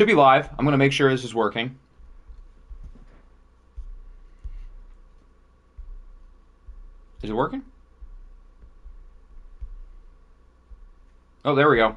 Should be live. I'm going to make sure this is working. Is it working? Oh, there we go.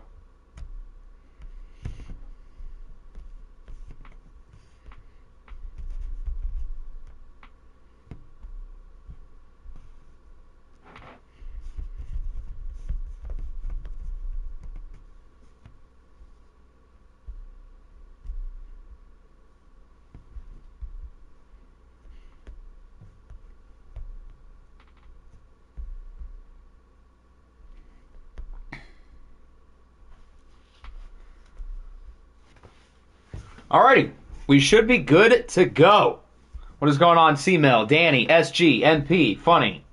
Alrighty, we should be good to go. What is going on, C-Mill, Danny, SG, MP, Funny?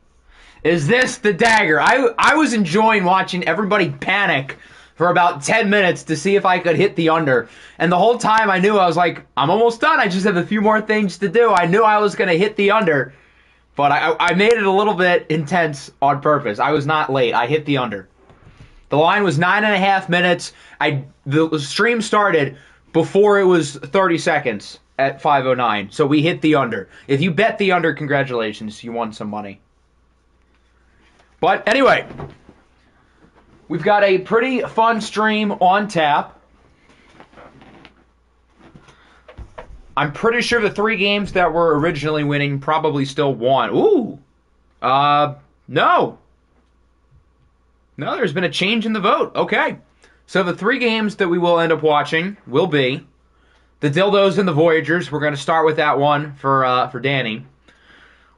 Is this the dagger? I was enjoying watching everybody panic for about 10 minutes to see if I could hit the under. And the whole time I knew, I was like, I'm almost done. I just have a few more things to do. I knew I was going to hit the under. But I made it a little bit intense on purpose. I was not late. I hit the under. The line was 9.5 minutes. The stream started before it was 30 seconds at 5:09. So we hit the under. If you bet the under, congratulations. You won some money. But anyway, we've got a pretty fun stream on tap. I'm pretty sure the 3 games that were originally winning probably still won. Ooh. No. No, there's been a change in the vote. Okay. So the 3 games that we will end up watching will be the Dildos and the Voyagers. We're going to start with that one for Danny.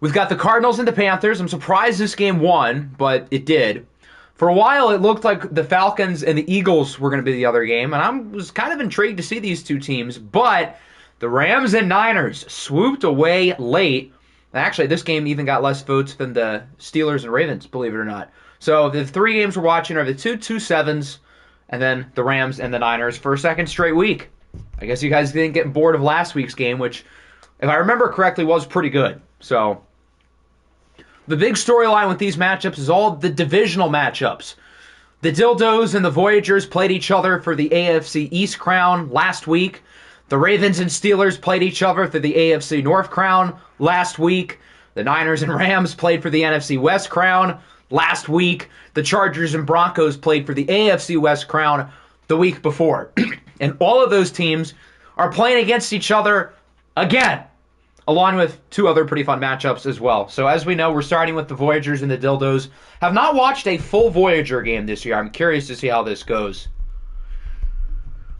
We've got the Cardinals and the Panthers. I'm surprised this game won, but it did. For a while, it looked like the Falcons and the Eagles were going to be the other game, and I was kind of intrigued to see these two teams, but the Rams and Niners swooped away late. Actually, this game even got less votes than the Steelers and Ravens, believe it or not. So the 3 games we're watching are the 2-2-7s, and then the Rams and the Niners for a second straight week. I guess you guys didn't get bored of last week's game, which, if I remember correctly, was pretty good. So the big storyline with these matchups is all the divisional matchups. The Dildos and the Voyagers played each other for the AFC East crown last week. The Ravens and Steelers played each other for the AFC North crown last week. The Niners and Rams played for the NFC West crown last week. The Chargers and Broncos played for the AFC West crown the week before. And all of those teams are playing against each other again, along with 2 other pretty fun matchups as well. So as we know, we're starting with the Voyagers and the Dildos. Have not watched a full Voyager game this year. I'm curious to see how this goes.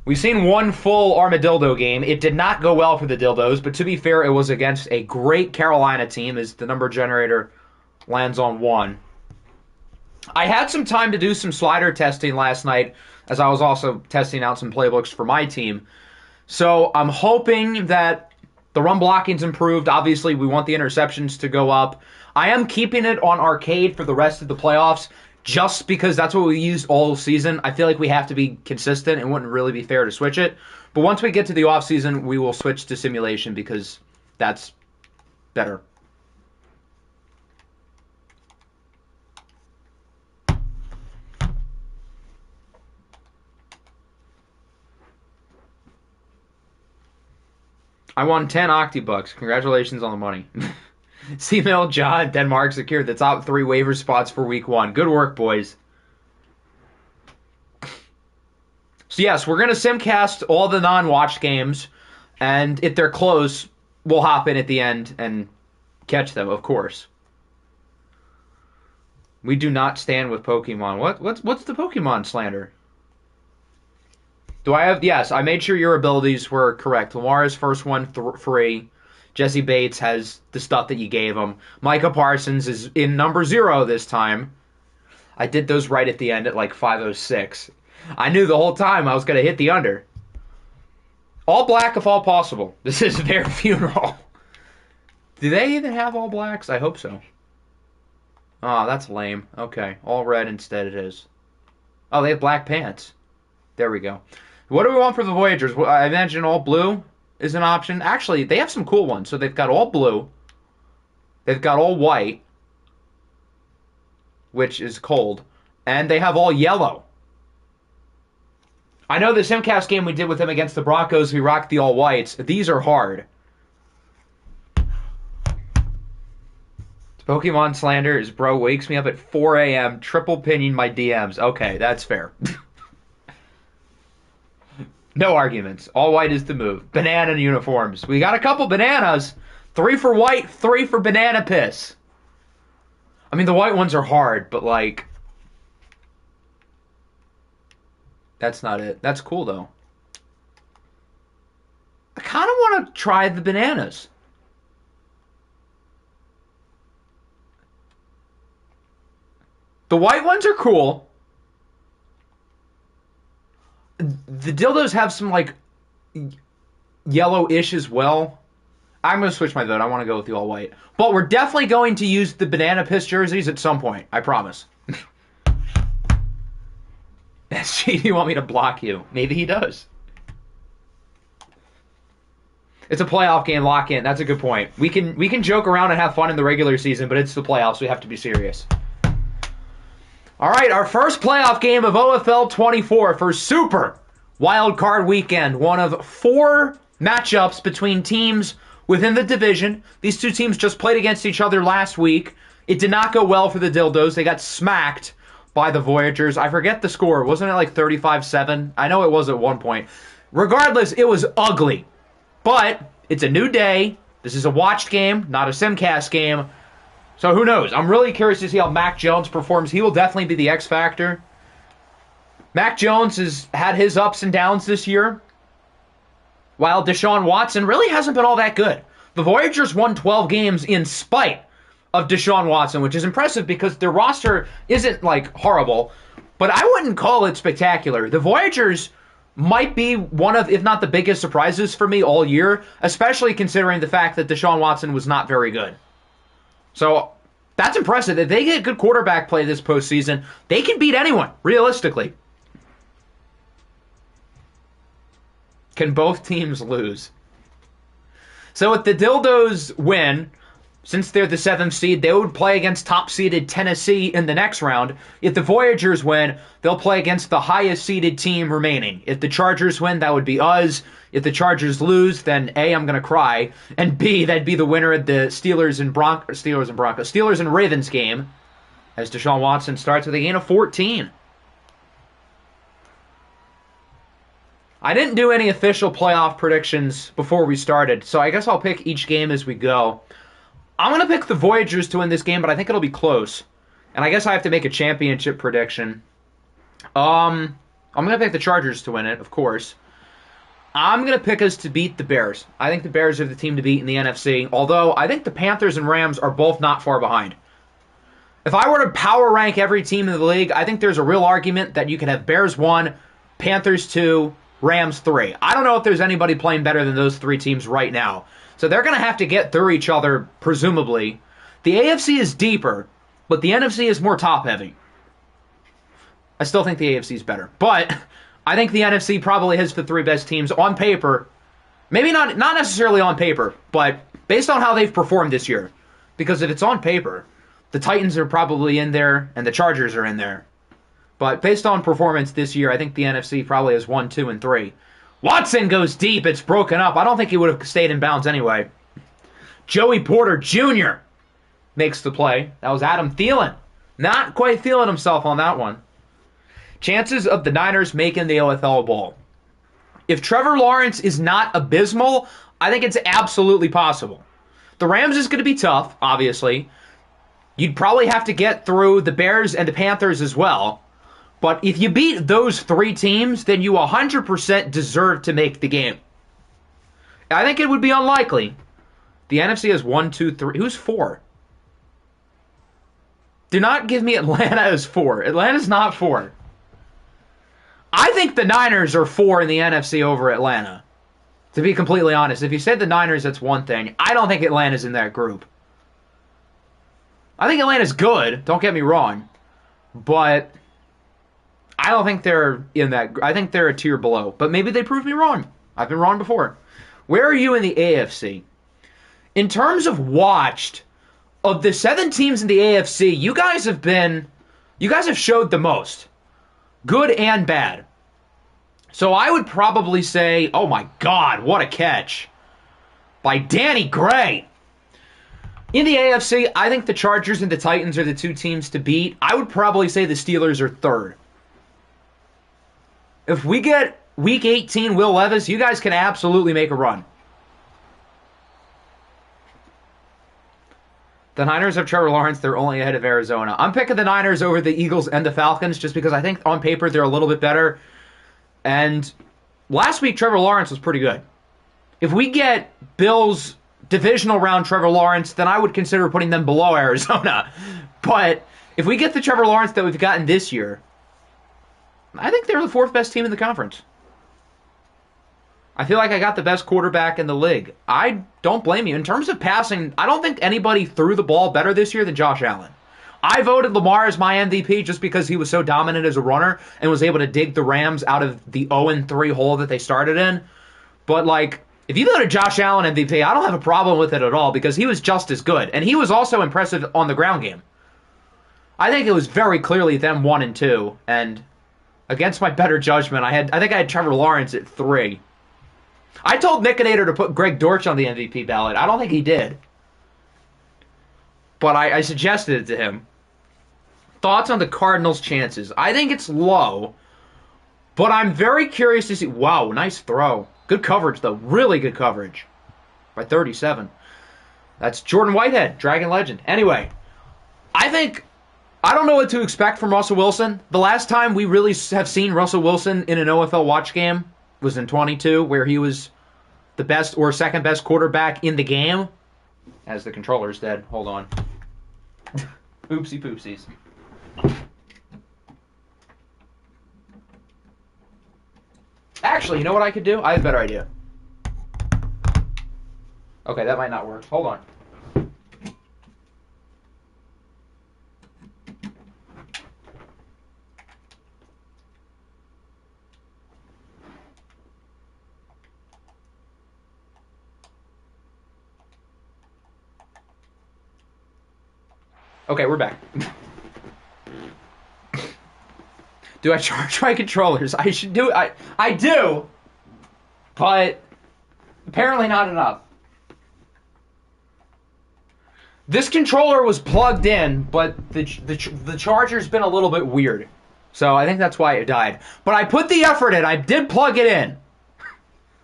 We've seen 1 full Armadillo game. It did not go well for the Dildos, but to be fair, it was against a great Carolina team as the number generator lands on 1. I had some time to do some slider testing last night, as I was also testing out some playbooks for my team. So I'm hoping that the run blocking's improved. Obviously, we want the interceptions to go up. I am keeping it on arcade for the rest of the playoffs, just because that's what we used all season. I feel like we have to be consistent. It wouldn't really be fair to switch it. But once we get to the offseason, we will switch to simulation because that's better. I won 10 Octobucks. Congratulations on the money. C-Mill, John, Denmark secured the top 3 waiver spots for week 1. Good work, boys. So yes, we're going to simcast all the non-watched games, and if they're close, we'll hop in at the end and catch them, of course. We do not stand with Pokemon. What's the Pokemon slander? Do I have... Yes, I made sure your abilities were correct. Lamar's first one, 3. Jesse Bates has the stuff that you gave him. Micah Parsons is in number 0 this time. I did those right at the end at like 5:06. I knew the whole time I was going to hit the under. All black if all possible. This is their funeral. Do they even have all blacks? I hope so. Oh, that's lame. Okay, all red instead it is. Oh, they have black pants. There we go. What do we want for the Voyagers? I imagine all blue is an option. Actually, they have some cool ones. So they've got all blue. They've got all white, which is cold. And they have all yellow. I know the Simcast game we did with him against the Broncos, we rocked the all whites. These are hard. Pokemon slander is bro wakes me up at 4 a.m. triple pinning my DMs. Okay, that's fair. No arguments. All white is the move. Banana uniforms. We got a couple bananas. 3 for white, 3 for banana piss. I mean, the white ones are hard, but like... That's not it. That's cool, though. I kind of want to try the bananas. The white ones are cool. The dildos have some, like, yellow-ish as well. I'm going to switch my vote. I want to go with the all-white. But we're definitely going to use the banana piss jerseys at some point. I promise. SG, do you want me to block you? Maybe he does. It's a playoff game, lock in. That's a good point. We can joke around and have fun in the regular season, but it's the playoffs. We have to be serious. All right, our first playoff game of OFL 24 for Super Wildcard Weekend. One of 4 matchups between teams within the division. These two teams just played against each other last week. It did not go well for the Dildos. They got smacked by the Voyagers. I forget the score. Wasn't it like 35-7? I know it was at one point. Regardless, it was ugly. But it's a new day. This is a watched game, not a Simcast game. So who knows? I'm really curious to see how Mac Jones performs. He will definitely be the X factor. Mac Jones has had his ups and downs this year, while Deshaun Watson really hasn't been all that good. The Voyagers won 12 games in spite of Deshaun Watson, which is impressive because their roster isn't, like, horrible, but I wouldn't call it spectacular. The Voyagers might be one of, if not the biggest surprises for me all year, especially considering the fact that Deshaun Watson was not very good. So that's impressive. If they get good quarterback play this postseason, they can beat anyone, realistically. Can both teams lose? So if the Dildos win, since they're the 7th seed, they would play against top-seeded Tennessee in the next round. If the Voyagers win, they'll play against the highest-seeded team remaining. If the Chargers win, that would be us. If the Chargers lose, then A, I'm going to cry, and B, that'd be the winner of the Steelers and Ravens game, as Deshaun Watson starts with a gain of 14. I didn't do any official playoff predictions before we started, so I guess I'll pick each game as we go. I'm going to pick the Voyagers to win this game, but I think it'll be close. And I guess I have to make a championship prediction. I'm going to pick the Chargers to win it, of course. I'm going to pick us to beat the Bears. I think the Bears are the team to beat in the NFC, although I think the Panthers and Rams are both not far behind. If I were to power rank every team in the league, I think there's a real argument that you can have Bears 1, Panthers 2, Rams 3. I don't know if there's anybody playing better than those 3 teams right now. So they're going to have to get through each other, presumably. The AFC is deeper, but the NFC is more top-heavy. I still think the AFC is better. But I think the NFC probably has the 3 best teams on paper. Maybe not necessarily on paper, but based on how they've performed this year. Because if it's on paper, the Titans are probably in there, and the Chargers are in there. But based on performance this year, I think the NFC probably has 1, 2, and 3. Watson goes deep. It's broken up. I don't think he would have stayed in bounds anyway. Joey Porter Jr. makes the play. That was Adam Thielen. Not quite feeling himself on that one. Chances of the Niners making the OFL Bowl. If Trevor Lawrence is not abysmal, I think it's absolutely possible. The Rams is going to be tough, obviously. You'd probably have to get through the Bears and the Panthers as well. But if you beat those 3 teams, then you 100% deserve to make the game. I think it would be unlikely. The NFC has 1, 2, 3. Who's 4? Do not give me Atlanta as 4. Atlanta's not 4. I think the Niners are 4 in the NFC over Atlanta. To be completely honest, if you said the Niners, that's one thing. I don't think Atlanta's in that group. I think Atlanta's good, don't get me wrong. But I don't think they're in that. I think they're a tier below. But maybe they prove me wrong. I've been wrong before. Where are you in the AFC? In terms of watched, of the 7 teams in the AFC, you guys have showed the most. Good and bad. So I would probably say, oh my God, what a catch by Danny Gray. In the AFC, I think the Chargers and the Titans are the two teams to beat. I would probably say the Steelers are third. If we get Week 18 Will Levis, you guys can absolutely make a run. The Niners have Trevor Lawrence. They're only ahead of Arizona. I'm picking the Niners over the Eagles and the Falcons just because I think on paper they're a little bit better. And last week, Trevor Lawrence was pretty good. If we get Bills divisional round Trevor Lawrence, then I would consider putting them below Arizona. But if we get the Trevor Lawrence that we've gotten this year, I think they're the fourth best team in the conference. I feel like I got the best quarterback in the league. I don't blame you. In terms of passing, I don't think anybody threw the ball better this year than Josh Allen. I voted Lamar as my MVP just because he was so dominant as a runner and was able to dig the Rams out of the 0-3 hole that they started in. But, like, if you voted Josh Allen MVP, I don't have a problem with it at all because he was just as good. And he was also impressive on the ground game. I think it was very clearly them 1 and 2. And against my better judgment, I think I had Trevor Lawrence at 3. I told Nickinator to put Greg Dortch on the MVP ballot. I don't think he did. But I suggested it to him. Thoughts on the Cardinals' chances? I think it's low. But I'm very curious to see... Wow, nice throw. Good coverage, though. Really good coverage. By 37. That's Jordan Whitehead, Dragon Legend. Anyway, I don't know what to expect from Russell Wilson. The last time we really have seen Russell Wilson in an OFL watch game was in 22, where he was the best or second best quarterback in the game. As the controller's dead. Hold on. Oopsie poopsies. Actually, you know what I could do? I have a better idea. Okay, that might not work. Hold on. Okay, we're back. Do I charge my controllers? I should do it. I do, but apparently not enough. This controller was plugged in, but the charger's been a little bit weird. So I think that's why it died. But I put the effort in. I did plug it in.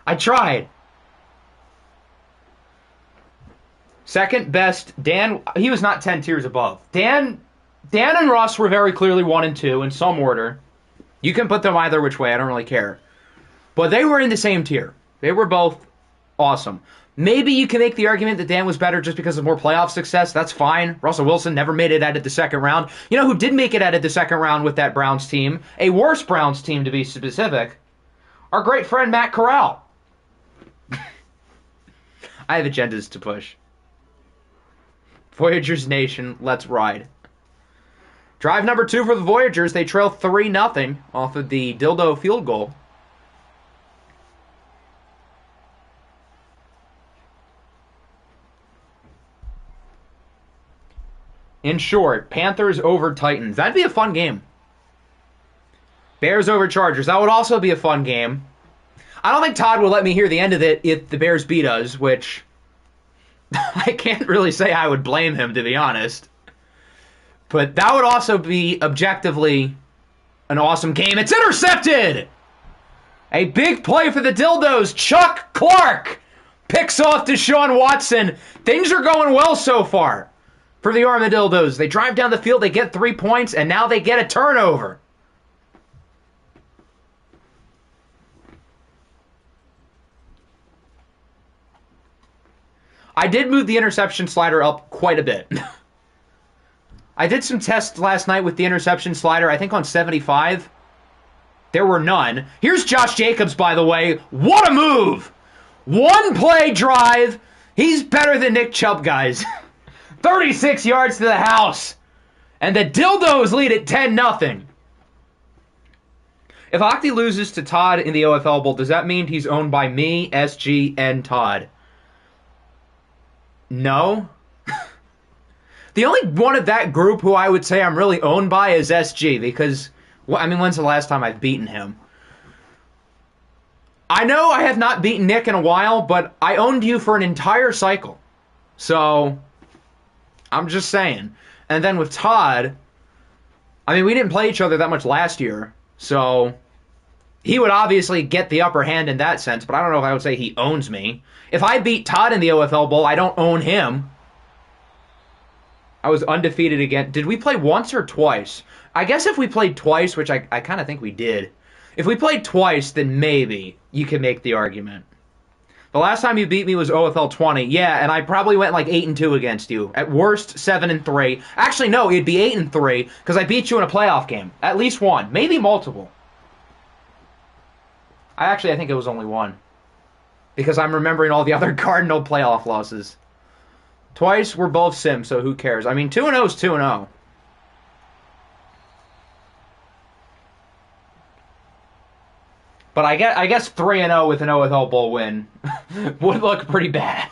I tried. Second best, Dan, he was not 10 tiers above. Dan and Russ were very clearly 1 and 2 in some order. You can put them either which way, I don't really care. But they were in the same tier. They were both awesome. Maybe you can make the argument that Dan was better just because of more playoff success. That's fine. Russell Wilson never made it out of the second round. You know who did make it out of the second round with that Browns team? A worse Browns team, to be specific. Our great friend Matt Corral. I have agendas to push. Voyagers Nation, let's ride. Drive number 2 for the Voyagers. They trail 3-0 off of the dildo field goal. In short, Panthers over Titans. That'd be a fun game. Bears over Chargers. That would also be a fun game. I don't think Todd will let me hear the end of it if the Bears beat us, which... I can't really say I would blame him, to be honest. But that would also be, objectively, an awesome game. It's intercepted! A big play for the Dildos. Chuck Clark picks off Deshaun Watson. Things are going well so far for the Armadillos. They drive down the field, they get 3 points, and now they get a turnover. I did move the interception slider up quite a bit. I did some tests last night with the interception slider, I think on 75. There were none. Here's Josh Jacobs, by the way. What a move! One play drive. He's better than Nick Chubb, guys. 36 yards to the house. And the Dildos lead at 10-0. If Octi loses to Todd in the OFL Bowl, does that mean he's owned by me, SG, and Todd? No. The only one of that group who I would say I'm really owned by is SG, because, I mean, when's the last time I've beaten him? I know I have not beaten Nick in a while, but I owned you for an entire cycle. So, I'm just saying. And then with Todd, I mean, we didn't play each other that much last year, so he would obviously get the upper hand in that sense, but I don't know if I would say he owns me. If I beat Todd in the OFL Bowl, I don't own him. I was undefeated again. Did we play once or twice? I guess if we played twice, which I kind of think we did. If we played twice, then maybe you can make the argument. The last time you beat me was OFL 20. Yeah, and I probably went like 8-2 against you. At worst, 7-3. Actually, no, it'd be 8-3 because I beat you in a playoff game. At least one, maybe multiple. I think it was only one because I'm remembering all the other Cardinal playoff losses. Twice, we're both Sims, so who cares? I mean, 2-0 is 2-0. But I guess 3-0 with an OFL Bowl win would look pretty bad.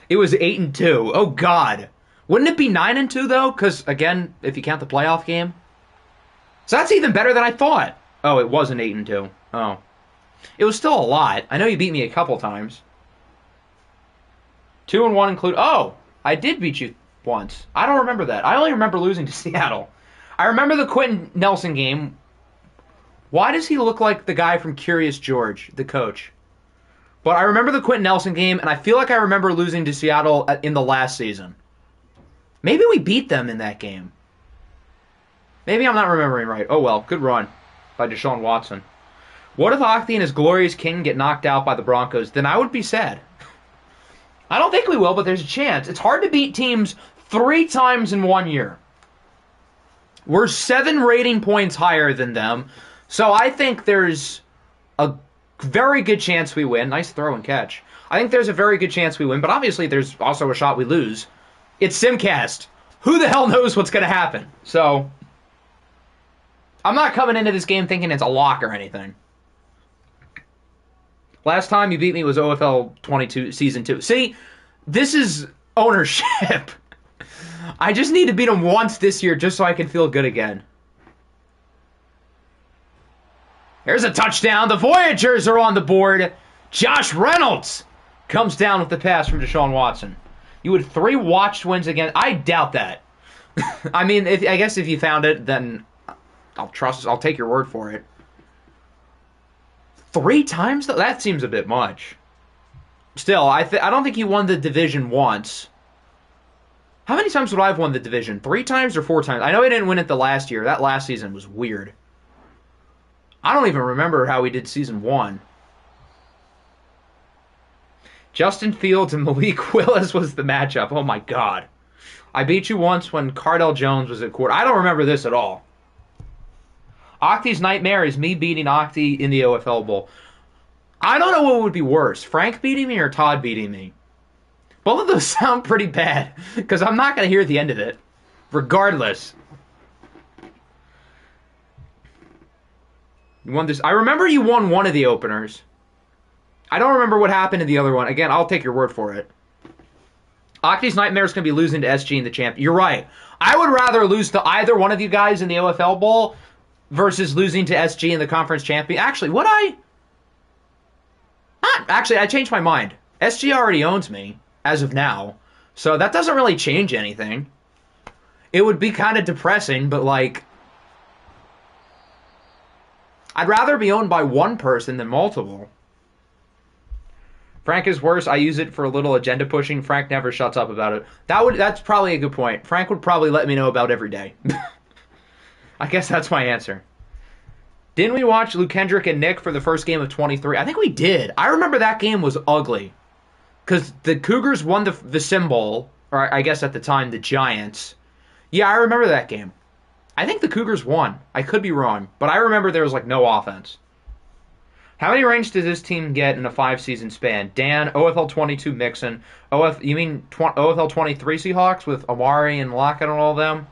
It was 8-2. Oh God, wouldn't it be 9-2 though? Because again, if you count the playoff game, so that's even better than I thought. Oh, it wasn't 8-2. Oh, it was still a lot. I know you beat me a couple times. 2-1 include. Oh, I did beat you once. I don't remember that. I only remember losing to Seattle. I remember the Quentin Nelson game. Why does he look like the guy from Curious George, the coach? But I remember the Quentin Nelson game, and I feel like I remember losing to Seattle in the last season. Maybe we beat them in that game. Maybe I'm not remembering right. Oh well, good run by Deshaun Watson. What if Octi and his glorious king get knocked out by the Broncos? Then I would be sad. I don't think we will, but there's a chance. It's hard to beat teams 3 times in 1 year. We're 7 rating points higher than them. So I think there's a very good chance we win. Nice throw and catch. I think there's a very good chance we win, but obviously there's also a shot we lose. It's Simcast. Who the hell knows what's going to happen? So I'm not coming into this game thinking it's a lock or anything. Last time you beat me was OFL 22 Season 2. See, this is ownership. I just need to beat him once this year just so I can feel good again. There's a touchdown. The Voyagers are on the board. Josh Reynolds comes down with the pass from Deshaun Watson. You had 3 watched wins again. I doubt that. I mean, I guess if you found it, then I'll take your word for it. 3 times though? That seems a bit much. Still, I don't think you won the division once. How many times would I have won the division? 3 times or 4 times? I know I didn't win it the last year. That last season was weird. I don't even remember how we did season 1. Justin Fields and Malik Willis was the matchup. Oh my God. I beat you once when Cardell Jones was at court. I don't remember this at all. Octi's nightmare is me beating Octi in the OFL Bowl. I don't know what would be worse, Frank beating me or Todd beating me. Both of those sound pretty bad, because I'm not going to hear the end of it. Regardless. You won this. I remember you won one of the openers. I don't remember what happened in the other one. Again, I'll take your word for it. Octi's nightmare is going to be losing to SG in the champ. You're right. I would rather lose to either one of you guys in the OFL Bowl versus losing to SG in the conference champion. Actually, would I? Not. Actually, I changed my mind. SG already owns me as of now, so that doesn't really change anything. It would be kind of depressing, but like, I'd rather be owned by one person than multiple. Frank is worse. I use it for a little agenda pushing. Frank never shuts up about it. That's probably a good point. Frank would probably let me know about every day. I guess that's my answer. Didn't we watch Luke Kendrick and Nick for the first game of 23? I think we did. I remember that game was ugly. Because the Cougars won the symbol, or I guess at the time, the Giants. Yeah, I remember that game. I think the Cougars won. I could be wrong, but I remember there was like no offense. How many rings does this team get in a 5-season span? Dan, OFL 22 Mixon. You mean OFL 23 Seahawks with Amari and Lockett and all of them?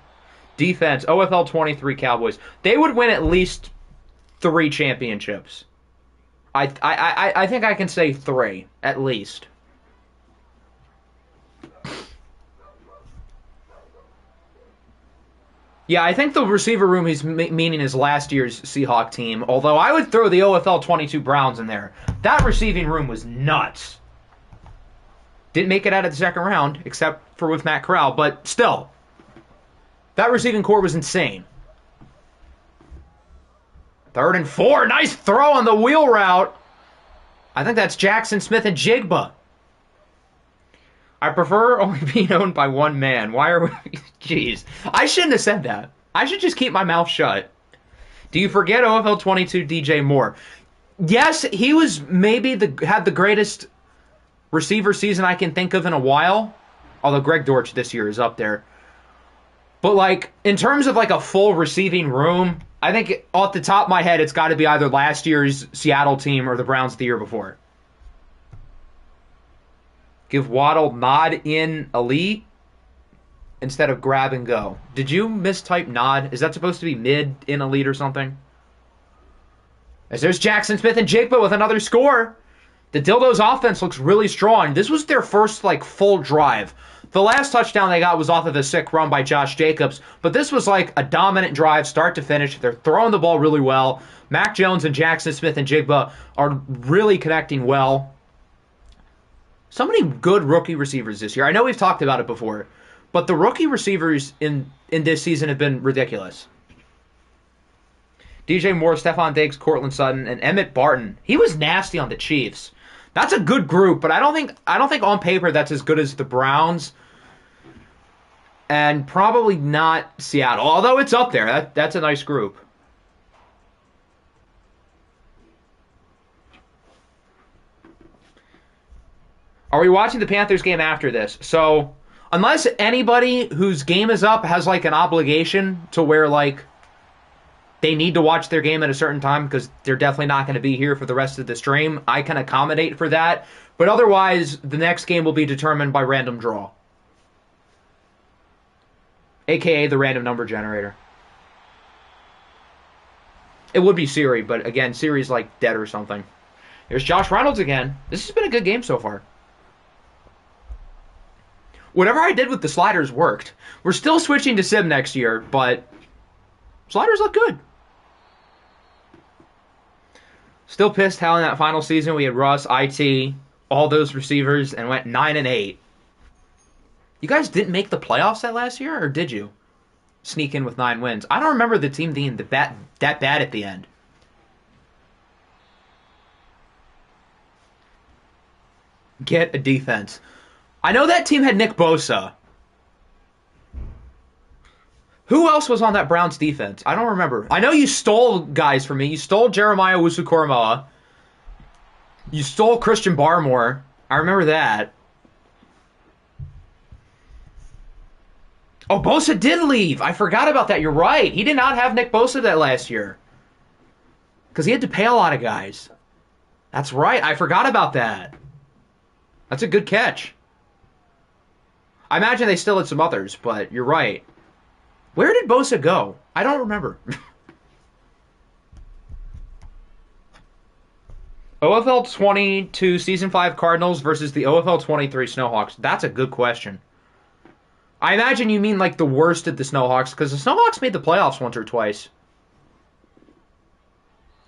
Defense, OFL 23 Cowboys. They would win at least 3 championships. I think I can say 3, at least. Yeah, I think the receiver room he's meaning is last year's Seahawk team, although I would throw the OFL 22 Browns in there. That receiving room was nuts. Didn't make it out of the second round, except for with Matt Corral, but still. That receiving core was insane. 3rd and 4. Nice throw on the wheel route. I think that's Jackson Smith and Jigba. I prefer only being owned by one man. Why are we... Jeez. I shouldn't have said that. I should just keep my mouth shut. Do you forget OFL 22 DJ Moore? Yes, he was maybe had the greatest receiver season I can think of in a while. Although Greg Dortch this year is up there. But, like, in terms of, like, a full receiving room, I think off the top of my head, it's got to be either last year's Seattle team or the Browns the year before. Give Waddle nod in elite instead of grab and go. Did you mistype nod? Is that supposed to be mid in elite or something? As there's Jackson Smith and Jigba with another score. The Dildos offense looks really strong. This was their first, like, full drive. The last touchdown they got was off of a sick run by Josh Jacobs, but this was like a dominant drive, start to finish. They're throwing the ball really well. Mac Jones and Jackson Smith and Jigba are really connecting well. So many good rookie receivers this year. I know we've talked about it before, but the rookie receivers in this season have been ridiculous. DJ Moore, Stephon Diggs, Cortland Sutton, and Emmett Barton. He was nasty on the Chiefs. That's a good group, but I don't think on paper that's as good as the Browns. And probably not Seattle, although it's up there. That's a nice group. Are we watching the Panthers game after this? So, unless anybody whose game is up has, like, an obligation to where, like, they need to watch their game at a certain time because they're definitely not going to be here for the rest of the stream, I can accommodate for that. But otherwise, the next game will be determined by random draw. AKA the random number generator. It would be Siri, but again, Siri's like dead or something. Here's Josh Reynolds again. This has been a good game so far. Whatever I did with the sliders worked. We're still switching to Sim next year, but sliders look good. Still pissed how in that final season we had Russ, IT, all those receivers, and went 9-8. You guys didn't make the playoffs that last year, or did you? Sneak in with 9 wins. I don't remember the team being that bad at the end. Get a defense. I know that team had Nick Bosa. Who else was on that Browns defense? I don't remember. I know you stole guys from me. You stole Jeremiah Owusu-Koramoah. You stole Christian Barmore. I remember that. Oh, Bosa did leave. I forgot about that. You're right. He did not have Nick Bosa that last year. Because he had to pay a lot of guys. That's right. I forgot about that. That's a good catch. I imagine they still had some others, but you're right. Where did Bosa go? I don't remember. OFL 22 Season 5 Cardinals versus the OFL 23 Snowhawks. That's a good question. I imagine you mean like the worst of the Snowhawks, because the Snowhawks made the playoffs once or twice.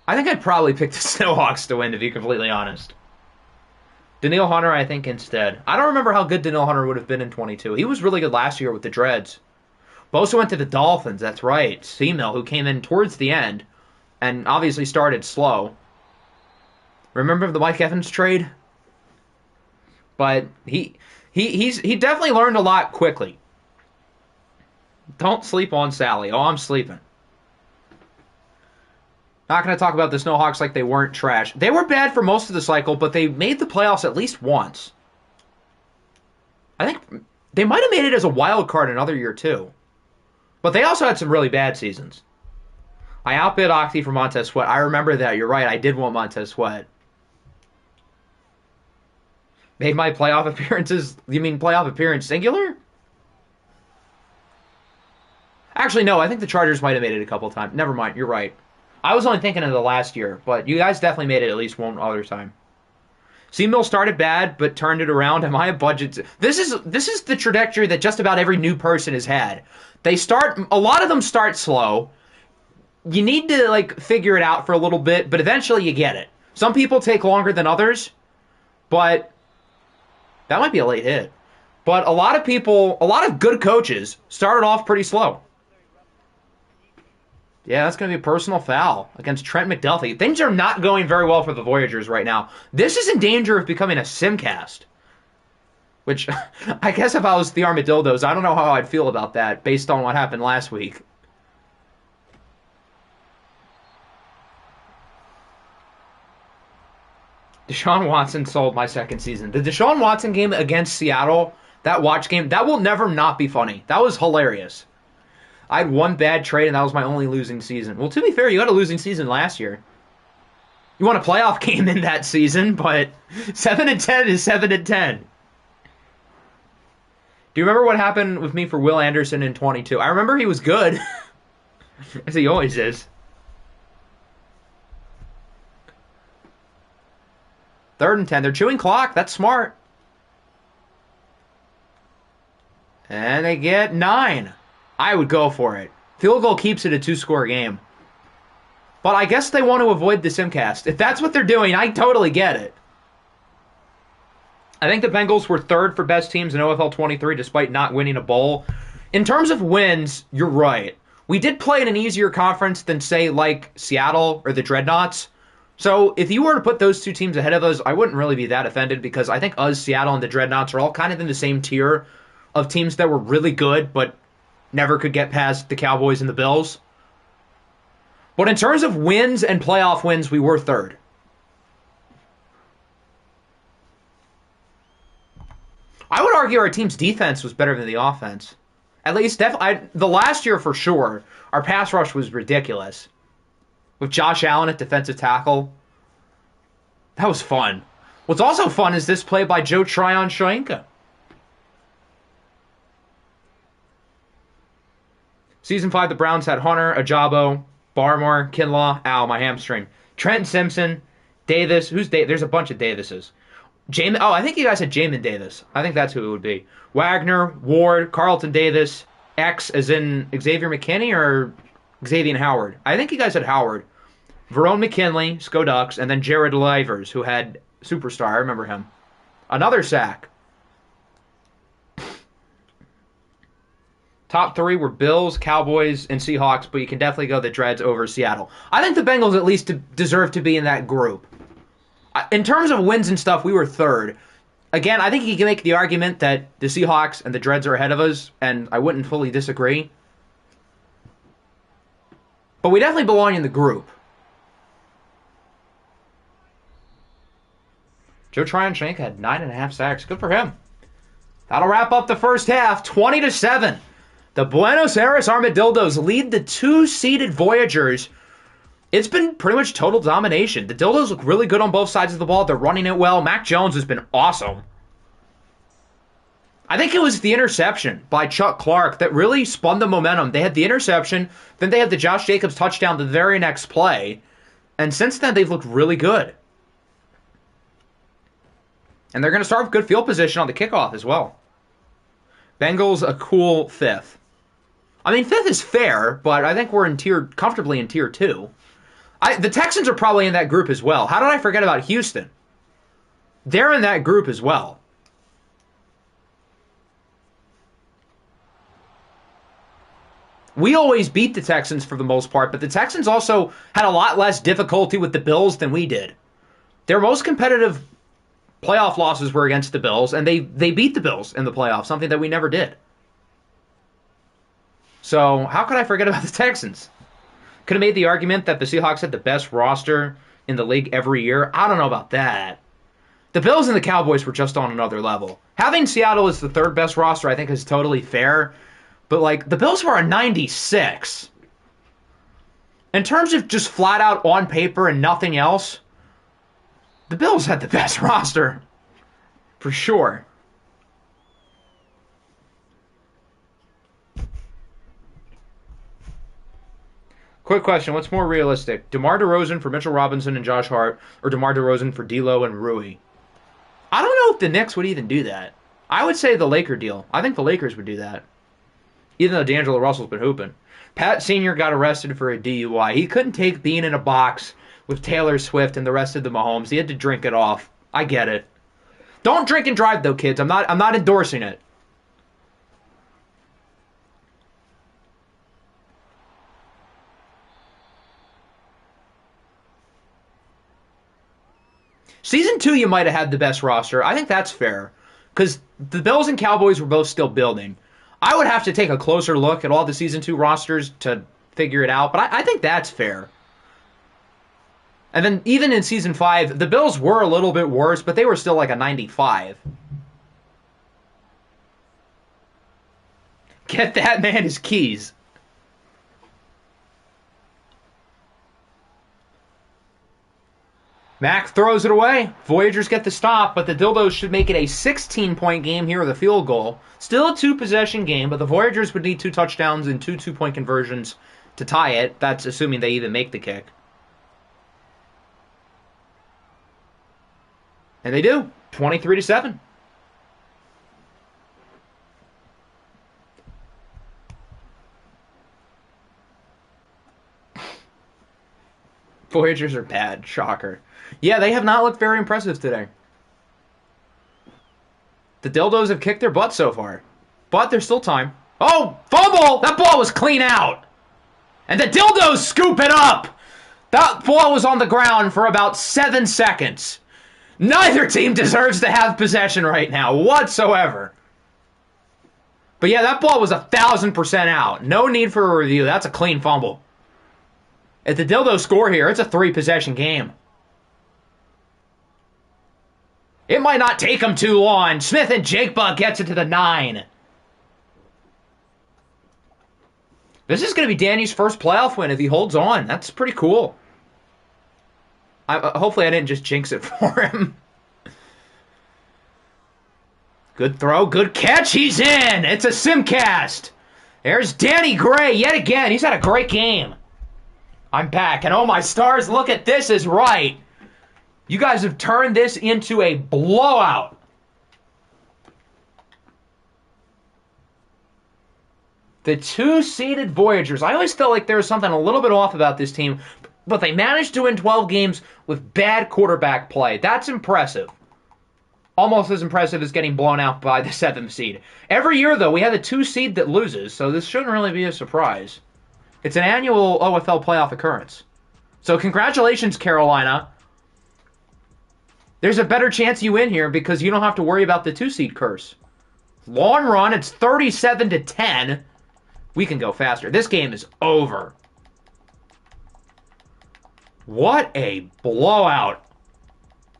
I think I'd probably pick the Snowhawks to win, to be completely honest. Daniil Hunter, I think, instead. I don't remember how good Daniil Hunter would have been in 22. He was really good last year with the Dreads. Bosa went to the Dolphins, that's right. Seamill, who came in towards the end, and obviously started slow. Remember the Mike Evans trade? But he definitely learned a lot quickly. Don't sleep on Sally. Oh, I'm sleeping. Not going to talk about the Snowhawks like they weren't trash. They were bad for most of the cycle, but they made the playoffs at least once. I think they might have made it as a wild card another year, too. But they also had some really bad seasons. I outbid Octi for Montez Sweat. I remember that. You're right. I did want Montez Sweat. Made my playoff appearances... You mean playoff appearance singular? Actually, no. I think the Chargers might have made it a couple times. Never mind. You're right. I was only thinking of the last year, but you guys definitely made it at least one other time. C-Mill started bad, but turned it around. Am I a budget? This is the trajectory that just about every new person has had. A lot of them start slow. You need to like figure it out for a little bit, but eventually you get it. Some people take longer than others, but that might be a late hit. But a lot of good coaches started off pretty slow. Yeah, that's going to be a personal foul against Trent McDuffie. Things are not going very well for the Voyagers right now. This is in danger of becoming a simcast. Which, I guess if I was the Armadillos, I don't know how I'd feel about that based on what happened last week. Deshaun Watson sold my second season. The Deshaun Watson game against Seattle, that watch game, that will never not be funny. That was hilarious. I had one bad trade, and that was my only losing season. Well, to be fair, you had a losing season last year. You won a playoff game in that season, but 7-10 is 7-10. Do you remember what happened with me for Will Anderson in 22? I remember he was good, as he always is. 3rd and 10. They're chewing clock. That's smart. And they get 9. I would go for it. Field goal keeps it a 2-score game. But I guess they want to avoid the simcast. If that's what they're doing, I totally get it. I think the Bengals were 3rd for best teams in OFL 23 despite not winning a bowl. In terms of wins, you're right. We did play in an easier conference than, say, like Seattle or the Dreadnoughts. So if you were to put those two teams ahead of us, I wouldn't really be that offended because I think us, Seattle, and the Dreadnoughts are all kind of in the same tier of teams that were really good but never could get past the Cowboys and the Bills. But in terms of wins and playoff wins, we were 3rd. I would argue our team's defense was better than the offense. At least, the last year for sure, our pass rush was ridiculous. With Josh Allen at defensive tackle. That was fun. What's also fun is this play by Joe Tryon-Shoyinka. Season 5, the Browns had Hunter, Ajabo, Barmore, Kinlaw, ow, my hamstring. Trent Simpson, Davis. Who's Davis? There's a bunch of Davises. I think you guys said Jamin Davis. I think that's who it would be. Wagner, Ward, Carlton Davis, X as in Xavier McKinney or Xavier Howard. I think you guys said Howard. Verone McKinley, Ducks, and then Jared Livers, who had Superstar. I remember him. Another sack. Top 3 were Bills, Cowboys, and Seahawks, but you can definitely go the Dreads over Seattle. I think the Bengals at least deserve to be in that group. In terms of wins and stuff, we were 3rd. Again, I think you can make the argument that the Seahawks and the Dreads are ahead of us, and I wouldn't fully disagree. But we definitely belong in the group. Joe Tryon-Shoyinka had 9.5 sacks. Good for him. That'll wrap up the first half, 20-7. The Buenos Aires Armadillos lead the 2-seeded Voyagers. It's been pretty much total domination. The Dildos look really good on both sides of the ball. They're running it well. Mac Jones has been awesome. I think it was the interception by Chuck Clark that really spun the momentum. They had the interception, then they had the Josh Jacobs touchdown the very next play, and since then they've looked really good. And they're going to start with good field position on the kickoff as well. Bengals a cool 5th. I mean, 5th is fair, but I think we're comfortably in tier 2. The Texans are probably in that group as well. How did I forget about Houston? They're in that group as well. We always beat the Texans for the most part, but the Texans also had a lot less difficulty with the Bills than we did. Their most competitive playoff losses were against the Bills, and they beat the Bills in the playoffs, something that we never did. So how could I forget about the Texans? Could have made the argument that the Seahawks had the best roster in the league every year. I don't know about that. The Bills and the Cowboys were just on another level. Having Seattle as the 3rd best roster I think is totally fair. But, like, the Bills were a 96. In terms of just flat out on paper and nothing else, the Bills had the best roster. For sure. Quick question, what's more realistic? DeMar DeRozan for Mitchell Robinson and Josh Hart, or DeMar DeRozan for D'Lo and Rui? I don't know if the Knicks would even do that. I would say the Laker deal. I think the Lakers would do that. Even though D'Angelo Russell's been hooping. Pat Sr. got arrested for a DUI. He couldn't take being in a box with Taylor Swift and the rest of the Mahomes. He had to drink it off. I get it. Don't drink and drive though, kids. I'm not endorsing it. Season 2, you might have had the best roster. I think that's fair. Because the Bills and Cowboys were both still building. I would have to take a closer look at all the Season 2 rosters to figure it out. But I think that's fair. And then even in Season 5, the Bills were a little bit worse, but they were still like a 95. Get that man his keys. Mac throws it away. Voyagers get the stop, but the Dildos should make it a 16-point game here with a field goal. Still a 2-possession game, but the Voyagers would need 2 touchdowns and 2 2-point conversions to tie it. That's assuming they even make the kick. And they do. 23-7. Voyagers are bad. Shocker. Yeah, they have not looked very impressive today. The Dildos have kicked their butt so far. But there's still time. Oh, fumble! That ball was clean out. And the Dildos scoop it up. That ball was on the ground for about 7 seconds. Neither team deserves to have possession right now whatsoever. But yeah, that ball was 1,000% out. No need for a review. That's a clean fumble. If the Dildos score here, it's a 3-possession game. It might not take them too long. Smith and Jigba gets it to the 9. This is going to be Danny's first playoff win if he holds on. That's pretty cool. Hopefully I didn't just jinx it for him. Good throw, good catch. He's in. It's a simcast. There's Danny Gray yet again. He's had a great game. I'm back, and oh my stars, look at this is right. You guys have turned this into a blowout. The 2-seeded Voyagers. I always felt like there was something a little bit off about this team, but they managed to win 12 games with bad quarterback play. That's impressive. Almost as impressive as getting blown out by the 7th seed. Every year, though, we have a 2-seed that loses, so this shouldn't really be a surprise. It's an annual OFL playoff occurrence. So congratulations, Carolina. There's a better chance you win here because you don't have to worry about the 2-seed curse. Long run, it's 37-10. We can go faster. This game is over. What a blowout.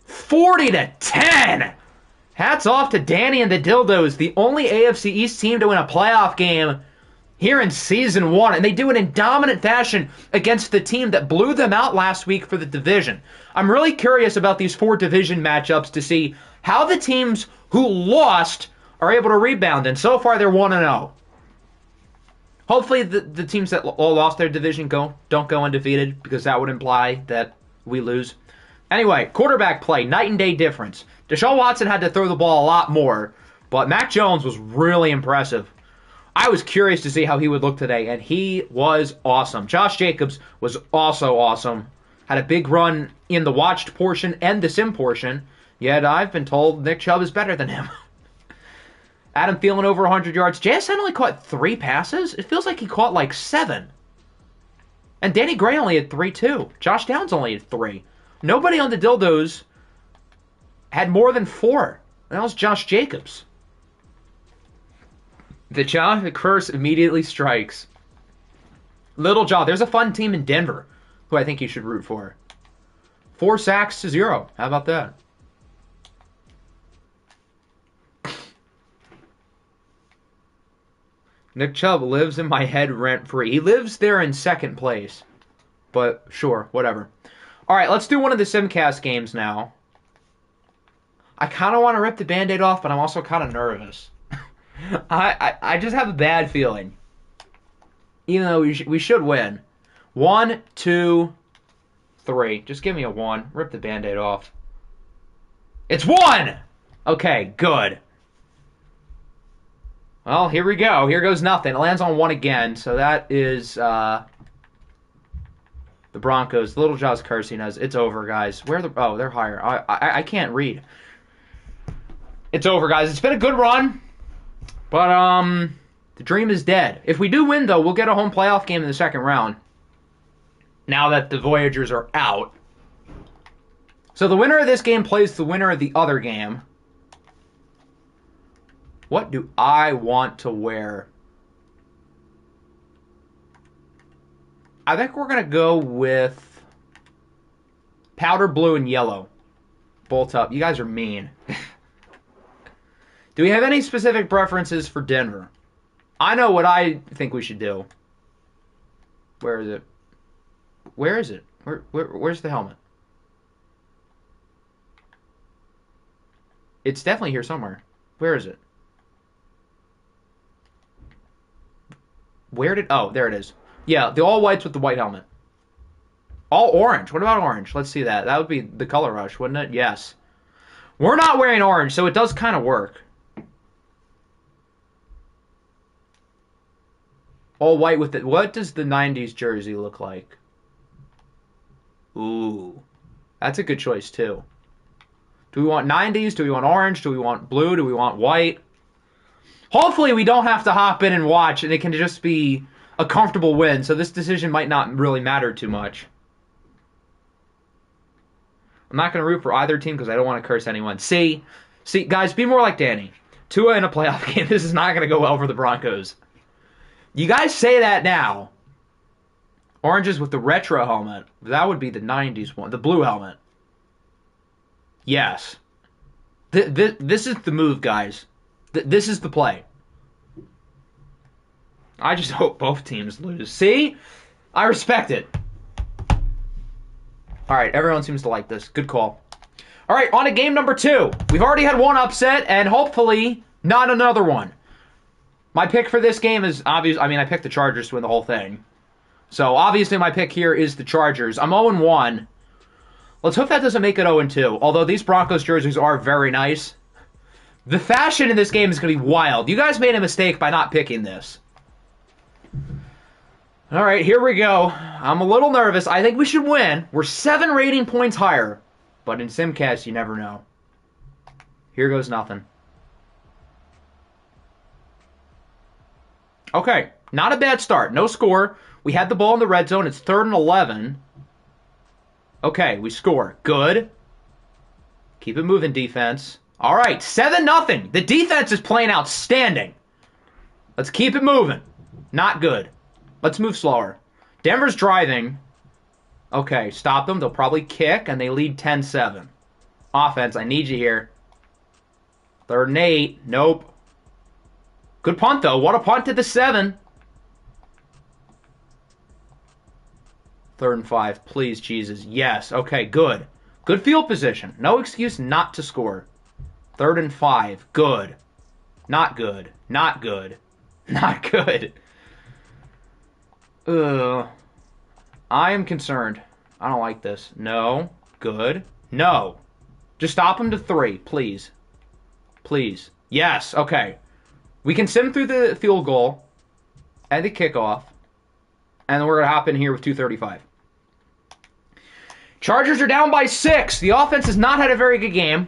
40-10. Hats off to Danny and the Dildos, the only AFC East team to win a playoff game here in Season 1. And they do it in dominant fashion against the team that blew them out last week for the division. I'm really curious about these 4 division matchups to see how the teams who lost are able to rebound. And so far, they're 1-0. Hopefully, the teams that all lost their division don't go undefeated, because that would imply that we lose. Anyway, quarterback play, night and day difference. Deshaun Watson had to throw the ball a lot more, but Mac Jones was really impressive. I was curious to see how he would look today, and he was awesome. Josh Jacobs was also awesome. Had a big run in the watched portion and the sim portion, yet I've been told Nick Chubb is better than him. Adam Thielen over 100 yards. JSN only caught 3 passes? It feels like he caught like 7. And Danny Gray only had 3 too. Josh Downs only had 3. Nobody on the Dildos had more than 4. That was Josh Jacobs. The Jaw curse immediately strikes. Little Jaw. There's a fun team in Denver who I think you should root for. 4 sacks to 0. How about that? Nick Chubb lives in my head rent-free. He lives there in 2nd place. But sure, whatever. Alright, let's do one of the Simcast games now. I kind of want to rip the Band-Aid off, but I'm also kind of nervous. I just have a bad feeling. Even though we should win. 1, 2, 3. Just give me a 1. Rip the Band-Aid off. It's 1! Okay, good. Well, here we go. Here goes nothing. It lands on 1 again, so that is the Broncos. Little Jaw's cursing us. It's over, guys. Where the... Oh, they're higher. I can't read. It's over, guys. It's been a good run, but the dream is dead. If we do win, though, we'll get a home playoff game in the second round. Now that the Voyagers are out. So the winner of this game plays the winner of the other game. What do I want to wear? I think we're going to go with powder blue and yellow. Bolt up. You guys are mean. Do we have any specific preferences for Denver? I know what I think we should do. Where is it? Where is it? Where's the helmet? It's definitely here somewhere. Where is it? Where did... Oh, there it is. Yeah, the all whites with the white helmet. All orange. What about orange? Let's see that. That would be the color rush, wouldn't it? Yes. We're not wearing orange, so it does kind of work. All white with it. What does the 90s jersey look like? Ooh. That's a good choice, too. Do we want 90s? Do we want orange? Do we want blue? Do we want white? Hopefully we don't have to hop in and watch, and it can just be a comfortable win, so this decision might not really matter too much. I'm not going to root for either team because I don't want to curse anyone. See, guys, be more like Danny. Tua in a playoff game, this is not going to go well for the Broncos. You guys say that now. Oranges with the retro helmet. That would be the 90s one. The blue helmet. Yes. This is the move, guys. This is the play. I just hope both teams lose. See? I respect it. Alright, everyone seems to like this. Good call. Alright, on to game number 2. We've already had one upset, and hopefully not another one. My pick for this game is obvious. I mean, I picked the Chargers to win the whole thing. So, obviously, my pick here is the Chargers. I'm 0-1. Let's hope that doesn't make it 0-2. Although these Broncos jerseys are very nice. The fashion in this game is going to be wild. You guys made a mistake by not picking this. Alright, here we go. I'm a little nervous. I think we should win. We're 7 rating points higher. But in Simcast, you never know. Here goes nothing. Okay, not a bad start. No score. We had the ball in the red zone. It's 3rd and 11. Okay, we score. Good. Keep it moving, defense. All right, 7-0. The defense is playing outstanding. Let's keep it moving. Not good. Let's move slower. Denver's driving. Okay, stop them. They'll probably kick, and they lead 10-7. Offense, I need you here. 3rd and 8. Nope. Good punt, though. What a punt to the 7. 3rd and 5. Please, Jesus. Yes. Okay, good. Good field position. No excuse not to score. 3rd and 5. Good. Not good. Not good. Not good. Ugh. I am concerned. I don't like this. No. Good. No. Just stop him to 3, please. Please. Yes. Okay. We can sim through the field goal and the kickoff, and then we're going to hop in here with 2:35. Chargers are down by 6. The offense has not had a very good game.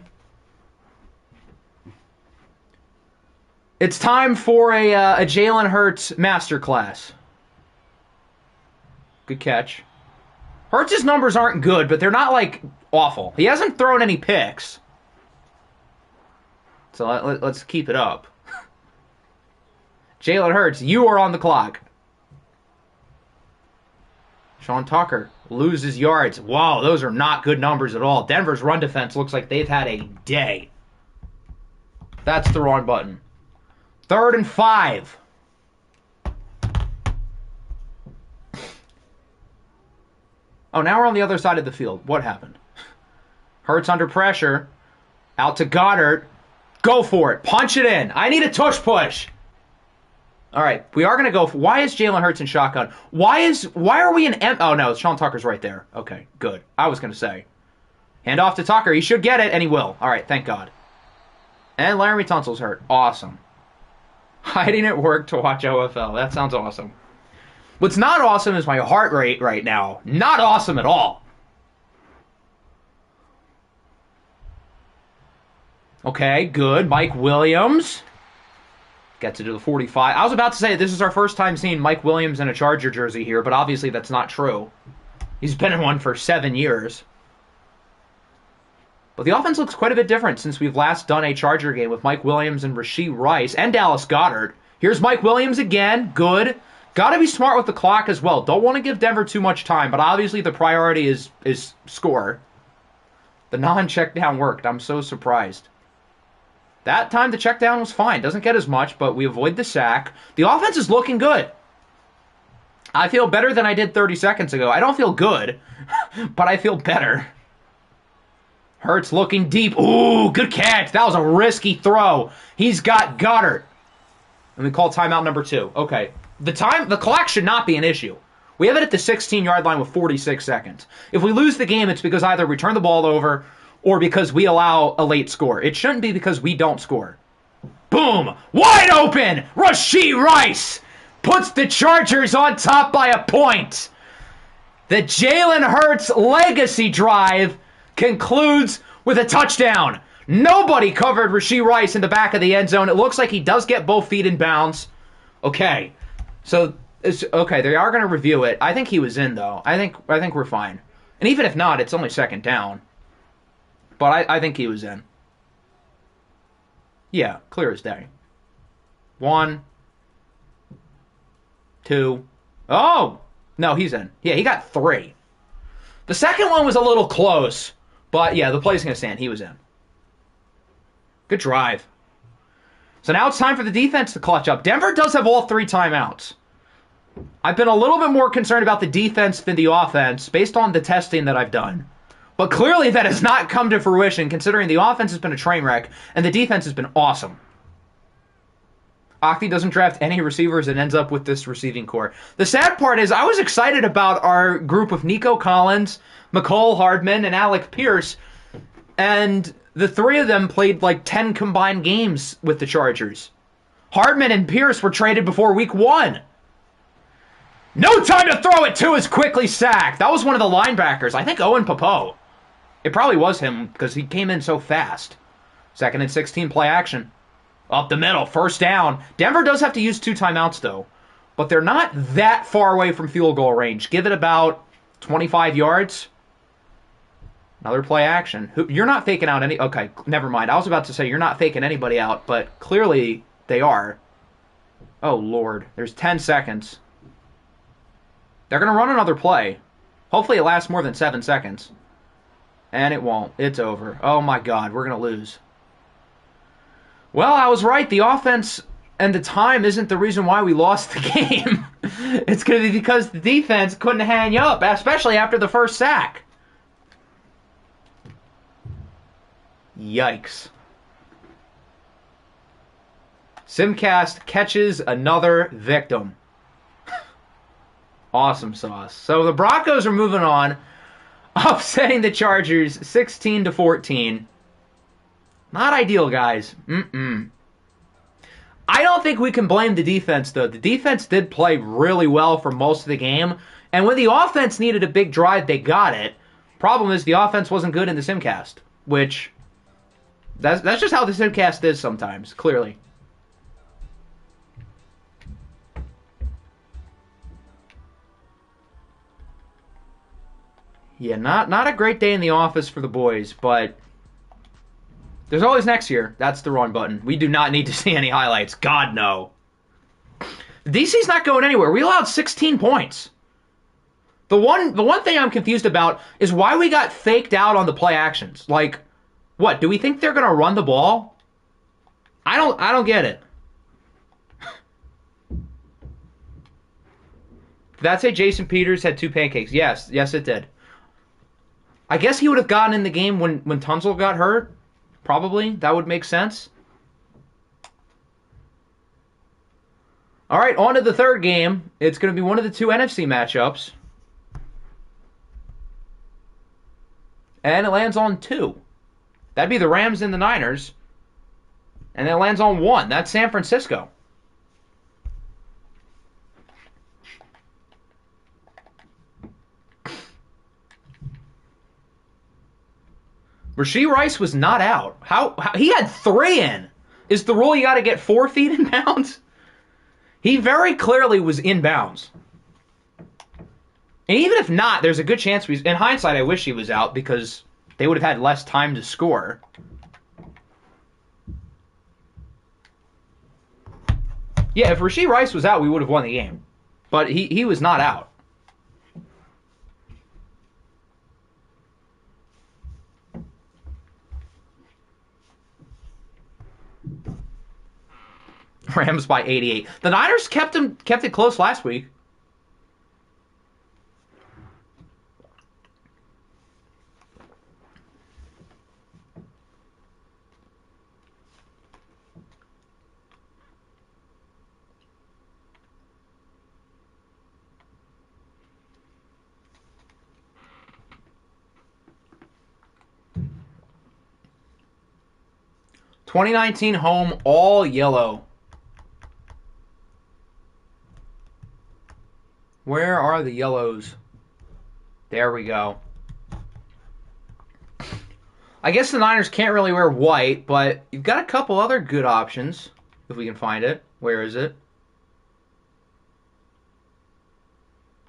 It's time for a Jalen Hurts masterclass. Good catch. Hurts' numbers aren't good, but they're not, like, awful. He hasn't thrown any picks. So let's keep it up. Jalen Hurts, you are on the clock. Sean Tucker loses yards. Wow, those are not good numbers at all. Denver's run defense looks like they've had a day. That's the wrong button. 3rd and 5. Oh, now we're on the other side of the field. What happened? Hurts under pressure. Out to Goddard. Go for it. Punch it in. I need a tush push. All right, we are going to go. Why is Jalen Hurts in shotgun? Why are we in Oh, no, Sean Tucker's right there. Okay, good. I was going to say. Hand off to Tucker. He should get it, and he will. All right, thank God. And Laramie Tunsil's hurt. Awesome. Hiding at work to watch OFL. That sounds awesome. What's not awesome is my heart rate right now. Not awesome at all. Okay, good. Mike Williams gets it to the 45. I was about to say this is our first time seeing Mike Williams in a Charger jersey here, but obviously that's not true. He's been in one for 7 years. But the offense looks quite a bit different since we've last done a Charger game with Mike Williams and Rashee Rice and Dallas Goedert. Here's Mike Williams again. Good. Got to be smart with the clock as well. Don't want to give Denver too much time, but obviously the priority is score. The non-check down worked. I'm so surprised. That time the check down was fine. Doesn't get as much, but we avoid the sack. The offense is looking good. I feel better than I did 30 seconds ago. I don't feel good, but I feel better. Hurts looking deep. Ooh, good catch. That was a risky throw. He's got Goddard. And we call timeout number 2. Okay. The clock should not be an issue. We have it at the 16-yard line with 46 seconds. If we lose the game, it's because either we turn the ball over or because we allow a late score. It shouldn't be because we don't score. Boom! Wide open! Rashee Rice puts the Chargers on top by a point. The Jalen Hurts legacy drive concludes with a touchdown. Nobody covered Rashee Rice in the back of the end zone. It looks like he does get both feet in bounds. Okay. So, okay, they are going to review it. I think he was in, though. I think we're fine. And even if not, it's only second down. But I think he was in. Yeah, clear as day. 1, 2. Oh! No, he's in. Yeah, he got 3. The second one was a little close. But, yeah, the play's going to stand. He was in. Good drive. So now it's time for the defense to clutch up. Denver does have all 3 timeouts. I've been a little bit more concerned about the defense than the offense based on the testing that I've done. But clearly that has not come to fruition considering the offense has been a train wreck and the defense has been awesome. Octi doesn't draft any receivers and ends up with this receiving core. The sad part is I was excited about our group of Nico Collins, McCole Hardman, and Alec Pierce, and the 3 of them played like 10 combined games with the Chargers. Hardman and Pierce were traded before week 1. No time to throw it to is quickly sacked. That was one of the linebackers. I think Owen Popo. It probably was him because he came in so fast. 2nd and 16 play action. Up the middle, first down. Denver does have to use 2 timeouts, though. But they're not that far away from field goal range. Give it about 25 yards. Another play action. You're not faking out any... Okay, never mind. I was about to say you're not faking anybody out, but clearly they are. Oh, Lord. There's 10 seconds. They're going to run another play. Hopefully it lasts more than 7 seconds. And it won't. It's over. Oh, my God. We're going to lose. Well, I was right. The offense and the time isn't the reason why we lost the game. It's going to be because the defense couldn't hang up, especially after the first sack. Yikes. Simcast catches another victim. Awesome sauce. So the Broncos are moving on, upsetting the Chargers 16-14. Not ideal, guys. I don't think we can blame the defense, though. The defense did play really well for most of the game, and when the offense needed a big drive, they got it. Problem is the offense wasn't good in the Simcast, which that's just how the Simcast is sometimes, clearly. Yeah, not a great day in the office for the boys, but there's always next year. That's the wrong button. We do not need to see any highlights. God, no. DC's not going anywhere. We allowed 16 points. The one thing I'm confused about is why we got faked out on the play actions. Like, what? Do we think they're going to run the ball? I don't get it. Did that say Jason Peters had 2 pancakes? Yes, it did. I guess he would have gotten in the game when Tunsil got hurt. Probably. That would make sense. All right, on to the third game. It's going to be one of the 2 NFC matchups. And it lands on 2. That'd be the Rams and the Niners. And then it lands on 1. That's San Francisco. Rashee Rice was not out. How he had 3 in. Is the rule you got to get 4 feet in bounds? He very clearly was in bounds. And even if not, there's a good chance in hindsight, I wish he was out because they would have had less time to score. Yeah, if Rashee Rice was out, we would have won the game. But he was not out. Rams by 88. The Niners kept it close last week. '19 home, all yellow. Where are the yellows? There we go. I guess the Niners can't really wear white, but you've got a couple other good options, if we can find it. Where is it?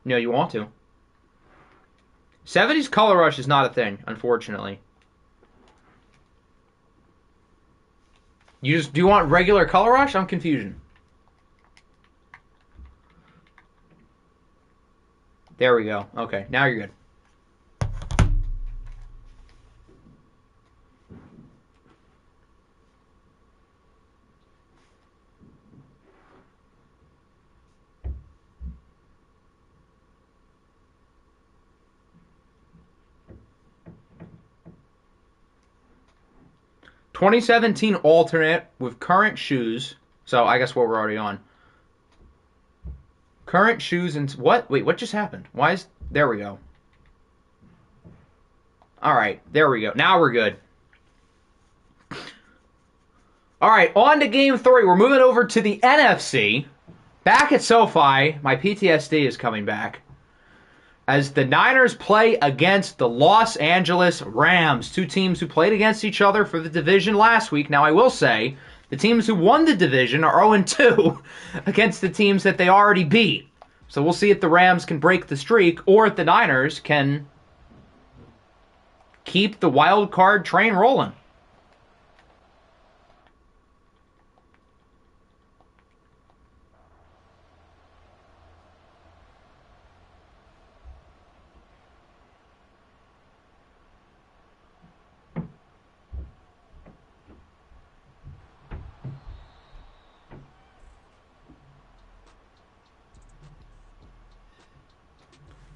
No, you want to. 70s color rush is not a thing, unfortunately. Do you want regular color rush? I'm confusion. There we go. Okay, now you're good. '17 alternate with current shoes. So I guess what we're already on. Current shoes and what? Wait, what just happened? Why is there we go. All right, there we go. Now we're good. All right, on to game 3. We're moving over to the NFC. Back at SoFi, my PTSD is coming back. As the Niners play against the Los Angeles Rams, 2 teams who played against each other for the division last week. Now, I will say, the teams who won the division are 0-2 against the teams that they already beat. So we'll see if the Rams can break the streak or if the Niners can keep the wild card train rolling.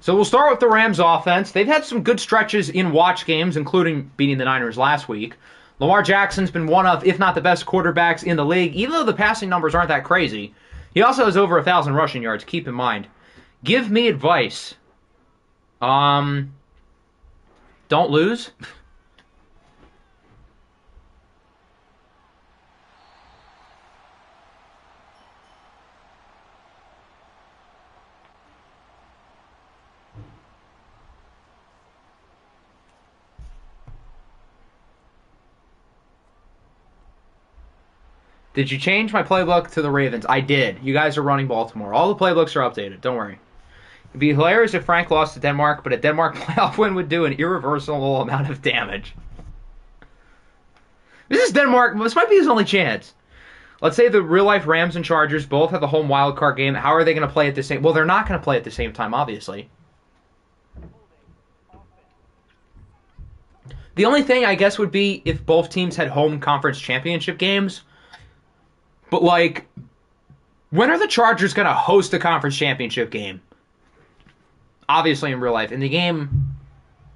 So we'll start with the Rams offense. They've had some good stretches in watch games, including beating the Niners last week. Lamar Jackson's been one of, if not the best quarterbacks in the league, even though the passing numbers aren't that crazy. He also has over 1,000 rushing yards, keep in mind. Give me advice. Don't lose. Did you change my playbook to the Ravens? I did. You guys are running Baltimore. All the playbooks are updated. Don't worry. It'd be hilarious if Frank lost to Denmark, but a Denmark playoff win would do an irreversible amount of damage. This is Denmark. This might be his only chance. Let's say the real-life Rams and Chargers both have the home wild card game. How are they going to play at the same... Well, they're not going to play at the same time, obviously. The only thing, I guess, would be if both teams had home conference championship games. But, like, when are the Chargers going to host a conference championship game? Obviously in real life. In the game,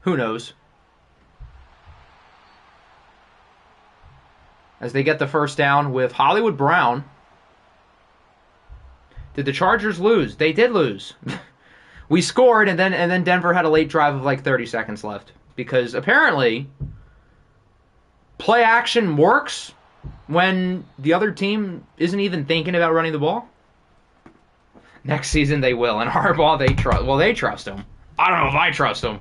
who knows? As they get the first down with Hollywood Brown. Did the Chargers lose? They did lose. We scored, and then Denver had a late drive of like 30 seconds left. Because apparently, play action works when the other team isn't even thinking about running the ball? Next season they will. And Harbaugh, they trust. Well, they trust him. I don't know if I trust him.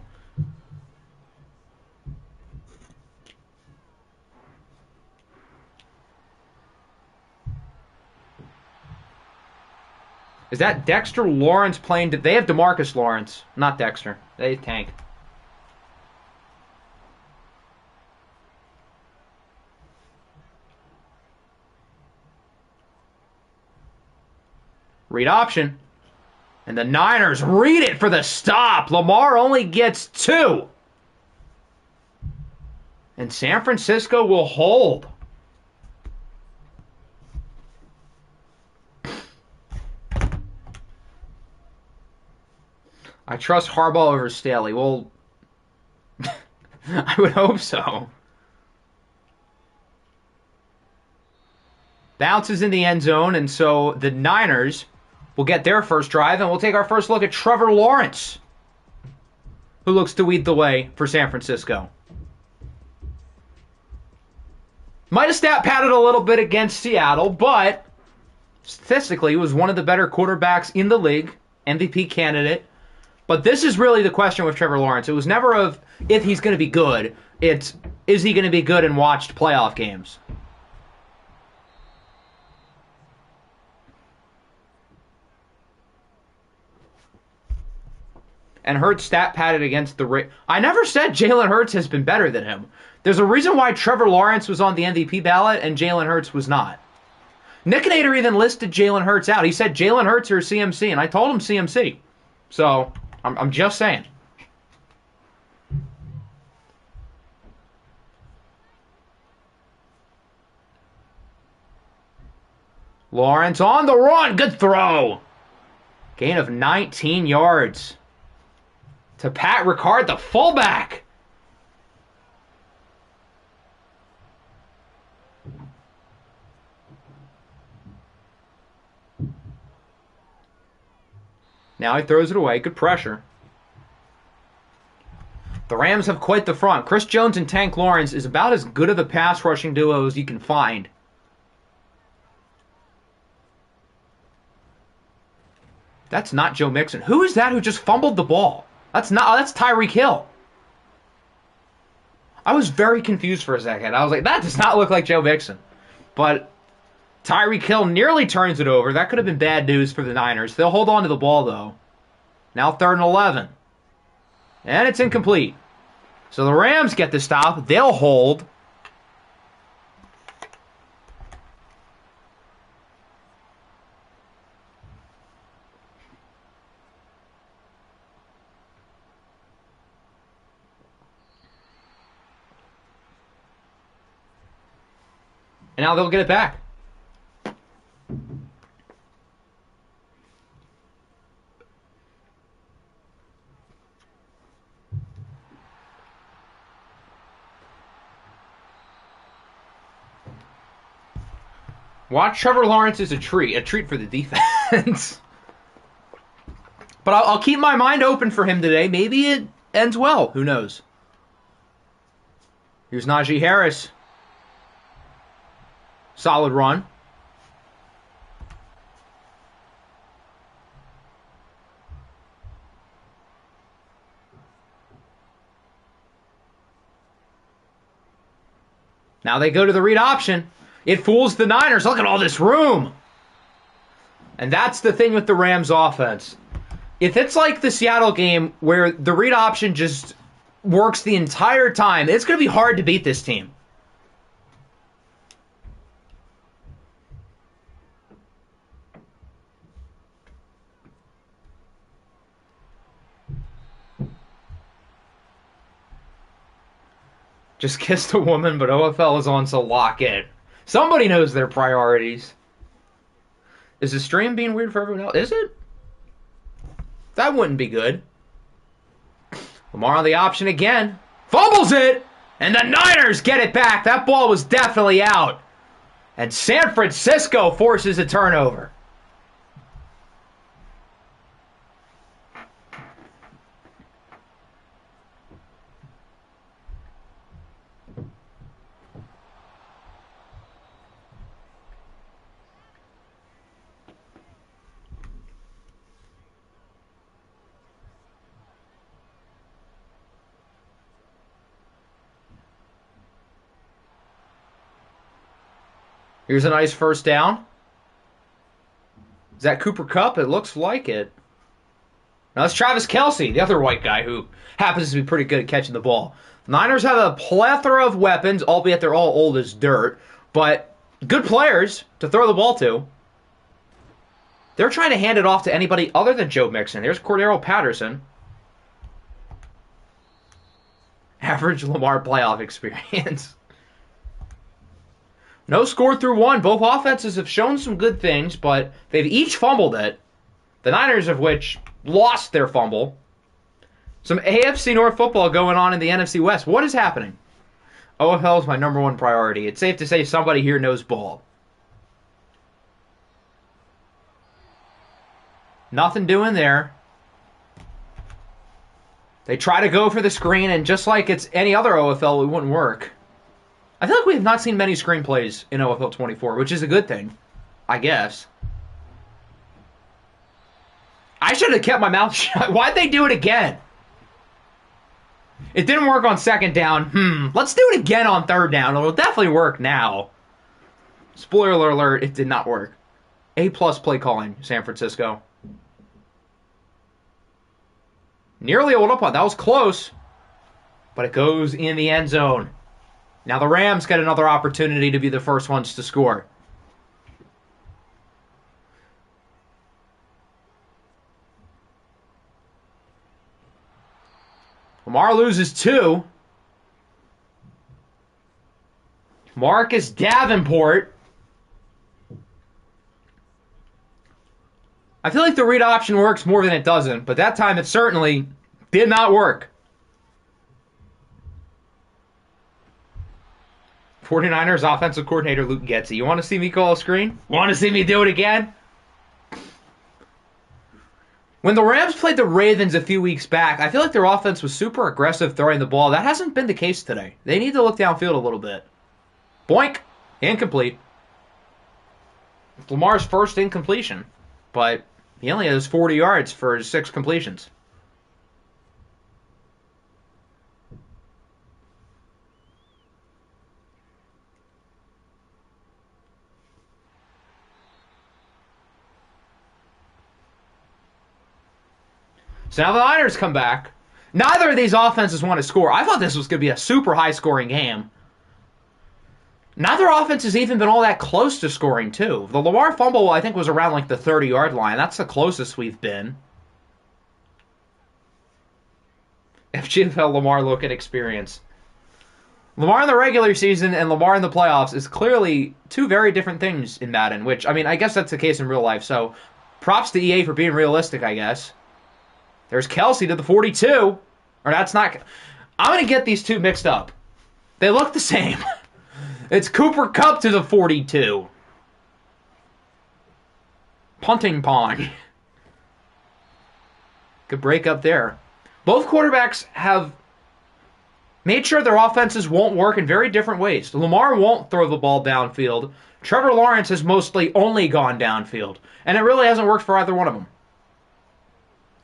Is that Dexter Lawrence playing? They have DeMarcus Lawrence, not Dexter. They tank. Read option. And the Niners read it for the stop. Lamar only gets 2. And San Francisco will hold. I trust Harbaugh over Staley. Well, I would hope so. Bounces in the end zone, and so the Niners will get their first drive, and we'll take our first look at Trevor Lawrence, who looks to lead the way for San Francisco. Might have stat padded a little bit against Seattle, but statistically he was one of the better quarterbacks in the league, MVP candidate. But this is really the question with Trevor Lawrence. It was never of if he's going to be good. It's, is he going to be good in watched playoff games? And Hurts stat padded against the... I never said Jalen Hurts has been better than him. There's a reason why Trevor Lawrence was on the MVP ballot and Jalen Hurts was not. Nick Nader even listed Jalen Hurts out. He said Jalen Hurts or CMC, and I told him CMC. So, I'm just saying. Lawrence on the run. Good throw. Gain of 19 yards. To Pat Ricard, the fullback. Now he throws it away. Good pressure. The Rams have quite the front. Chris Jones and Tank Lawrence is about as good of a pass rushing duo as you can find. That's not Joe Mixon. Who is that who just fumbled the ball? That's Tyreek Hill. I was very confused for a second. I was like, that does not look like Joe Mixon. But Tyreek Hill nearly turns it over. That could have been bad news for the Niners. They'll hold on to the ball, though. Now 3rd and 11. And it's incomplete. So the Rams get the stop. They'll hold. And now they'll get it back. Watch Trevor Lawrence is a treat for the defense. But I'll keep my mind open for him today. Maybe it ends well. Who knows? Here's Najee Harris. Solid run. Now they go to the read option. It fools the Niners. Look at all this room. And that's the thing with the Rams offense. If it's like the Seattle game where the read option just works the entire time, it's going to be hard to beat this team. Just kissed a woman, but OFL is on, so lock it. Somebody knows their priorities. Is the stream being weird for everyone else? Is it? That wouldn't be good. Lamar on the option again. Fumbles it! And the Niners get it back. That ball was definitely out. And San Francisco forces a turnover. Here's a nice first down. Is that Cooper Kupp? It looks like it. Now that's Travis Kelce, the other white guy who happens to be pretty good at catching the ball. The Niners have a plethora of weapons, albeit they're all old as dirt, but good players to throw the ball to. They're trying to hand it off to anybody other than Joe Mixon. Here's Cordero Patterson. Average Lamar playoff experience. No score through one. Both offenses have shown some good things, but they've each fumbled it. The Niners of which lost their fumble. Some AFC North football going on in the NFC West. What is happening? OFL is my number one priority. It's safe to say somebody here knows ball. Nothing doing there. They try to go for the screen, and just like it's any other OFL, it wouldn't work. I feel like we have not seen many screenplays in OFL 24, which is a good thing, I guess. I should have kept my mouth shut. Why'd they do it again? It didn't work on second down. Let's do it again on third down. It'll definitely work now. Spoiler alert, it did not work. A-plus play calling, San Francisco. Nearly hold up on. That was close. But it goes in the end zone. Now the Rams get another opportunity to be the first ones to score. Lamar loses 2. Marcus Davenport. I feel like the read option works more than it doesn't, but that time it certainly did not work. 49ers offensive coordinator Luke Getsy. You want to see me call a screen? Want to see me do it again? When the Rams played the Ravens a few weeks back, I feel like their offense was super aggressive throwing the ball. That hasn't been the case today. They need to look downfield a little bit. Boink! Incomplete. Lamar's first incompletion, but he only has 40 yards for 6 completions. So now the Niners come back. Neither of these offenses want to score. I thought this was going to be a super high-scoring game. Neither offense has even been all that close to scoring, too. The Lamar fumble, I think, was around like the 30-yard line. That's the closest we've been. FGFL Lamar look at experience. Lamar in the regular season and Lamar in the playoffs is clearly two very different things in Madden, which, I mean, I guess that's the case in real life. So props to EA for being realistic, I guess. There's Kelce to the 42. Or that's not... I'm going to get these two mixed up. They look the same. It's Cooper Kupp to the 42. Punting pawn. Good break up there. Both quarterbacks have made sure their offenses won't work in very different ways. Lamar won't throw the ball downfield. Trevor Lawrence has mostly only gone downfield. And it really hasn't worked for either one of them.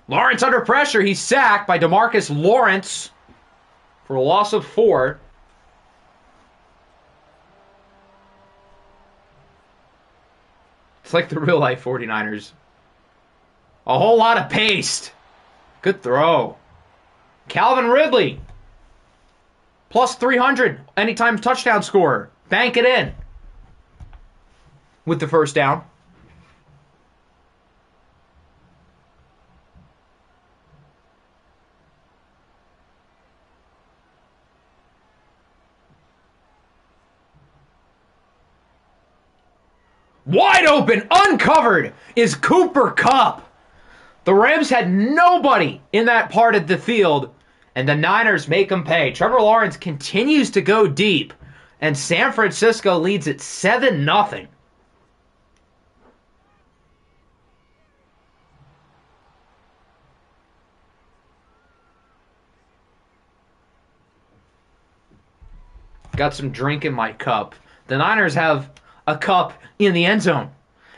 Lawrence under pressure. He's sacked by DeMarcus Lawrence for a loss of 4. It's like the real-life 49ers. A whole lot of paste. Good throw. Calvin Ridley. Plus 300. Anytime touchdown scorer. Bank it in. With the first down. Wide open, uncovered, is Cooper Kupp. The Rams had nobody in that part of the field, and the Niners make them pay. Trevor Lawrence continues to go deep, and San Francisco leads at 7-0. Got some drink in my cup. The Niners have a cup in the end zone.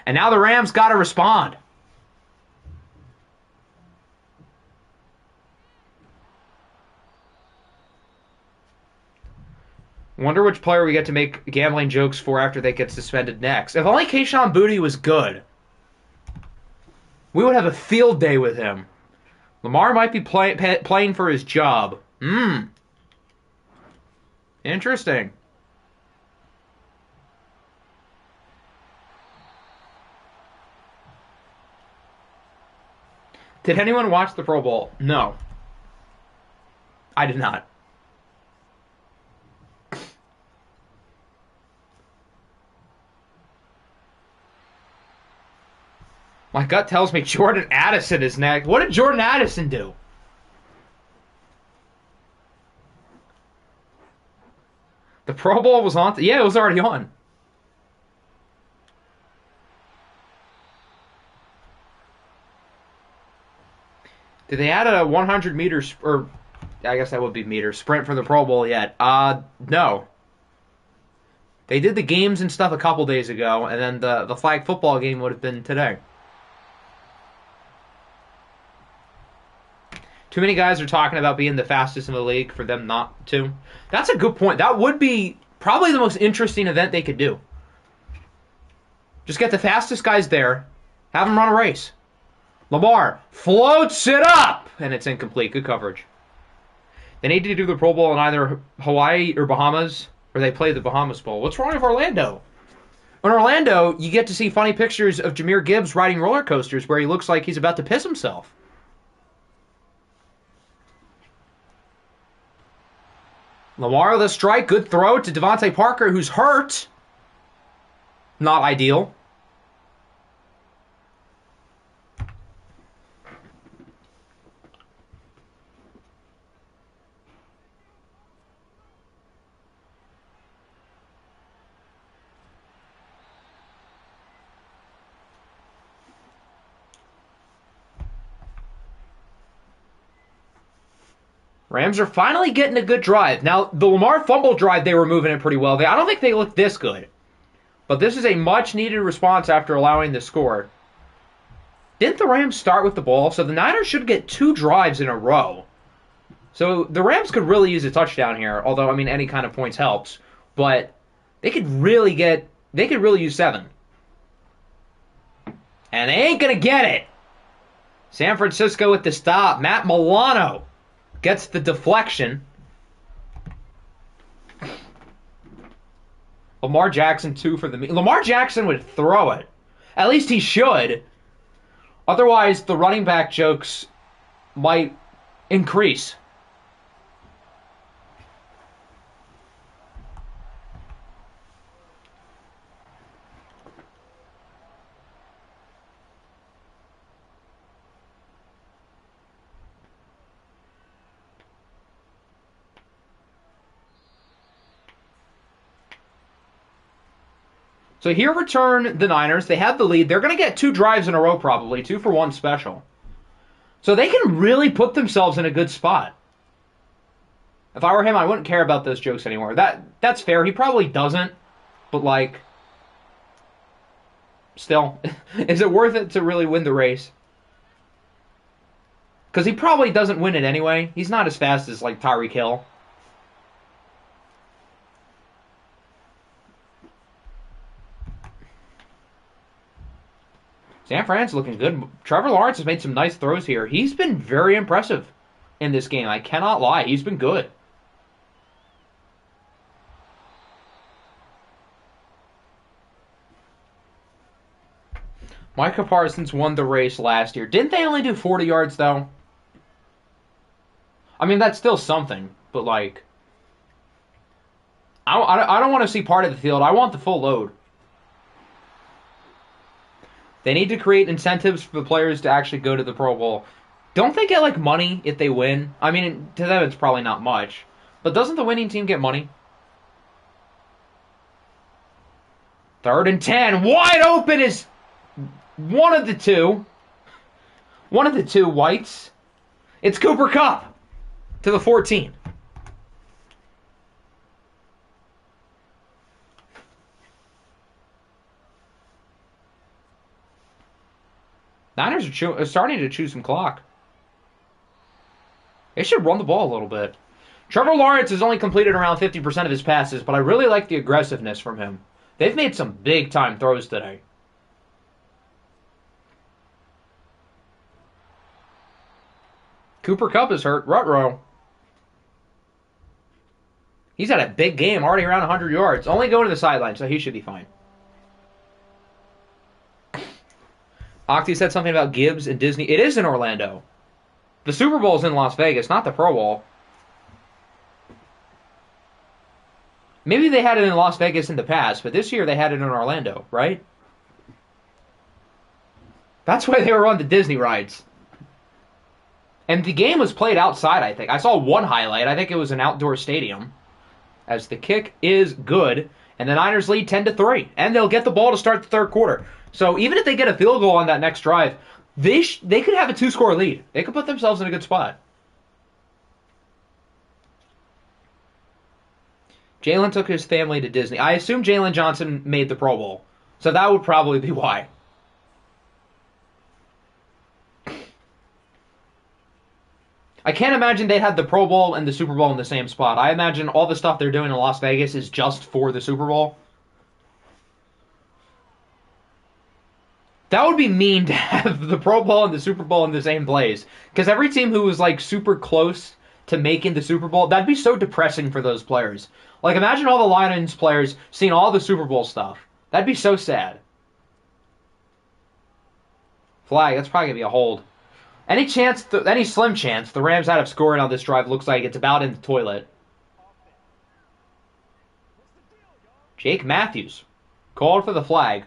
And now the Rams got to respond. Wonder which player we get to make gambling jokes for after they get suspended next. If only Kayshon Boutte was good. We would have a field day with him. Lamar might be playing for his job. Interesting. Did anyone watch the Pro Bowl? No. I did not. My gut tells me Jordan Addison is next. What did Jordan Addison do? The Pro Bowl was on. Yeah, it was already on. Did they add a 100 meters, or I guess that would be meter, sprint for the Pro Bowl yet? No. They did the games and stuff a couple days ago, and then the flag football game would have been today. Too many guys are talking about being the fastest in the league for them not to. That's a good point. That would be probably the most interesting event they could do. Just get the fastest guys there, have them run a race. Lamar floats it up, and it's incomplete. Good coverage. They need to do the Pro Bowl in either Hawaii or Bahamas, or they play the Bahamas Bowl. What's wrong with Orlando? In Orlando, you get to see funny pictures of Jahmyr Gibbs riding roller coasters where he looks like he's about to piss himself. Lamar with a strike. Good throw to Devontae Parker, who's hurt. Not ideal. Rams are finally getting a good drive. Now, the Lamar fumble drive, they were moving it pretty well. I don't think they looked this good. But this is a much-needed response after allowing the score. Didn't the Rams start with the ball? So the Niners should get 2 drives in a row. So the Rams could really use a touchdown here. Although, I mean, any kind of points helps. But they could really use 7. And they ain't going to get it. San Francisco with the stop. Matt Milano gets the deflection. Lamar Jackson 2 for the... Lamar Jackson would throw it. At least he should. Otherwise, the running back jokes might increase. So here return the Niners. They have the lead. They're going to get 2 drives in a row probably, 2 for 1 special. So they can really put themselves in a good spot. If I were him, I wouldn't care about those jokes anymore. That's fair. He probably doesn't. But, like, still, is it worth it to really win the race? Because he probably doesn't win it anyway. He's not as fast as, like, Tyreek Hill. San Fran's looking good. Trevor Lawrence has made some nice throws here. He's been very impressive in this game. I cannot lie. He's been good. Micah Parsons won the race last year. Didn't they only do 40 yards, though? I mean, that's still something. But, like, I don't want to see part of the field. I want the full load. They need to create incentives for the players to actually go to the Pro Bowl. Don't they get, like, money if they win? I mean, to them it's probably not much. But doesn't the winning team get money? 3rd and 10. Wide open is one of the two. One of the 2 whites. It's Cooper Kupp to the 14. Niners are starting to chew some clock. They should run the ball a little bit. Trevor Lawrence has only completed around 50% of his passes, but I really like the aggressiveness from him. They've made some big-time throws today. Cooper Kupp is hurt. Rutrow. He's had a big game, already around 100 yards. Only going to the sideline, so he should be fine. Octi said something about Gibbs and Disney. It is in Orlando. The Super Bowl's in Las Vegas, not the Pro Bowl. Maybe they had it in Las Vegas in the past, but this year they had it in Orlando, right? That's why they were on the Disney rides. And the game was played outside, I think. I saw one highlight. I think it was an outdoor stadium. As the kick is good, and the Niners lead 10-3. And they'll get the ball to start the third quarter. So even if they get a field goal on that next drive, they could have a 2-score lead. They could put themselves in a good spot. Jalen took his family to Disney. I assume Jalen Johnson made the Pro Bowl. So that would probably be why. I can't imagine they'd have the Pro Bowl and the Super Bowl in the same spot. I imagine all the stuff they're doing in Las Vegas is just for the Super Bowl. That would be mean to have the Pro Bowl and the Super Bowl in the same place. Because every team who was like super close to making the Super Bowl, that'd be so depressing for those players. Like imagine all the Lions players seeing all the Super Bowl stuff. That'd be so sad. Flag, that's probably going to be a hold. Any slim chance the Rams out of scoring on this drive looks like it's about in the toilet. Jake Matthews called for the flag.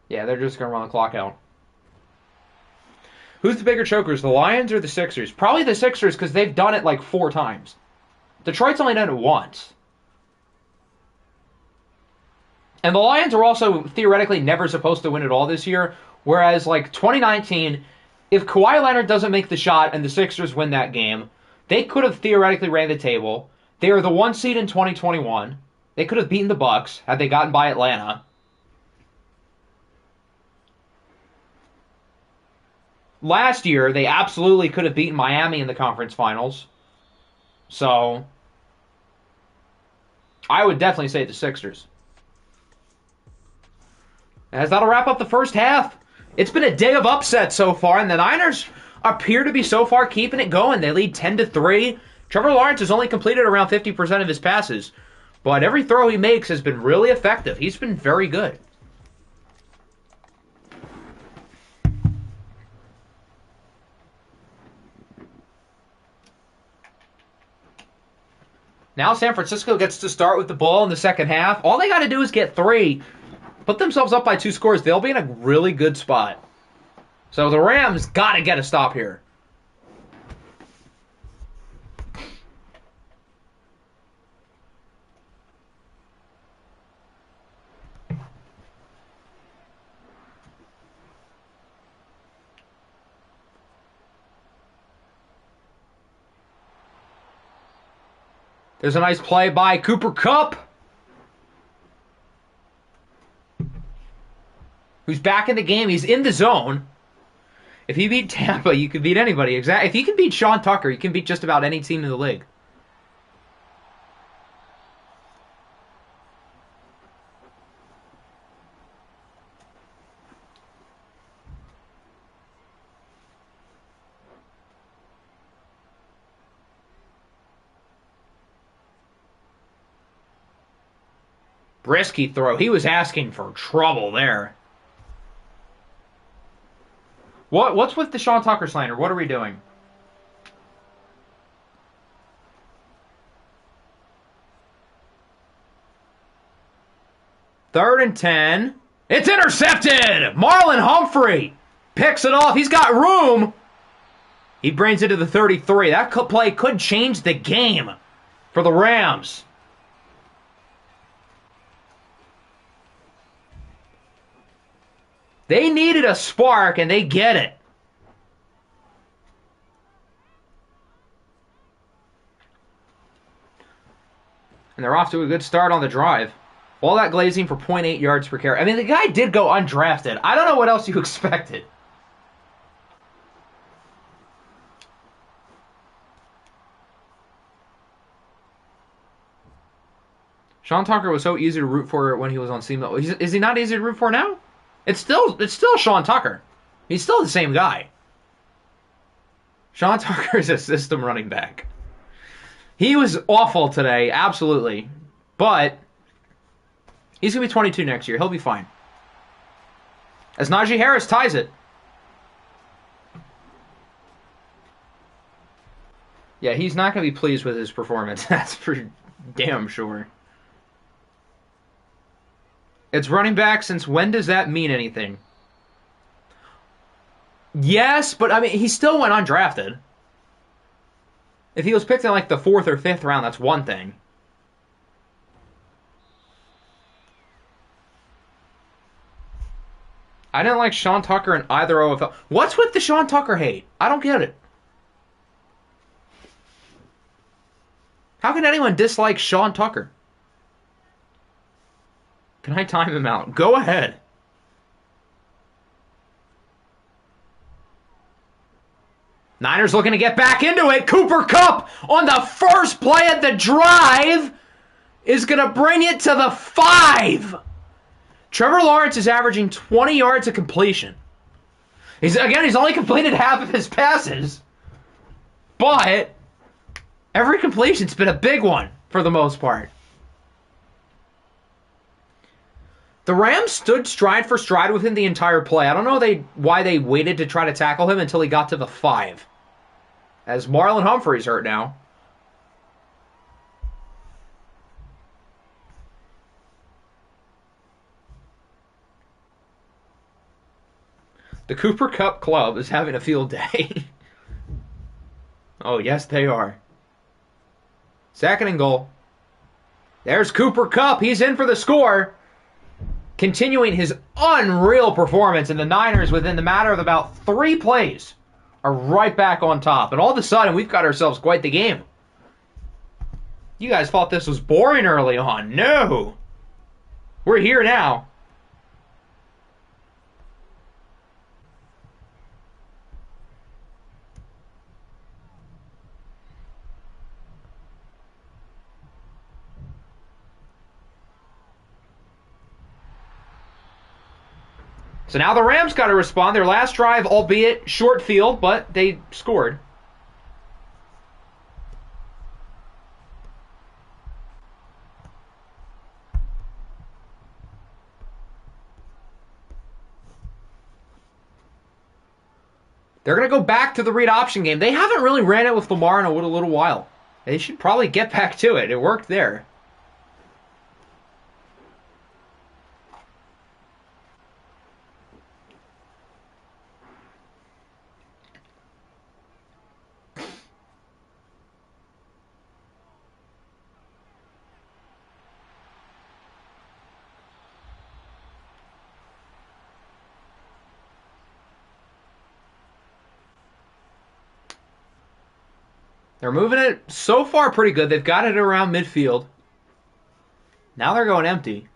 Yeah, they're just going to run the clock out. Who's the bigger chokers, the Lions or the Sixers? Probably the Sixers because they've done it like 4 times. Detroit's only done it once. And the Lions are also theoretically never supposed to win it all this year, whereas like 2019, if Kawhi Leonard doesn't make the shot and the Sixers win that game, they could have theoretically ran the table. They are the 1 seed in 2021. They could have beaten the Bucks had they gotten by Atlanta. Last year, they absolutely could have beaten Miami in the conference finals. So, I would definitely say the Sixers. As that'll wrap up the first half. It's been a day of upsets so far, and the Niners appear to be so far keeping it going. They lead 10-3. Trevor Lawrence has only completed around 50% of his passes, but every throw he makes has been really effective. He's been very good. Now San Francisco gets to start with the ball in the second half. All they got to do is get 3. Put themselves up by 2 scores. They'll be in a really good spot. So the Rams got to get a stop here. There's a nice play by Cooper Kupp, who's back in the game. He's in the zone. If you beat Tampa, you can beat anybody. If you can beat Sean Tucker, you can beat just about any team in the league. Risky throw. He was asking for trouble there. What's with the Sean Tucker slander? What are we doing? Third and 10. It's intercepted! Marlon Humphrey picks it off. He's got room. He brings it to the 33. That play could change the game for the Rams. They needed a spark, and they get it. And they're off to a good start on the drive. All that glazing for 0.8 yards per carry. I mean, the guy did go undrafted. I don't know what else you expected. Sean Tucker was so easy to root for when he was on SEMO. Is he not easy to root for now? It's still Sean Tucker. He's still the same guy. Sean Tucker is a system running back. He was awful today, absolutely. But he's going to be 22 next year. He'll be fine. As Najee Harris ties it. Yeah, he's not going to be pleased with his performance. That's for damn sure. It's running back. Since when does that mean anything? Yes, but I mean, he still went undrafted. If he was picked in like the 4th or 5th round, that's one thing. I didn't like Sean Tucker in either OFL. What's with the Sean Tucker hate? I don't get it. How can anyone dislike Sean Tucker? Can I time him out? Go ahead. Niners looking to get back into it. Cooper Kupp on the first play of the drive is going to bring it to the 5. Trevor Lawrence is averaging 20 yards of completion. He's only completed half of his passes. But every completion's been a big one for the most part. The Rams stood stride for stride with him the entire play. I don't know why they waited to try to tackle him until he got to the 5. As Marlon Humphrey's hurt now. The Cooper Kupp Club is having a field day. Oh, yes, they are. 2nd and goal. There's Cooper Kupp. He's in for the score. Continuing his unreal performance, and the Niners, within the matter of about 3 plays, are right back on top. And all of a sudden, we've got ourselves quite the game. You guys thought this was boring early on. No. We're here now. So now the Rams got to respond. Their last drive, albeit short field, but they scored. They're going to go back to the read option game. They haven't really ran it with Lamar in a little while. They should probably get back to it. It worked there. They're moving it so far pretty good. They've got it around midfield. Now they're going empty.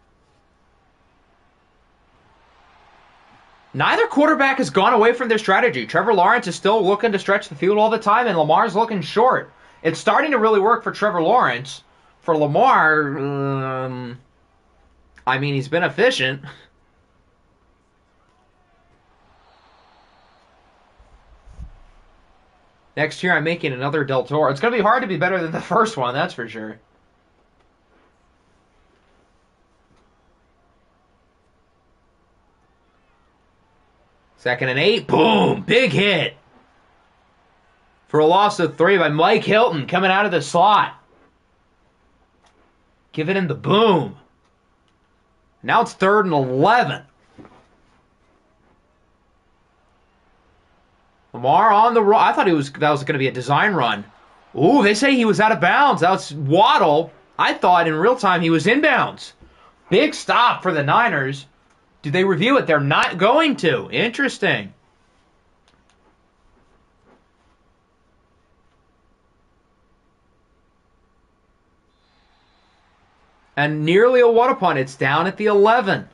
Neither quarterback has gone away from their strategy. Trevor Lawrence is still looking to stretch the field all the time, and Lamar's looking short. It's starting to really work for Trevor Lawrence. For Lamar, I mean, he's been efficient. Next year, I'm making another Del Toro. It's going to be hard to be better than the first one, that's for sure. Second and 8. Boom! Big hit. For a loss of 3 by Mike Hilton coming out of the slot. Giving him the boom. Now it's 3rd and 11. Lamar on the run. I thought that was going to be a design run. Ooh, they say he was out of bounds. That was Waddle. I thought in real time he was inbounds. Big stop for the Niners. Do they review it? They're not going to. Interesting. And nearly a water punt. It's down at the 11.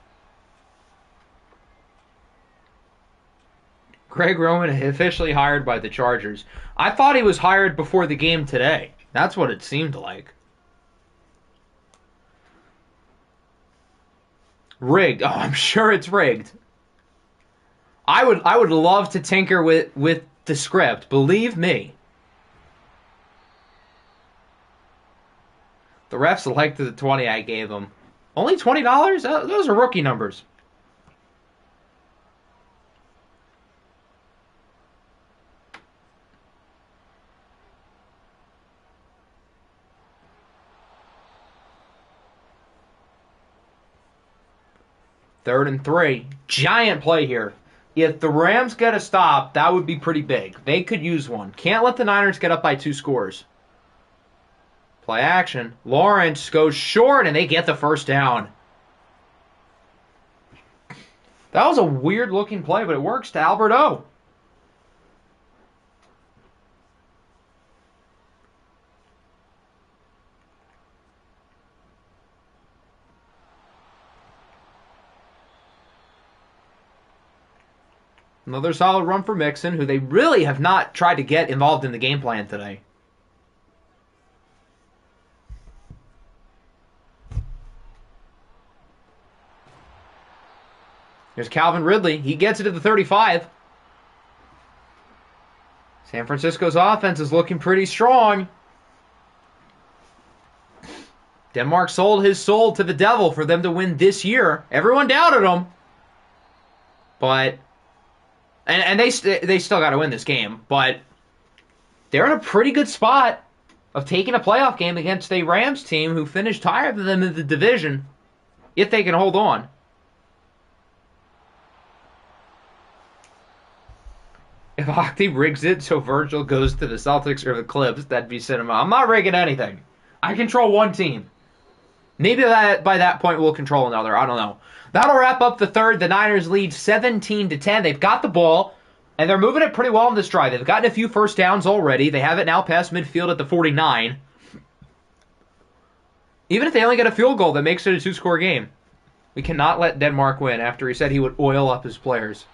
Greg Roman officially hired by the Chargers. I thought he was hired before the game today. That's what it seemed like. Rigged. Oh, I'm sure it's rigged. I would love to tinker with the script. Believe me. The refs liked the 20 I gave them. Only $20? Those are rookie numbers. Third and 3. Giant play here. If the Rams get a stop, that would be pretty big. They could use one. Can't let the Niners get up by 2 scores. Play action. Lawrence goes short, and they get the first down. That was a weird-looking play, but it works to Albert O. Another solid run for Mixon, who they really have not tried to get involved in the game plan today. Here's Calvin Ridley. He gets it to the 35. San Francisco's offense is looking pretty strong. Denmark sold his soul to the devil for them to win this year. Everyone doubted him. But... And they still got to win this game, but they're in a pretty good spot of taking a playoff game against a Rams team who finished higher than them in the division, if they can hold on. If Octi rigs it so Virgil goes to the Celtics or the Clips, that'd be cinema. I'm not rigging anything. I control one team. Maybe by that point we'll control another. I don't know. That'll wrap up the third. The Niners lead 17-10. They've got the ball, and they're moving it pretty well in this drive. They've gotten a few first downs already. They have it now past midfield at the 49. Even if they only get a field goal, that makes it a 2-score game. We cannot let Denmark win after he said he would oil up his players.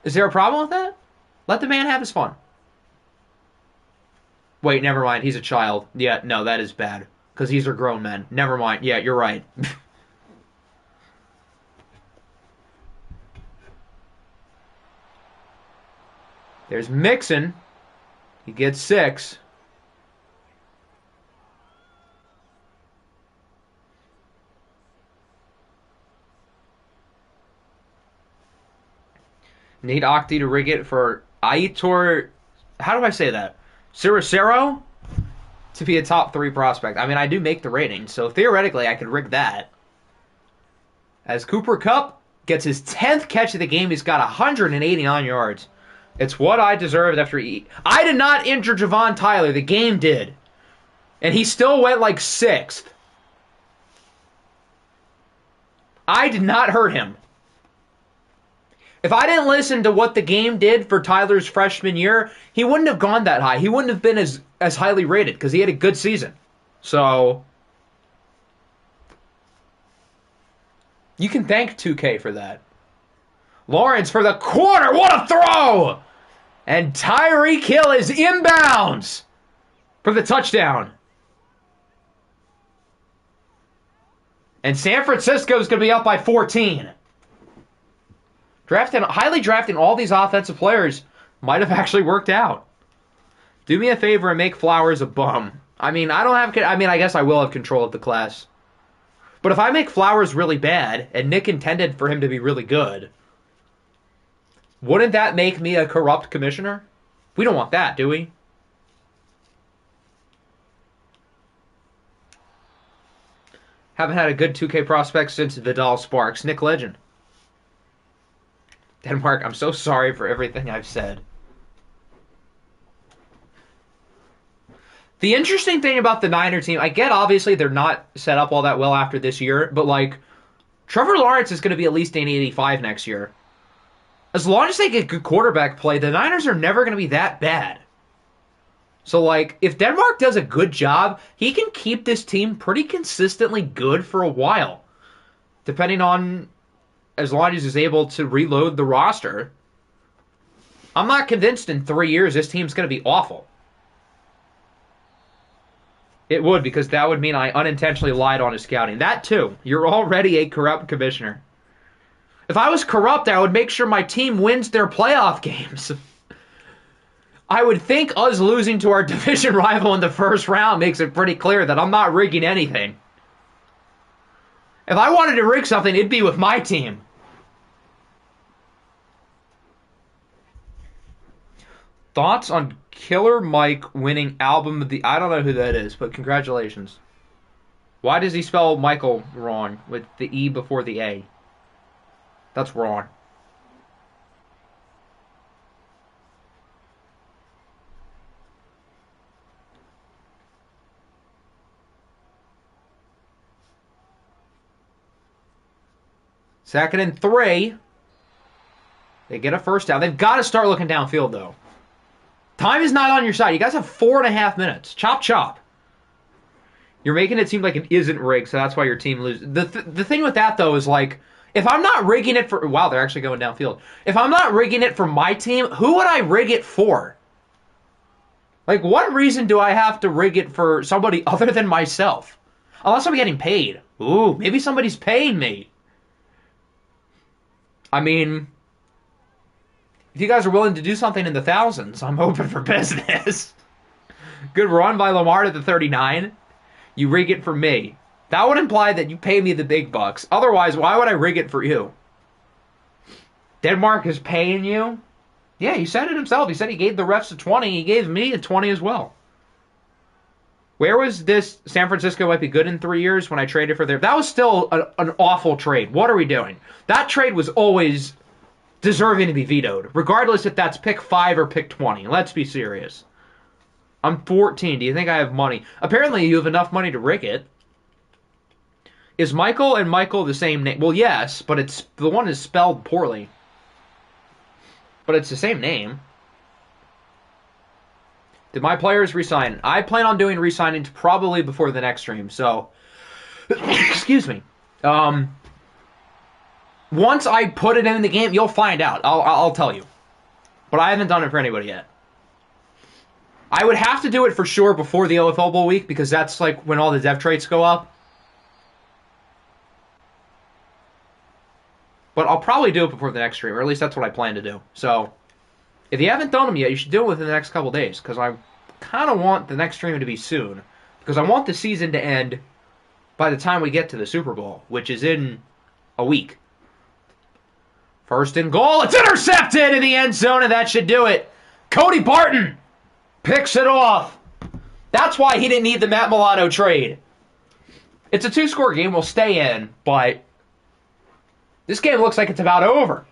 Is there a problem with that? Let the man have his fun. Wait, never mind. He's a child. Yeah, no, that is bad. Because these are grown men. Never mind. Yeah, you're right. There's Mixon. He gets 6. Need Octi to rig it for Aitor. How do I say that? Ciracero to be a top 3 prospect. I mean, I do make the rating, so theoretically I could rig that. As Cooper Kupp gets his 10th catch of the game, he's got 189 yards. It's what I deserved after I did not injure Javon Tyler. The game did. And he still went like 6th. I did not hurt him. If I didn't listen to what the game did for Tyler's freshman year, he wouldn't have gone that high. He wouldn't have been as highly rated because he had a good season. So, you can thank 2K for that. Lawrence for the corner. What a throw! And Tyreek Hill is inbounds for the touchdown. And San Francisco's going to be up by 14. Highly drafting all these offensive players might have actually worked out. Do me a favor and make Flowers a bum. I mean, I guess I will have control of the class. But if I make Flowers really bad, and Nick intended for him to be really good, wouldn't that make me a corrupt commissioner? We don't want that, do we? Haven't had a good 2K prospect since Vidal Sparks. Nick Legend. Denmark, I'm so sorry for everything I've said. The interesting thing about the Niner team, I get obviously they're not set up all that well after this year, but like, Trevor Lawrence is going to be at least an 85 next year. As long as they get good quarterback play, the Niners are never going to be that bad. So, like, if Denmark does a good job, he can keep this team pretty consistently good for a while. Depending on, as long as he's able to reload the roster. I'm not convinced in 3 years this team's going to be awful. It would, because that would mean I unintentionally lied on his scouting. That too. You're already a corrupt commissioner. If I was corrupt, I would make sure my team wins their playoff games. I would think us losing to our division rival in the first round makes it pretty clear that I'm not rigging anything. If I wanted to rig something, it'd be with my team. Thoughts on Killer Mike winning album of the... I don't know who that is, but congratulations. Why does he spell Michael wrong with the E before the A? That's wrong. Second and 3. They get a first down. They've got to start looking downfield, though. Time is not on your side. You guys have 4.5 minutes. Chop, chop. You're making it seem like it isn't rigged, so that's why your team loses. The thing with that, though, is like, if I'm not rigging it for... Wow, they're actually going downfield. If I'm not rigging it for my team, who would I rig it for? Like, what reason do I have to rig it for somebody other than myself? Unless I'm getting paid. Ooh, maybe somebody's paying me. I mean, if you guys are willing to do something in the thousands, I'm open for business. Good run by Lamar to the 39. You rig it for me. That would imply that you pay me the big bucks. Otherwise, why would I rig it for you? Denmark is paying you? Yeah, he said it himself. He said he gave the refs a 20. He gave me a 20 as well. Where was this? San Francisco might be good in 3 years when I traded for their... That was still an awful trade. What are we doing? That trade was always deserving to be vetoed, regardless if that's pick 5 or pick 20. Let's be serious. I'm 14. Do you think I have money? Apparently, you have enough money to rig it. Is Michael and Michael the same name? Well, yes, but it's the one is spelled poorly. But it's the same name. Did my players resign? I plan on doing resigning probably before the next stream, so... Excuse me. Once I put it in the game, you'll find out. I'll tell you. But I haven't done it for anybody yet. I would have to do it for sure before the OFL Bowl week, because that's like when all the dev traits go up. But I'll probably do it before the next stream, or at least that's what I plan to do. So, if you haven't done them yet, you should do it within the next couple days, because I kind of want the next stream to be soon. Because I want the season to end by the time we get to the Super Bowl, which is in a week. First and goal, it's intercepted in the end zone, and that should do it. Cody Barton picks it off. That's why he didn't need the Matt Milano trade. It's a 2-score game, we'll stay in, but this game looks like it's about over.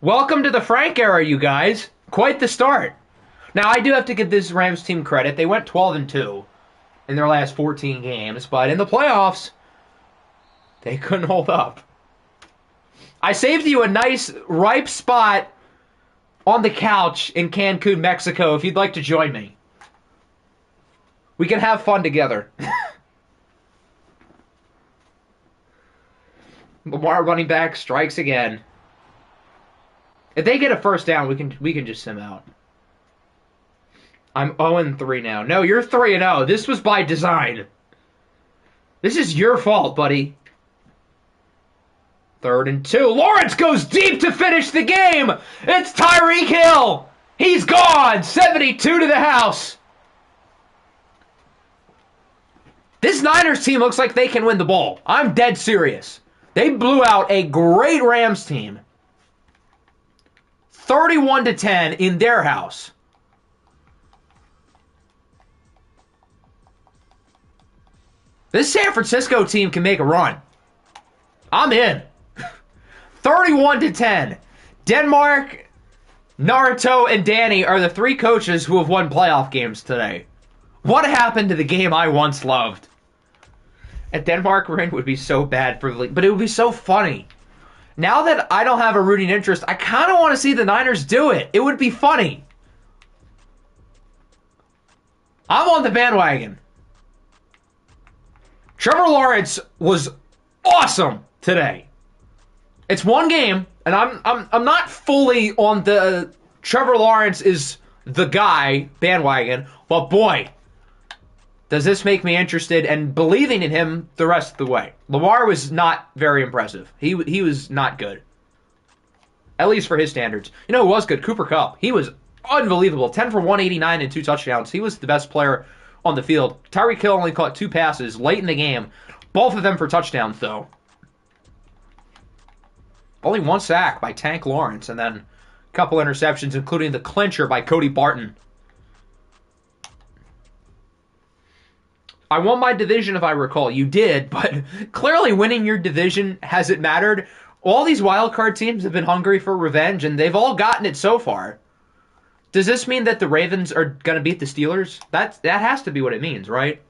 Welcome to the Frank era, you guys. Quite the start. Now, I do have to give this Rams team credit. They went 12-2 in their last 14 games, but in the playoffs, they couldn't hold up. I saved you a nice, ripe spot on the couch in Cancun, Mexico, if you'd like to join me. We can have fun together. Lamar running back strikes again. If they get a first down, we can just sim out. I'm 0-3 now. No, you're 3-0. This was by design. This is your fault, buddy. 3rd and 2. Lawrence goes deep to finish the game. It's Tyreek Hill. He's gone. 72 to the house. This Niners team looks like they can win the ball. I'm dead serious. They blew out a great Rams team. 31-10 in their house. This San Francisco team can make a run. I'm in. 31-10. Denmark, Naruto, and Danny are the 3 coaches who have won playoff games today. What happened to the game I once loved? A Denmark win would be so bad for the league, but it would be so funny. Now that I don't have a rooting interest, I kind of want to see the Niners do it. It would be funny. I'm on the bandwagon. Trevor Lawrence was awesome today. It's one game, and I'm not fully on the Trevor Lawrence is the guy bandwagon, but boy, Does this make me interested and believing in him the rest of the way? Lamar was not very impressive. He was not good. At least for his standards. You know who was good? Cooper Kupp. He was unbelievable. 10 for 189 and 2 touchdowns. He was the best player on the field. Tyreek Hill only caught 2 passes late in the game. Both of them for touchdowns, though. Only 1 sack by Tank Lawrence, and then a couple interceptions, including the clincher by Cody Barton. I won my division, if I recall. You did, but clearly winning your division hasn't mattered. All these wildcard teams have been hungry for revenge, and they've all gotten it so far. Does this mean that the Ravens are going to beat the Steelers? That has to be what it means, right?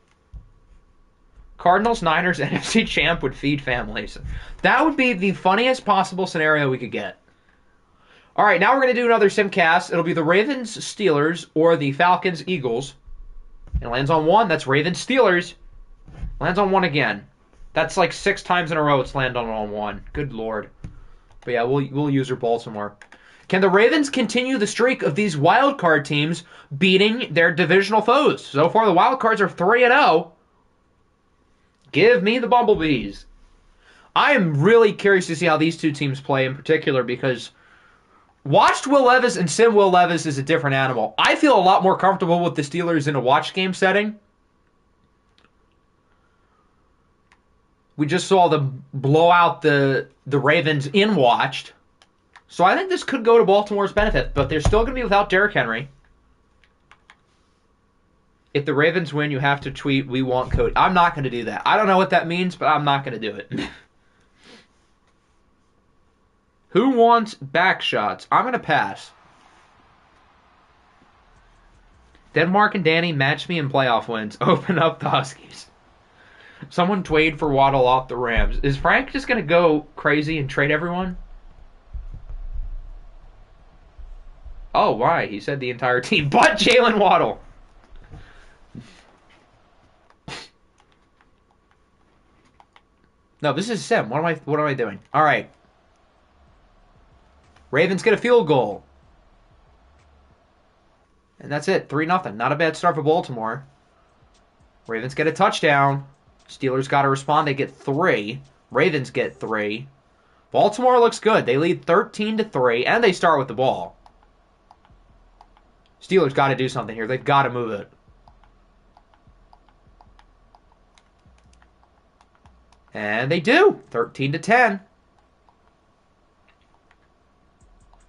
Cardinals, Niners, NFC champ would feed families. That would be the funniest possible scenario we could get. All right, now we're going to do another simcast. It'll be the Ravens, Steelers, or the Falcons, Eagles. It lands on 1. That's Ravens, Steelers. Lands on 1 again. That's like 6 times in a row it's landed on 1. Good Lord. But yeah, we'll use her Baltimore. Can the Ravens continue the streak of these wild card teams beating their divisional foes? So far, the wild cards are 3-0. Give me the Bumblebees. I am really curious to see how these two teams play in particular because watched Will Levis and Sim Will Levis is a different animal. I feel a lot more comfortable with the Steelers in a watch game setting. We just saw them blow out the Ravens in watched. So I think this could go to Baltimore's benefit, but they're still going to be without Derrick Henry. If the Ravens win, you have to tweet, "We want Cody." I'm not going to do that. I don't know what that means, but I'm not going to do it. Who wants back shots? I'm going to pass. Denmark and Danny match me in playoff wins. Open up the Huskies. Someone trade for Waddle off the Rams. Is Frank just going to go crazy and trade everyone? Oh, why? He said the entire team, but Jalen Waddle. No, this is Sim. What am I doing? All right. Ravens get a field goal. And that's it. 3-0. Not a bad start for Baltimore. Ravens get a touchdown. Steelers got to respond. They get 3. Ravens get 3. Baltimore looks good. They lead 13-3, and they start with the ball. Steelers got to do something here. They've got to move it. And they do. 13-10.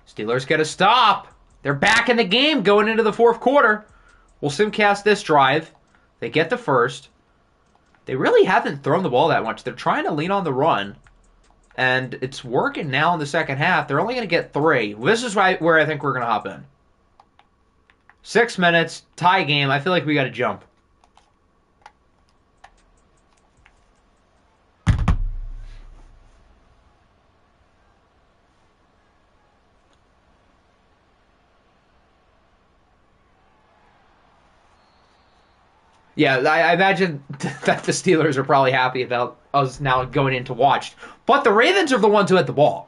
Steelers get a stop. They're back in the game going into the 4th quarter. We'll simcast this drive. They get the first. They really haven't thrown the ball that much. They're trying to lean on the run. And it's working now in the second half. They're only going to get 3. This is where I think we're going to hop in. 6 minutes, tie game. I feel like we got to jump. Yeah, I imagine that the Steelers are probably happy about us now going into watched. But the Ravens are the ones who had the ball.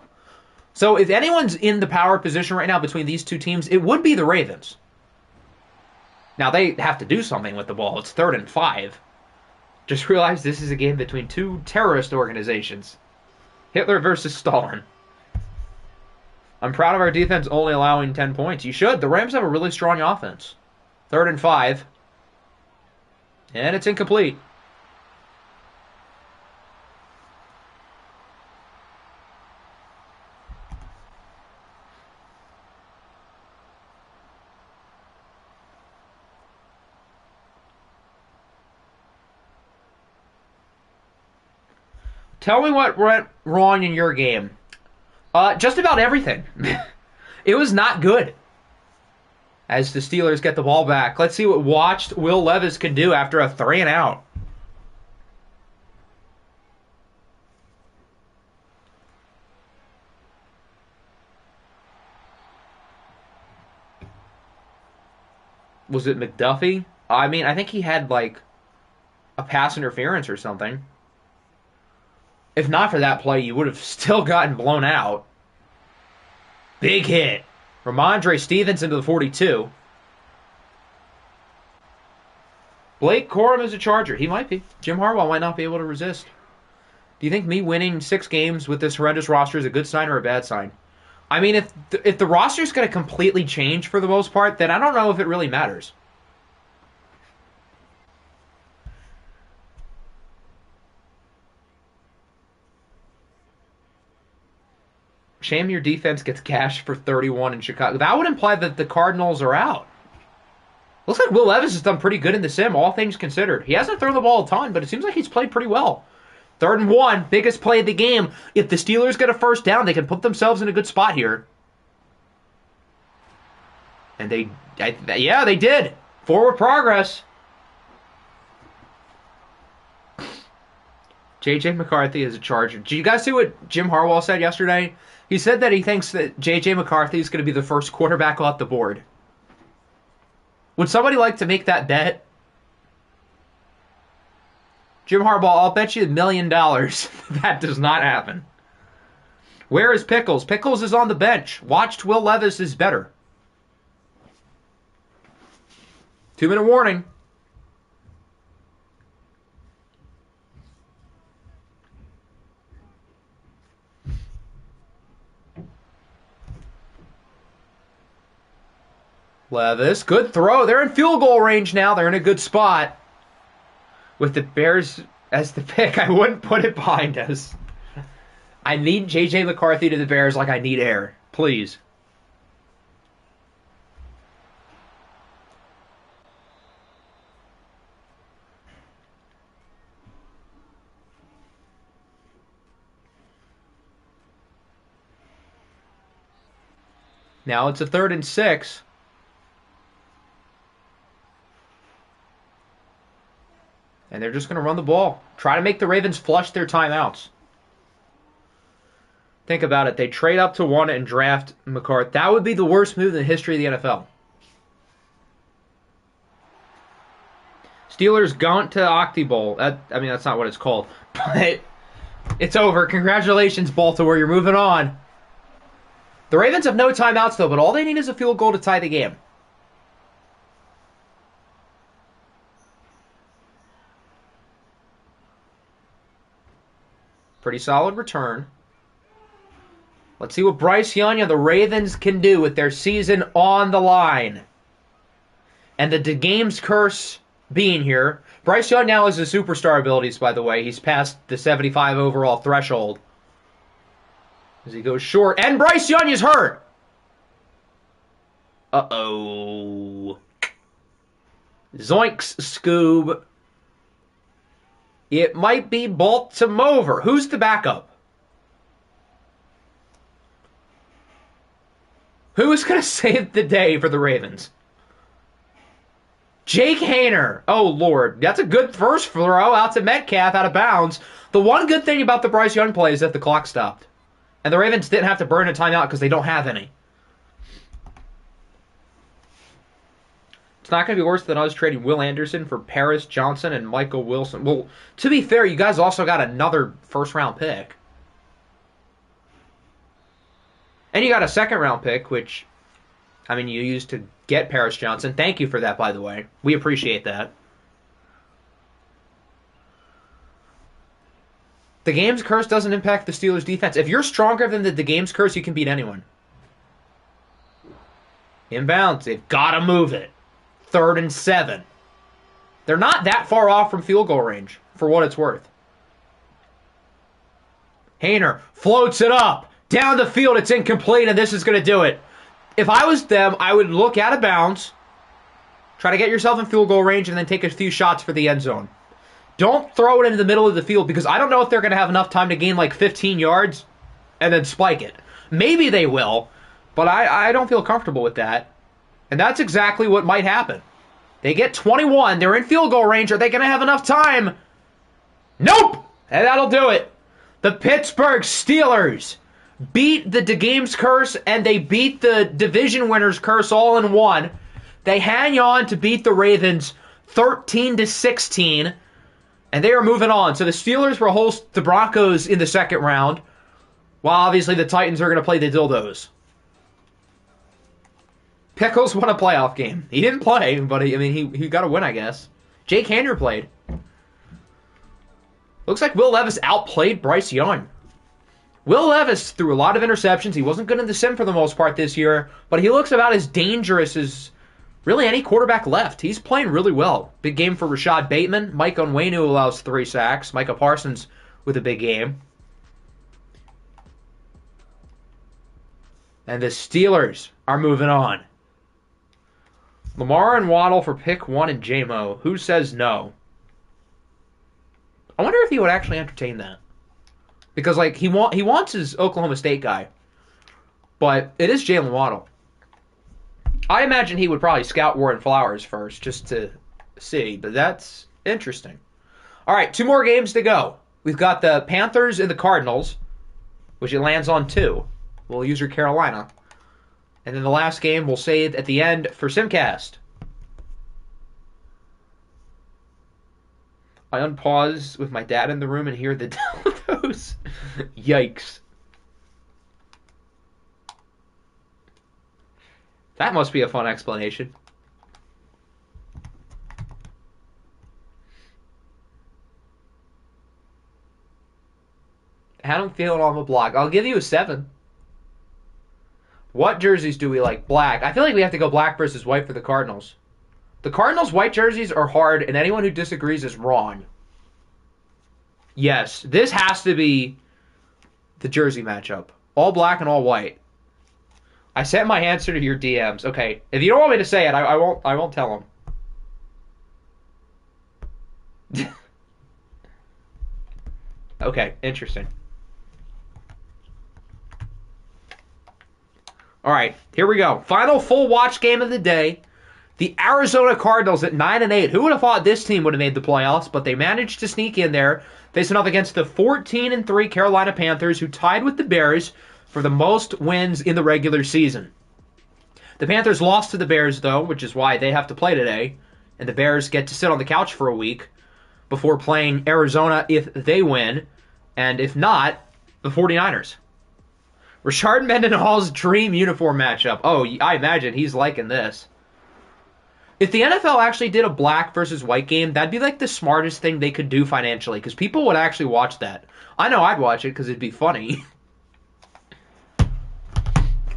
So if anyone's in the power position right now between these two teams, it would be the Ravens. Now, they have to do something with the ball. It's 3rd and 5. Just realize this is a game between 2 terrorist organizations. Hitler versus Stalin. I'm proud of our defense only allowing 10 points. You should. The Rams have a really strong offense. 3rd and 5. And it's incomplete. Tell me what went wrong in your game. Just about everything. It was not good. As the Steelers get the ball back. Let's see what watched Will Levis can do after a 3-and-out. Was it McDuffie? I mean, I think he had, like, a pass interference or something. If not for that play, you would have still gotten blown out. Big hit. Ramondre Stevenson to the 42. Blake Corum is a Charger. He might be. Jim Harbaugh might not be able to resist. Do you think me winning 6 games with this horrendous roster is a good sign or a bad sign? I mean, if the roster's going to completely change for the most part, then I don't know if it really matters. Shame your defense gets cashed for 31 in Chicago. That would imply that the Cardinals are out. Looks like Will Levis has done pretty good in the sim, all things considered. He hasn't thrown the ball a ton, but it seems like he's played pretty well. 3rd and 1, biggest play of the game. If the Steelers get a first down, they can put themselves in a good spot here. And they did. Forward progress. J.J. McCarthy is a Charger. Did you guys see what Jim Harbaugh said yesterday? He said that he thinks that J.J. McCarthy is going to be the first quarterback off the board. Would somebody like to make that bet? Jim Harbaugh, I'll bet you $1 million that does not happen. Where is Pickles? Pickles is on the bench. Watched Will Levis is better. 2-minute warning. Levis, good throw. They're in field goal range now. They're in a good spot. With the Bears as the pick, I wouldn't put it behind us. I need J.J. McCarthy to the Bears like I need air. Please. Now it's a 3rd and 6. And they're just going to run the ball. Try to make the Ravens flush their timeouts. Think about it. They trade up to 1 and draft McCarthy. That would be the worst move in the history of the NFL. Steelers gone to Octi Bowl. That's not what it's called. But it's over. Congratulations, Baltimore. You're moving on. The Ravens have no timeouts, though, but all they need is a field goal to tie the game. Pretty solid return. Let's see what Bryce Young and the Ravens can do with their season on the line. And the game's curse being here. Bryce Young now has his superstar abilities, by the way. He's past the 75 overall threshold. As he goes short. And Bryce Young is hurt. Uh-oh. Zoinks, Scoob. It might be Baltimore. Who's the backup? Who is going to save the day for the Ravens? Jake Haener. Oh, Lord. That's a good first throw out to Metcalf out of bounds. The one good thing about the Bryce Young play is that the clock stopped. And the Ravens didn't have to burn a timeout because they don't have any. It's not going to be worse than us trading Will Anderson for Paris Johnson and Michael Wilson. Well, to be fair, you guys also got another first-round pick. And you got a second-round pick, which, you used to get Paris Johnson. Thank you for that, by the way. We appreciate that. The game's curse doesn't impact the Steelers' defense. If you're stronger than the game's curse, you can beat anyone. Inbounds. They've got to move it. 3rd and 7. They're not that far off from field goal range, for what it's worth. Haener floats it up. Down the field, it's incomplete, and this is going to do it. If I was them, I would look out of bounds, try to get yourself in field goal range, and then take a few shots for the end zone. Don't throw it into the middle of the field, because I don't know if they're going to have enough time to gain like 15 yards and then spike it. Maybe they will, but I don't feel comfortable with that. And that's exactly what might happen. They get 21. They're in field goal range. Are they going to have enough time? Nope! And that'll do it. The Pittsburgh Steelers beat the game's curse, and they beat the division winner's curse all in one. They hang on to beat the Ravens 13-16, and they are moving on. So the Steelers will host the Broncos in the second round, while obviously the Titans are going to play the Dildos. Pickles won a playoff game. He didn't play, but he got a win, I guess. Jake Hander played. Looks like Will Levis outplayed Bryce Young. Will Levis threw a lot of interceptions. He wasn't good in the sim for the most part this year, but he looks about as dangerous as really any quarterback left. He's playing really well. Big game for Rashad Bateman. Mike Onwenu allows 3 sacks. Micah Parsons with a big game. And the Steelers are moving on. Lamar and Waddle for pick 1 and J-Mo. Who says no? I wonder if he would actually entertain that. Because, like, he wants his Oklahoma State guy. But it is Jalen Waddle. I imagine he would probably scout Warren Flowers first, just to see. But that's interesting. All right, 2 more games to go. We've got the Panthers and the Cardinals, which it lands on 2. We'll use your Carolina. And then the last game we'll save at the end for Simcast. I unpause with my dad in the room and hear the dildos. Yikes. That must be a fun explanation. How I'm feeling on the block. I'll give you a 7. What jerseys do we like? Black. I feel like we have to go black versus white for the Cardinals. The Cardinals' white jerseys are hard, and anyone who disagrees is wrong. Yes, this has to be the jersey matchup. All black and all white. I sent my answer to your DMs. Okay, if you don't want me to say it, I won't tell them. Okay, interesting. All right, here we go. Final full watch game of the day. The Arizona Cardinals at 9-8. Who would have thought this team would have made the playoffs? But they managed to sneak in there, facing off against the 14-3 Carolina Panthers, who tied with the Bears for the most wins in the regular season. The Panthers lost to the Bears, though, which is why they have to play today. And the Bears get to sit on the couch for a week before playing Arizona if they win. And if not, the 49ers. Rashard Mendenhall's dream uniform matchup. Oh, I imagine he's liking this. If the NFL actually did a black versus white game, that'd be like the smartest thing they could do financially, because people would actually watch that. I know I'd watch it because it'd be funny.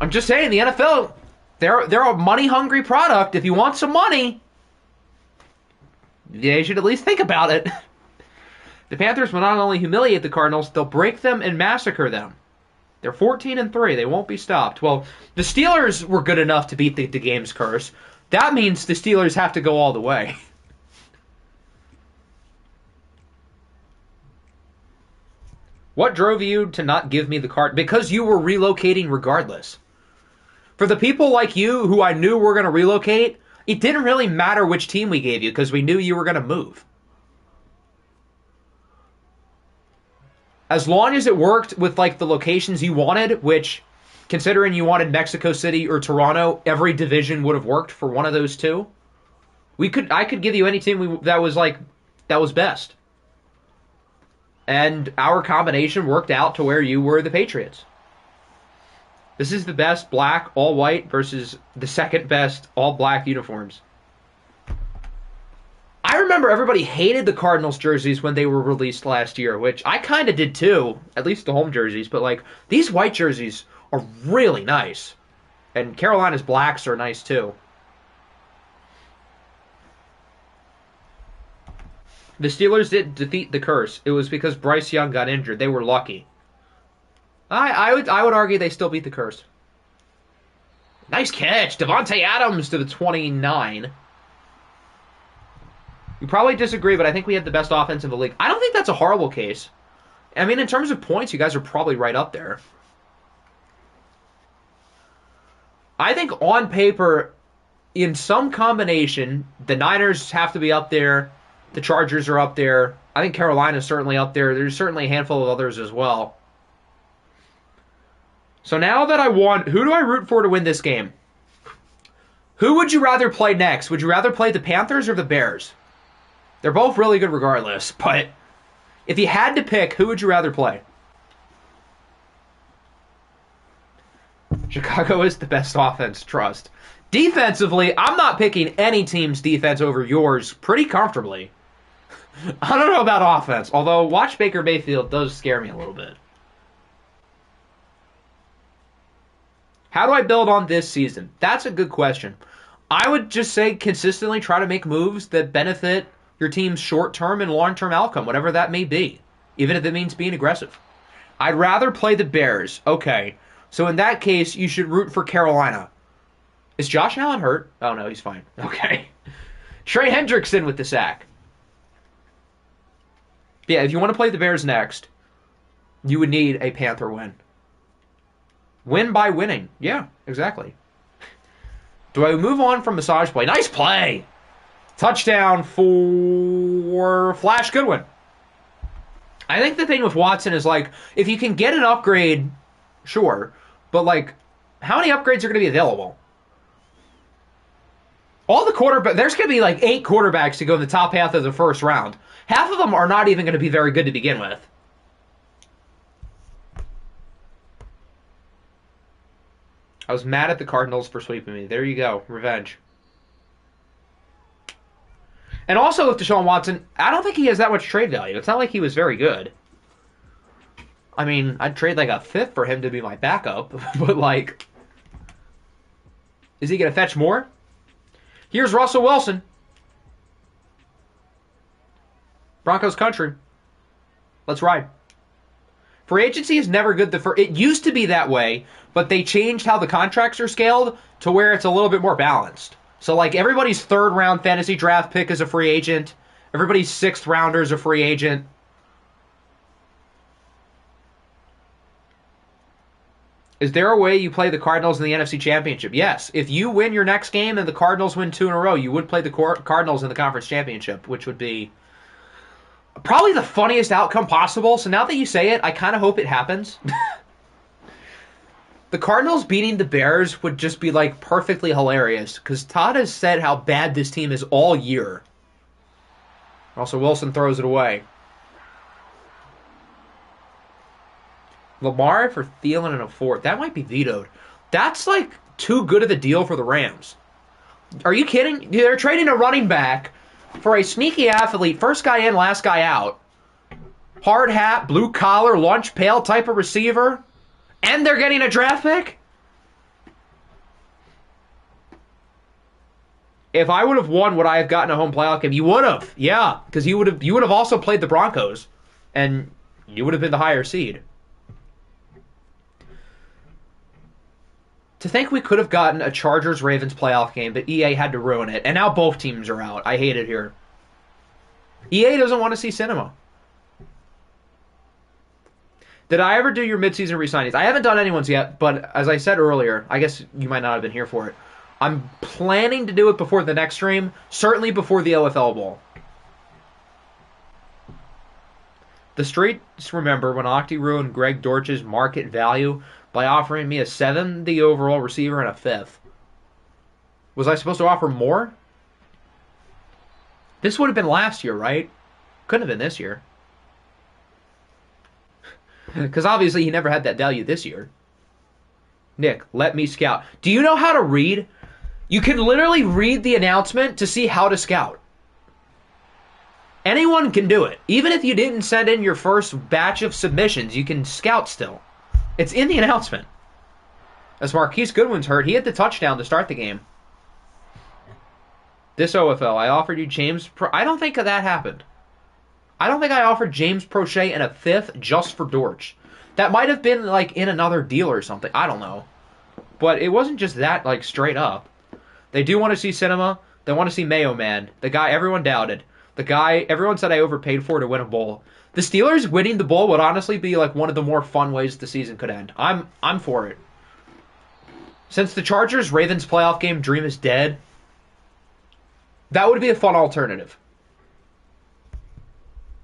I'm just saying, the NFL, they're a money-hungry product. If you want some money, they should at least think about it. The Panthers will not only humiliate the Cardinals, they'll break them and massacre them. They're 14-3. They won't be stopped. Well, the Steelers were good enough to beat the game's curse. That means the Steelers have to go all the way. What drove you to not give me the card? Because you were relocating regardless. For the people like you who I knew were going to relocate, it didn't really matter which team we gave you because we knew you were going to move. As long as it worked with like the locations you wanted, which, considering you wanted Mexico City or Toronto, every division would have worked for one of those two. I could give you any team that was best. And our combination worked out to where you were the Patriots. This is the best black, all white versus the second best all black uniforms. I remember everybody hated the Cardinals jerseys when they were released last year, which I kind of did too, at least the home jerseys, but like these white jerseys are really nice. And Carolina's blacks are nice too. The Steelers didn't defeat the curse. It was because Bryce Young got injured. They were lucky. I would argue they still beat the curse. Nice catch. Devontae Adams to the 29. You probably disagree, but I think we have the best offense in the league. I don't think that's a horrible case. I mean, in terms of points, you guys are probably right up there. I think on paper, in some combination, the Niners have to be up there. The Chargers are up there. I think Carolina's certainly up there. There's certainly a handful of others as well. So now that I won, who do I root for to win this game? Who would you rather play next? Would you rather play the Panthers or the Bears? They're both really good regardless, but if you had to pick, who would you rather play? Chicago is the best offense, trust. Defensively, I'm not picking any team's defense over yours pretty comfortably. I don't know about offense, although watch Baker Mayfield does scare me a little bit. How do I build on this season? That's a good question. I would just say consistently try to make moves that benefit your team's short-term and long-term outcome, whatever that may be, even if it means being aggressive. I'd rather play the Bears. Okay, so in that case, you should root for Carolina. Is Josh Allen hurt? Oh, no, he's fine. Okay. Trey Hendrickson with the sack. Yeah, if you want to play the Bears next, you would need a Panther win. Win by winning. Yeah, exactly. Do I move on from massage play? Nice play! Touchdown for Flash Goodwin. I think the thing with Watson is, like, if you can get an upgrade, sure. But, like, how many upgrades are going to be available? All the quarterbacks, there's going to be, like, 8 quarterbacks to go in the top half of the first round. Half of them are not even going to be very good to begin with. I was mad at the Cardinals for sweeping me. There you go. Revenge. And also with Deshaun Watson, I don't think he has that much trade value. It's not like he was very good. I mean, I'd trade like a fifth for him to be my backup. But like, is he going to fetch more? Here's Russell Wilson. Broncos country. Let's ride. Free agency is never good. It used to be that way, but they changed how the contracts are scaled to where it's a little bit more balanced. So, like, everybody's third-round fantasy draft pick is a free agent. Everybody's sixth-rounder is a free agent. Is there a way you play the Cardinals in the NFC Championship? Yes. If you win your next game and the Cardinals win 2 in a row, you would play the Cardinals in the Conference Championship, which would be probably the funniest outcome possible. So now that you say it, I kind of hope it happens. The Cardinals beating the Bears would just be, like, perfectly hilarious, because Todd has said how bad this team is all year. Also, Wilson throws it away. Lamar for Thielen and a fourth. That might be vetoed. That's, like, too good of a deal for the Rams. Are you kidding? They're trading a running back for a sneaky athlete, first guy in, last guy out. Hard hat, blue collar, lunch pail type of receiver. And they're getting a draft pick? If I would have won, would I have gotten a home playoff game? You would have. Yeah, because you would have also played the Broncos. And you would have been the higher seed. To think we could have gotten a Chargers-Ravens playoff game, but EA had to ruin it. And now both teams are out. I hate it here. EA doesn't want to see cinema. Did I ever do your midseason re-signings? I haven't done anyone's yet, but as I said earlier, I guess you might not have been here for it. I'm planning to do it before the next stream, certainly before the OFL Bowl. The streets remember when Octi ruined Greg Dortch's market value by offering me a 70 overall receiver and a 5th. Was I supposed to offer more? This would have been last year, right? Couldn't have been this year. Because obviously he never had that value this year. Nick, let me scout. Do you know how to read? You can literally read the announcement to see how to scout. Anyone can do it. Even if you didn't send in your first batch of submissions, you can scout still. It's in the announcement. As Marquise Goodwin's hurt, he had the touchdown to start the game. This OFL, I offered you James... I don't think that happened. I don't think I offered James Prochet and a 5th just for Dortch. That might have been, like, in another deal or something. I don't know. But it wasn't just that, like, straight up. They do want to see cinema. They want to see Mayo Man. The guy everyone doubted. The guy everyone said I overpaid for to win a bowl. The Steelers winning the bowl would honestly be, like, one of the more fun ways the season could end. I'm for it. Since the Chargers-Ravens playoff game dream is dead, that would be a fun alternative.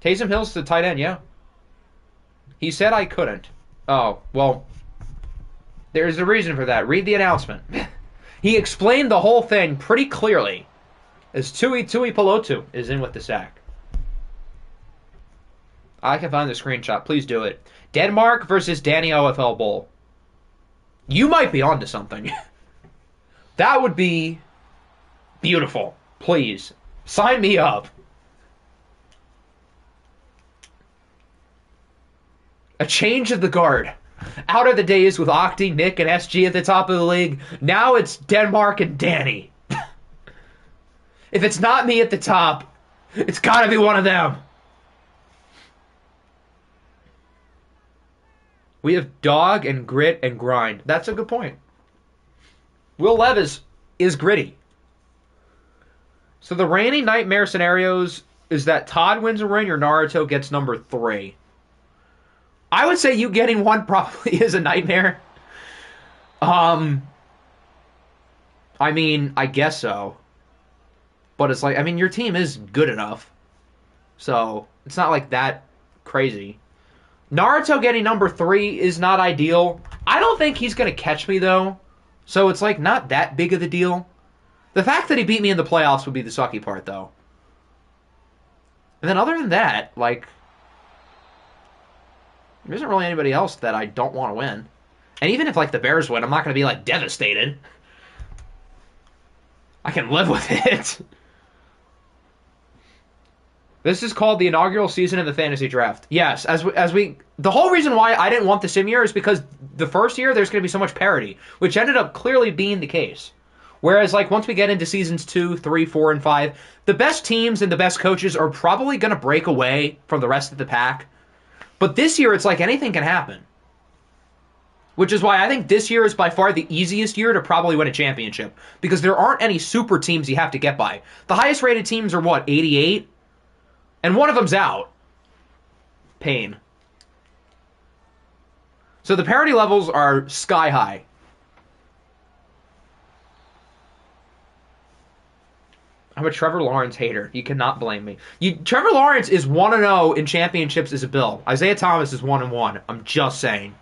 Taysom Hill's the tight end, yeah. He said I couldn't. Oh, well, there's a reason for that. Read the announcement. He explained the whole thing pretty clearly. As Tui Pelotu is in with the sack. I can find the screenshot. Please do it. Denmark versus Danny OFL Bowl. You might be onto something. That would be beautiful. Please, sign me up. A change of the guard. Out of the days with Octi, Nick, and SG at the top of the league, now it's Denmark and Danny. If it's not me at the top, it's gotta be one of them. We have dog and grit and grind. That's a good point. Will Levis is gritty. So the reigning nightmare scenarios is that Todd wins a ring or Naruto gets number 3. I would say you getting one probably is a nightmare. I mean, I guess so. But it's like, I mean, your team is good enough. So, it's not like that crazy. Naruto getting number 3 is not ideal. I don't think he's going to catch me, though. So, it's like not that big of a deal. The fact that he beat me in the playoffs would be the sucky part, though. And then other than that, like, there isn't really anybody else that I don't want to win. And even if, like, the Bears win, I'm not going to be, like, devastated. I can live with it. This is called the inaugural season of the fantasy draft. Yes, as we the whole reason why I didn't want the sim year is because the first year there's going to be so much parity, which ended up clearly being the case. Whereas, like, once we get into seasons 2, 3, 4, and 5, the best teams and the best coaches are probably going to break away from the rest of the pack. But this year, it's like anything can happen. Which is why I think this year is by far the easiest year to probably win a championship. Because there aren't any super teams you have to get by. The highest rated teams are, what, 88? And one of them's out. Pain. So the parity levels are sky high. I'm a Trevor Lawrence hater. You cannot blame me. Trevor Lawrence is 1-0 in championships as a Bill. Isaiah Thomas is 1-1. I'm just saying.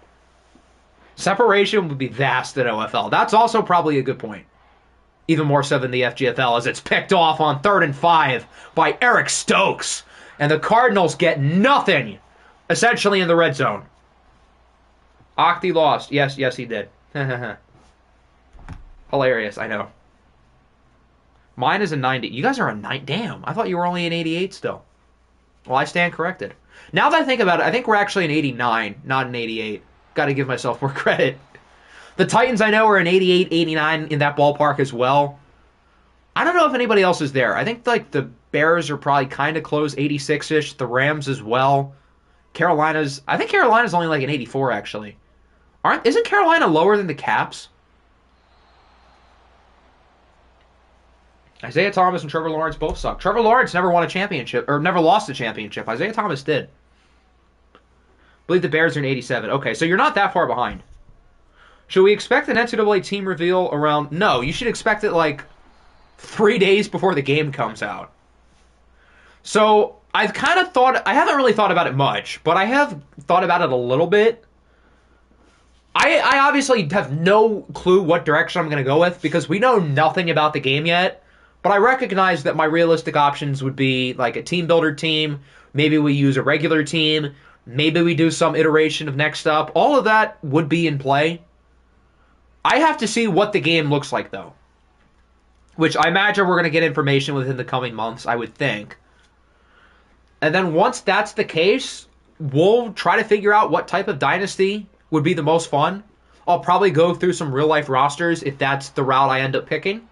Separation would be vast at OFL. That's also probably a good point. Even more so than the FGFL, as it's picked off on 3rd and 5 by Eric Stokes. And the Cardinals get nothing, essentially, in the red zone. Octi lost. Yes, he did. Hilarious, I know. Mine is a 90. You guys are a 9. Damn, I thought you were only an 88 still. Well, I stand corrected. Now that I think about it, I think we're actually an 89, not an 88. Got to give myself more credit. The Titans, I know, are an 88, 89 in that ballpark as well. I don't know if anybody else is there. I think, like, the Bears are probably kind of close, 86-ish. The Rams as well. I think Carolina's only like an 84, actually. Isn't Carolina lower than the Caps? Isaiah Thomas and Trevor Lawrence both suck. Trevor Lawrence never won a championship, or never lost a championship. Isaiah Thomas did. I believe the Bears are in 87. Okay, so you're not that far behind. Should we expect an NCAA team reveal around... No, you should expect it, like, 3 days before the game comes out. So, I've kind of thought... I haven't really thought about it much, but I have thought about it a little bit. I obviously have no clue what direction I'm going to go with, because we know nothing about the game yet. But I recognize that my realistic options would be, like, a team builder team. Maybe we use a regular team. Maybe we do some iteration of next up. All of that would be in play. I have to see what the game looks like, though. Which I imagine we're going to get information within the coming months, I would think. And then once that's the case, we'll try to figure out what type of dynasty would be the most fun. I'll probably go through some real-life rosters if that's the route I end up picking.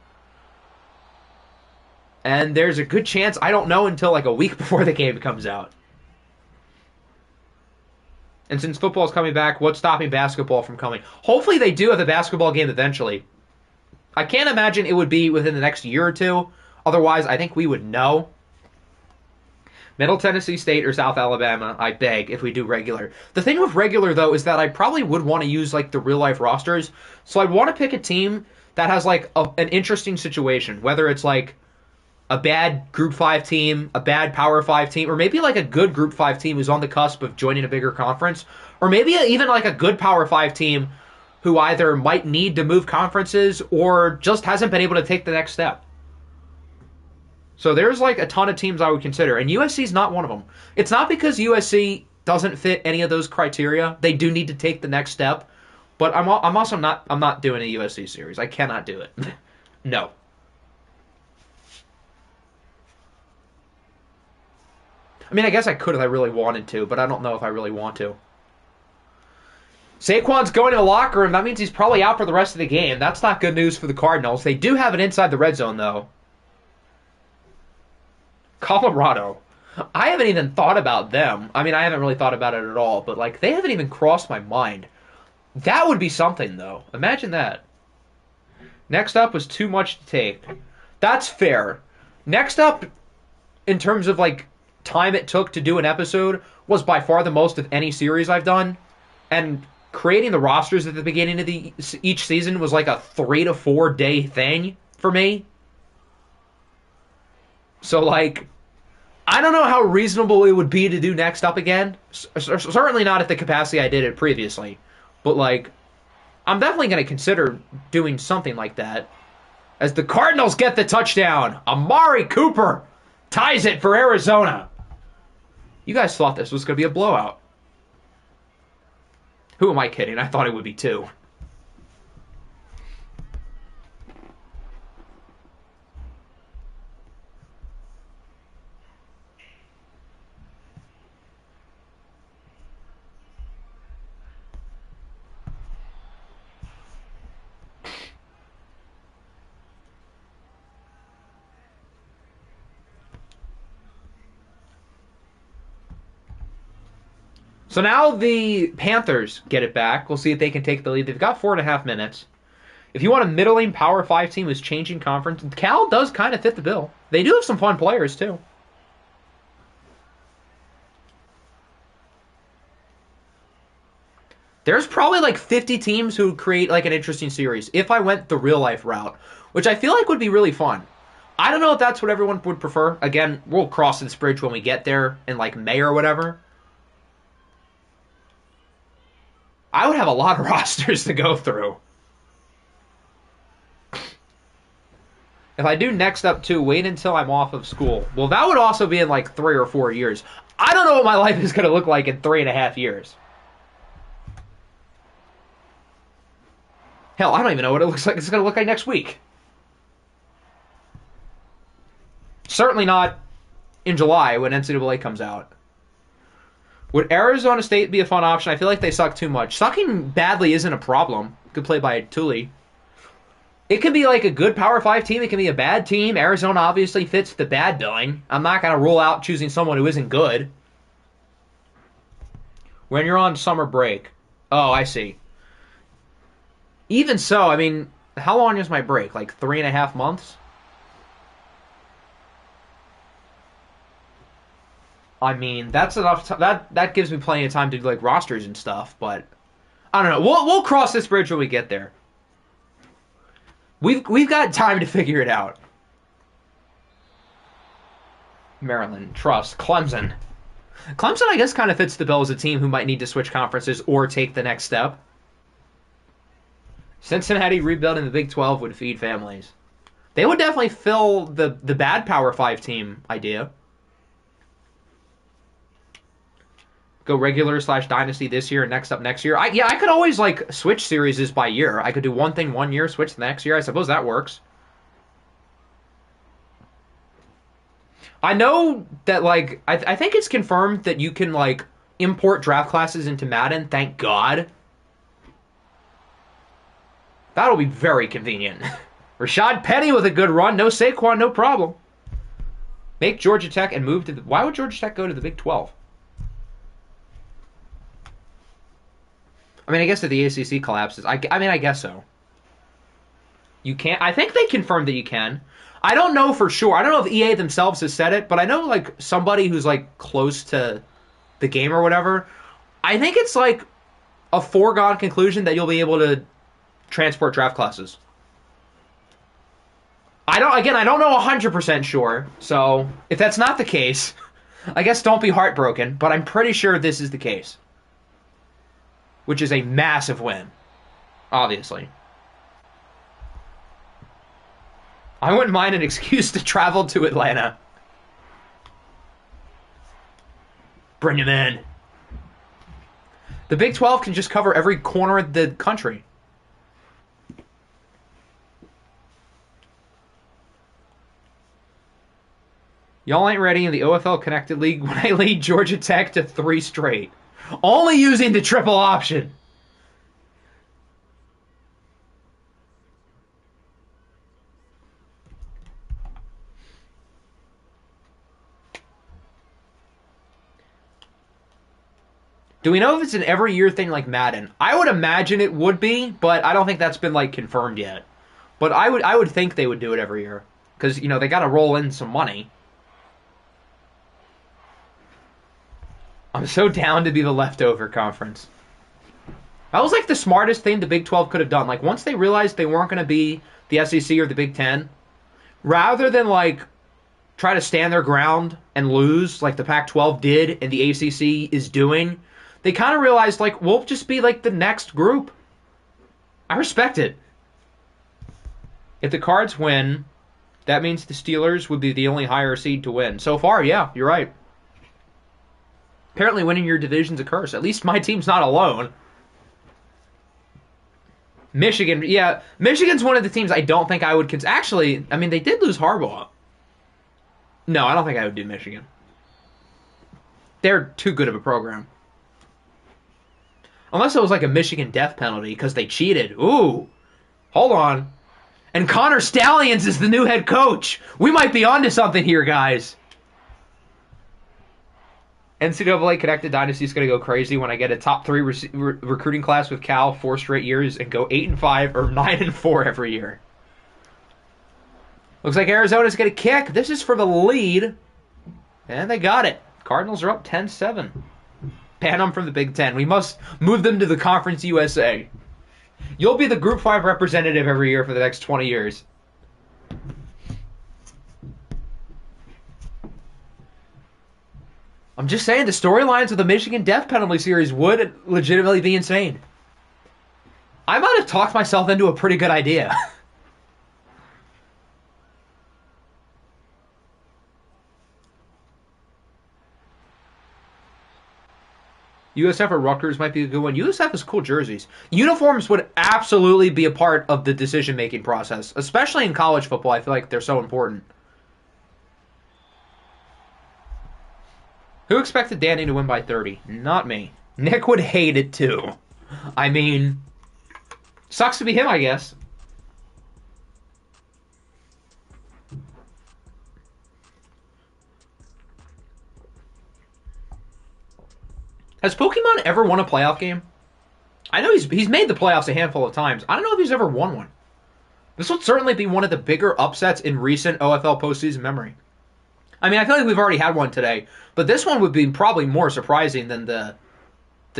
And there's a good chance I don't know until like a week before the game comes out. And since football's coming back, what's stopping basketball from coming? Hopefully they do have a basketball game eventually. I can't imagine it would be within the next year or two. Otherwise, I think we would know. Middle Tennessee State or South Alabama, I beg, if we do regular. The thing with regular, though, is that I probably would want to use, like, the real-life rosters. So I'd want to pick a team that has, like, an interesting situation. Whether it's, like, a bad Group 5 team, a bad Power 5 team, or maybe, like, a good Group 5 team who's on the cusp of joining a bigger conference. Or maybe even, like, a good Power 5 team who either might need to move conferences or just hasn't been able to take the next step. So there's, like, a ton of teams I would consider, and USC's not one of them. It's not because USC doesn't fit any of those criteria. They do need to take the next step, but I'm not doing a USC series. I cannot do it. No. I mean, I guess I could if I really wanted to, but I don't know if I really want to. Saquon's going to the locker room. That means he's probably out for the rest of the game. That's not good news for the Cardinals. They do have it inside the red zone, though. Colorado. I haven't even thought about them. I mean, I haven't really thought about it at all, but, like, they haven't even crossed my mind. That would be something, though. Imagine that. Next up was too much to take. That's fair. Next up, in terms of, like, time it took to do an episode, was by far the most of any series I've done. And creating the rosters at the beginning of each season was like a 3 to 4 day thing for me. So, like, I don't know how reasonable it would be to do next up again. Certainly not at the capacity I did it previously. But, like, I'm definitely going to consider doing something like that. As the Cardinals get the touchdown, Amari Cooper ties it for Arizona. You guys thought this was going to be a blowout. Who am I kidding? I thought it would be too. So now the Panthers get it back. We'll see if they can take the lead. They've got 4.5 minutes. If you want a middling Power 5 team who's changing conference, Cal does kind of fit the bill. They do have some fun players, too. There's probably like 50 teams who create like an interesting series if I went the real-life route, which I feel like would be really fun. I don't know if that's what everyone would prefer. Again, we'll cross this bridge when we get there in like May or whatever. I would have a lot of rosters to go through. If I do next up too, wait until I'm off of school. Well, that would also be in like 3 or 4 years. I don't know what my life is going to look like in 3.5 years. Hell, I don't even know what it looks like. It's going to look like next week. Certainly not in July when NCAA comes out. Would Arizona State be a fun option? I feel like they suck too much. Sucking badly isn't a problem. Good play by Tully. It can be like a good Power 5 team. It can be a bad team. Arizona obviously fits the bad billing. I'm not going to rule out choosing someone who isn't good. When you're on summer break. Oh, I see. Even so, I mean, how long is my break? Like 3.5 months? I mean, that's enough. That gives me plenty of time to do like rosters and stuff. But I don't know. We'll cross this bridge when we get there. We've got time to figure it out. Maryland, trust, Clemson. Clemson, I guess, kind of fits the bill as a team who might need to switch conferences or take the next step. Cincinnati rebuilding the Big 12 would feed families. They would definitely fill the bad Power 5 team idea. Go regular / dynasty this year and next up next year. I could always like switch series by year. I could do one thing one year, switch the next year. I suppose that works. I know that like I think it's confirmed that you can like import draft classes into Madden. Thank God. That'll be very convenient. Rashad Penny with a good run. No Saquon, no problem. Make Georgia Tech and move to the... Why would Georgia Tech go to the Big 12? I mean, I guess if the ACC collapses. I mean, I guess so. You can't... I think they confirmed that you can. I don't know for sure. I don't know if EA themselves has said it, but I know, like, somebody who's, like, close to the game or whatever. I think it's, like, a foregone conclusion that you'll be able to transport draft classes. I don't know 100% sure, so if that's not the case, I guess don't be heartbroken, but I'm pretty sure this is the case. Which is a massive win, obviously. I wouldn't mind an excuse to travel to Atlanta. Bring him in. The Big 12 can just cover every corner of the country. Y'all ain't ready in the OFL Connected League when I lead Georgia Tech to 3 straight. Only using the triple option. Do we know if it's an every year thing like Madden? I would imagine it would be, but I don't think that's been like confirmed yet. But I would think they would do it every year because they got to roll in some money. I'm so down to be the leftover conference. That was like the smartest thing the Big 12 could have done. Like once they realized they weren't going to be the SEC or the Big 10, rather than like try to stand their ground and lose like the Pac-12 did and the ACC is doing, they kind of realized like we'll just be like the next group. I respect it. If the Cards win, that means the Steelers would be the only higher seed to win. So far, yeah, you're right. Apparently winning your division's a curse. At least my team's not alone. Michigan, yeah. Michigan's one of the teams I don't think I would consider. Actually, I mean, they did lose Harbaugh. No, I don't think I would do Michigan. They're too good of a program. Unless it was like a Michigan death penalty because they cheated. Ooh. Hold on. And Connor Stallions is the new head coach. We might be onto something here, guys. NCAA Connected Dynasty is going to go crazy when I get a top 3 recruiting class with Cal 4 straight years and go 8-5 or 9-4 every year. Looks like Arizona's going to kick. This is for the lead. And they got it. Cardinals are up 10-7. Ban them from the Big Ten. We must move them to the Conference USA. You'll be the Group 5 representative every year for the next 20 years. I'm just saying, the storylines of the Michigan death penalty series would legitimately be insane. I might have talked myself into a pretty good idea. USF or Rutgers might be a good one. USF has cool jerseys. Uniforms would absolutely be a part of the decision-making process, especially in college football. I feel like they're so important. Who expected Danny to win by 30? Not me. Nick would hate it too. I mean, sucks to be him, I guess. Has Pokemon ever won a playoff game? I know he's made the playoffs a handful of times. I don't know if he's ever won one. This would certainly be one of the bigger upsets in recent OFL postseason memory. I mean, I feel like we've already had one today, but this one would be probably more surprising than the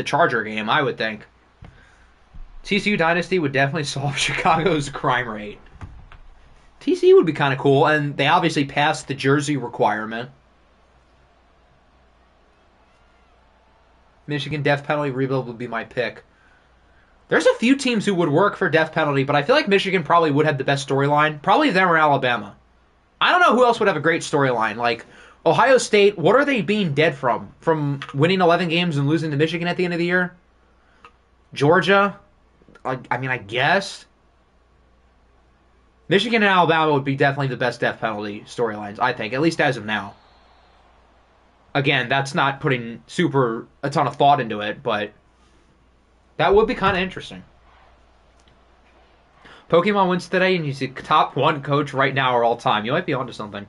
Charger game, I would think. TCU Dynasty would definitely solve Chicago's crime rate. TCU would be kind of cool, and they obviously passed the jersey requirement. Michigan death penalty rebuild would be my pick. There's a few teams who would work for death penalty, but I feel like Michigan probably would have the best storyline. Probably them or Alabama. I don't know who else would have a great storyline. Like, Ohio State, what are they being dead from? From winning 11 games and losing to Michigan at the end of the year? Georgia? I mean, I guess. Michigan and Alabama would be definitely the best death penalty storylines, I think, at least as of now. Again, that's not putting a ton of thought into it, but that would be kind of interesting. Pokemon wins today, and he's the top 1 coach right now or all time. You might be onto something.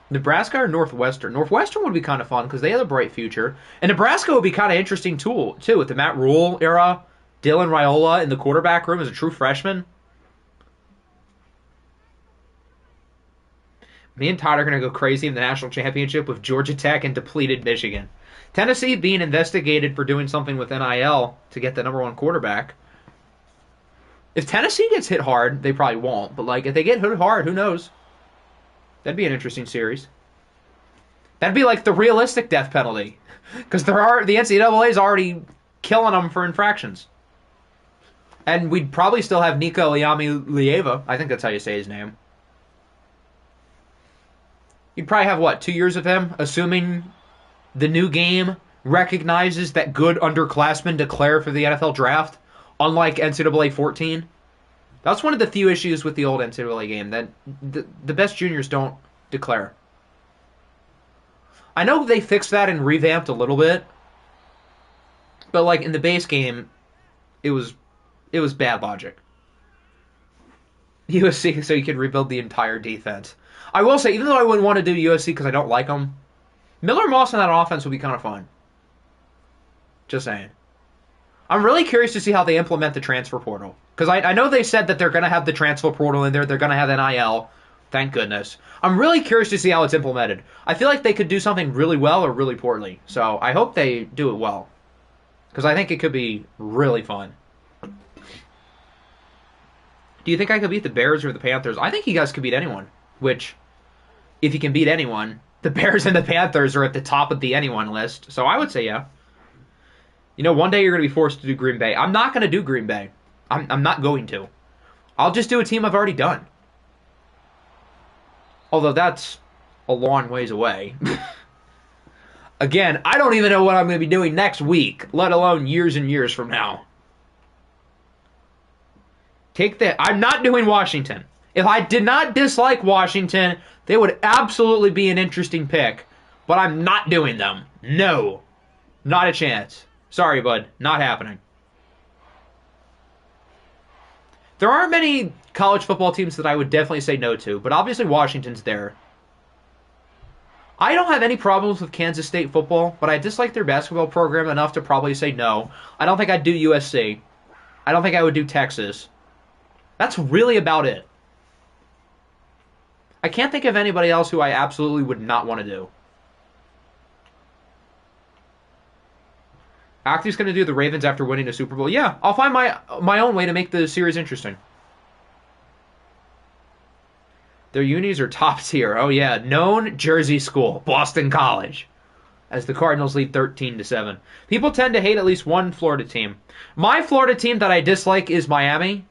Nebraska or Northwestern? Northwestern would be kind of fun because they have a bright future. And Nebraska would be kind of interesting, too, with the Matt Rule era. Dylan Raiola in the quarterback room as a true freshman. Me and Todd are going to go crazy in the national championship with Georgia Tech and depleted Michigan. Tennessee being investigated for doing something with NIL to get the number 1 quarterback. If Tennessee gets hit hard, they probably won't. But like if they get hit hard, who knows? That'd be an interesting series. That'd be like the realistic death penalty. Because the NCAA is already killing them for infractions. And we'd probably still have Nico Lieva. I think that's how you say his name. You'd probably have, 2 years of him, assuming the new game recognizes that good underclassmen declare for the NFL draft, unlike NCAA 14. That's one of the few issues with the old NCAA game, that the best juniors don't declare. I know they fixed that and revamped a little bit, but like in the base game, it was it was bad logic. USC so you could rebuild the entire defense. I will say, even though I wouldn't want to do USC because I don't like them, Miller Moss in that offense would be kind of fun. Just saying. I'm really curious to see how they implement the transfer portal. Because I know they said that they're going to have the transfer portal in there. They're going to have NIL. Thank goodness. I'm really curious to see how it's implemented. I feel like they could do something really well or really poorly. So I hope they do it well. Because I think it could be really fun. Do you think I could beat the Bears or the Panthers? I think you guys could beat anyone. Which, if you can beat anyone, the Bears and the Panthers are at the top of the anyone list. So I would say yeah. You know, one day you're going to be forced to do Green Bay. I'm not going to do Green Bay. I'm not going to. I'll just do a team I've already done. Although that's a long ways away. Again, I don't even know what I'm going to be doing next week, let alone years and years from now. Take that. I'm not doing Washington. If I did not dislike Washington, they would absolutely be an interesting pick. But I'm not doing them. No. Not a chance. Sorry, bud. Not happening. There aren't many college football teams that I would definitely say no to, but obviously Washington's there. I don't have any problems with Kansas State football, but I dislike their basketball program enough to probably say no. I don't think I'd do USC. I don't think I would do Texas. That's really about it. I can't think of anybody else who I absolutely would not want to do. Active's going to do the Ravens after winning a Super Bowl. Yeah, I'll find my own way to make the series interesting. Their unis are top tier. Oh yeah, known Jersey school, Boston College, as the Cardinals lead 13-7. People tend to hate at least one Florida team. My Florida team that I dislike is Miami,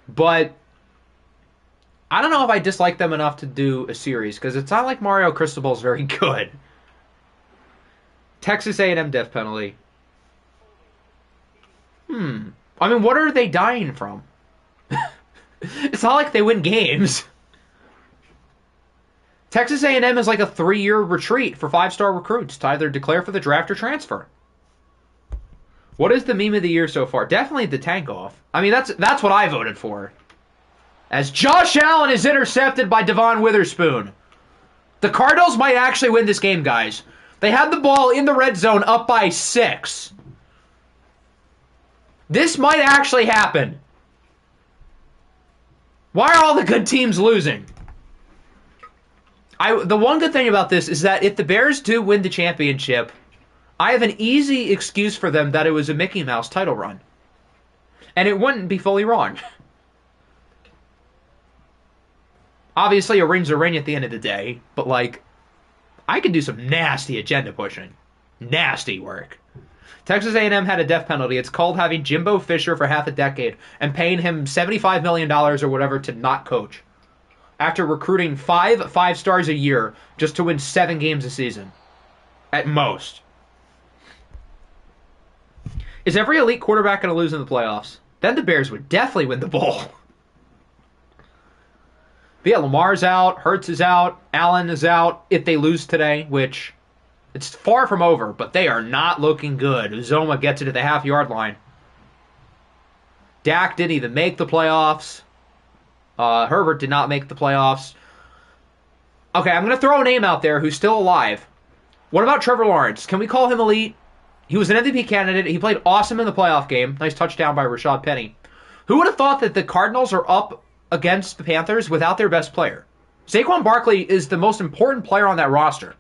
but I don't know if I dislike them enough to do a series because it's not like Mario Cristobal is very good. Texas A&M death penalty. I mean, what are they dying from? It's not like they win games. Texas A&M is like a 3-year retreat for 5-star recruits to either declare for the draft or transfer. What is the meme of the year so far? Definitely the tank off. I mean, that's what I voted for. As Josh Allen is intercepted by Devon Witherspoon. The Cardinals might actually win this game, guys. They had the ball in the red zone up by 6. This might actually happen. Why are all the good teams losing? The one good thing about this is that if the Bears do win the championship, I have an easy excuse for them that it was a Mickey Mouse title run. And it wouldn't be fully wrong. Obviously, a ring's a ring at the end of the day, but like, I could do some nasty agenda pushing. Nasty work. Texas A&M had a death penalty. It's called having Jimbo Fisher for half a decade and paying him $75 million or whatever to not coach. After recruiting 5 stars a year just to win 7 games a season. At most. Is every elite quarterback going to lose in the playoffs? Then the Bears would definitely win the bowl. But yeah, Lamar's out, Hurts is out, Allen is out if they lose today, which it's far from over, but they are not looking good. Uzoma gets it at the half-yard line. Dak didn't even make the playoffs. Herbert did not make the playoffs. Okay, I'm going to throw a name out there who's still alive. What about Trevor Lawrence? Can we call him elite? He was an MVP candidate. He played awesome in the playoff game. Nice touchdown by Rashad Penny. Who would have thought that the Cardinals are up against the Panthers without their best player? Saquon Barkley is the most important player on that roster.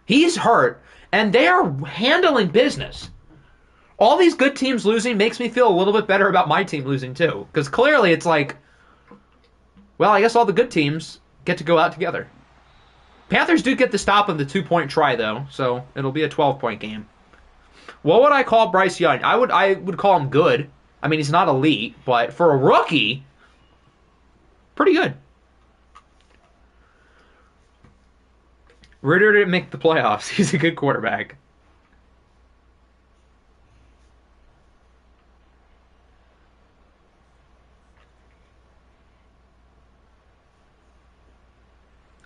He's hurt, and they are handling business. All these good teams losing makes me feel a little bit better about my team losing too. Because clearly it's like, well, I guess all the good teams get to go out together. Panthers do get the stop on the 2-point try, though, so it'll be a 12-point game. What would I call Bryce Young? I would call him good. I mean, he's not elite, but for a rookie, pretty good. Ritter didn't make the playoffs. He's a good quarterback.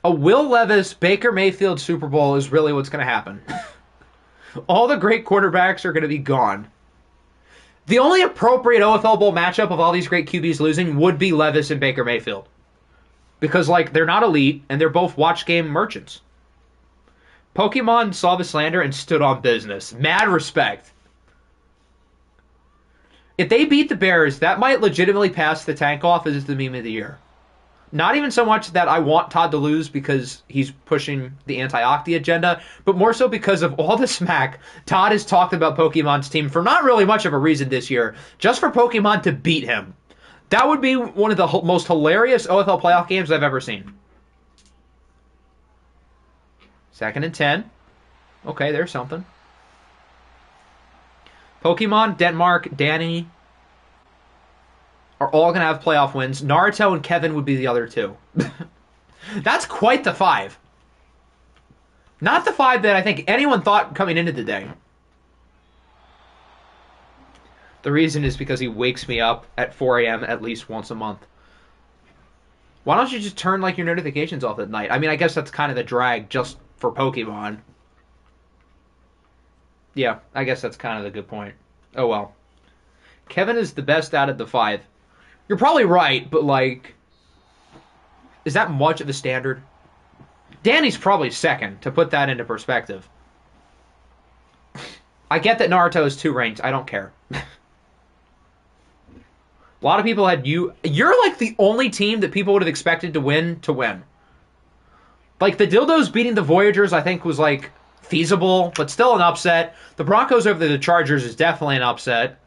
A Will Levis, Baker Mayfield Super Bowl is really what's going to happen. All the great quarterbacks are going to be gone. The only appropriate OFL Bowl matchup of all these great QBs losing would be Levis and Baker Mayfield. Because, like, they're not elite, and they're both watch game merchants. Pokemon saw the slander and stood on business. Mad respect. If they beat the Bears, that might legitimately pass the tank off as the meme of the year. Not even so much that I want Todd to lose because he's pushing the anti-Octi agenda, but more so because of all the smack Todd has talked about Pokemon's team for not really much of a reason this year, just for Pokemon to beat him. That would be one of the most hilarious OFL playoff games I've ever seen. 2nd and 10. Okay, there's something. Pokemon, Denmark, Danny are all going to have playoff wins. Naruto and Kevin would be the other two. That's quite the 5. Not the 5 that I think anyone thought coming into the day. The reason is because he wakes me up at 4 a.m. at least once a month. Why don't you just turn like your notifications off at night? I mean, I guess that's kind of the drag just for Pokemon. Yeah, I guess that's kind of the good point. Oh well. Kevin is the best out of the 5. You're probably right, but like, is that much of a standard? Danny's probably second, to put that into perspective. I get that Naruto is 2 ranked. I don't care. A lot of people had you. You're like the only team that people would have expected to win. Like, the Dildos beating the Voyagers, I think, was like feasible, but still an upset. The Broncos over the Chargers is definitely an upset.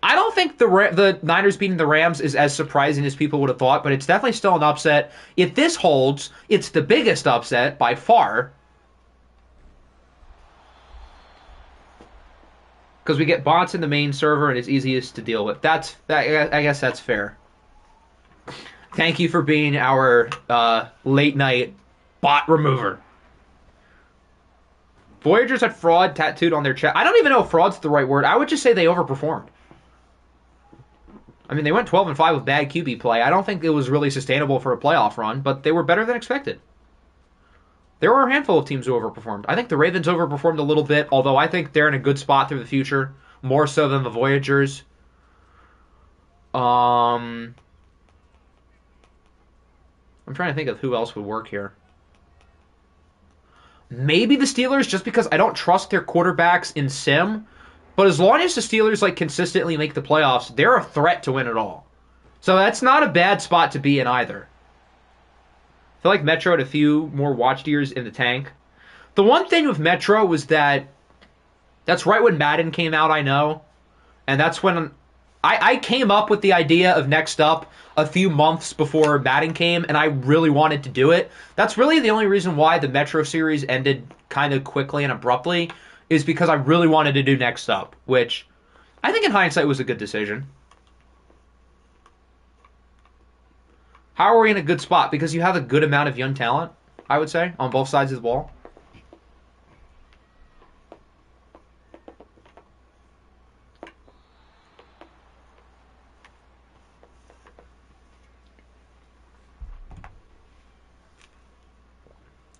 I don't think the Niners beating the Rams is as surprising as people would have thought, but it's definitely still an upset. If this holds, it's the biggest upset by far. Because we get bots in the main server and it's easiest to deal with. I guess that's fair. Thank you for being our late night bot remover. Voyagers had fraud tattooed on their chest. I don't even know if fraud's the right word. I would just say they overperformed. I mean, they went 12-5 with bad QB play. I don't think it was really sustainable for a playoff run, but they were better than expected. There were a handful of teams who overperformed. I think the Ravens overperformed a little bit, although I think they're in a good spot through the future, more so than the Voyagers. I'm trying to think of who else would work here. Maybe the Steelers, just because I don't trust their quarterbacks in Sim. But as long as the Steelers like consistently make the playoffs, they're a threat to win it all. So that's not a bad spot to be in either. I feel like Metro had a few more watch years in the tank. The one thing with Metro was that's right when Madden came out, I know. And that's when I came up with the idea of Next Up a few months before Madden came, and I really wanted to do it. That's really the only reason why the Metro series ended kind of quickly and abruptly, is because I really wanted to do Next Up, which I think in hindsight was a good decision. How are we in a good spot? Because you have a good amount of young talent, I would say, on both sides of the ball.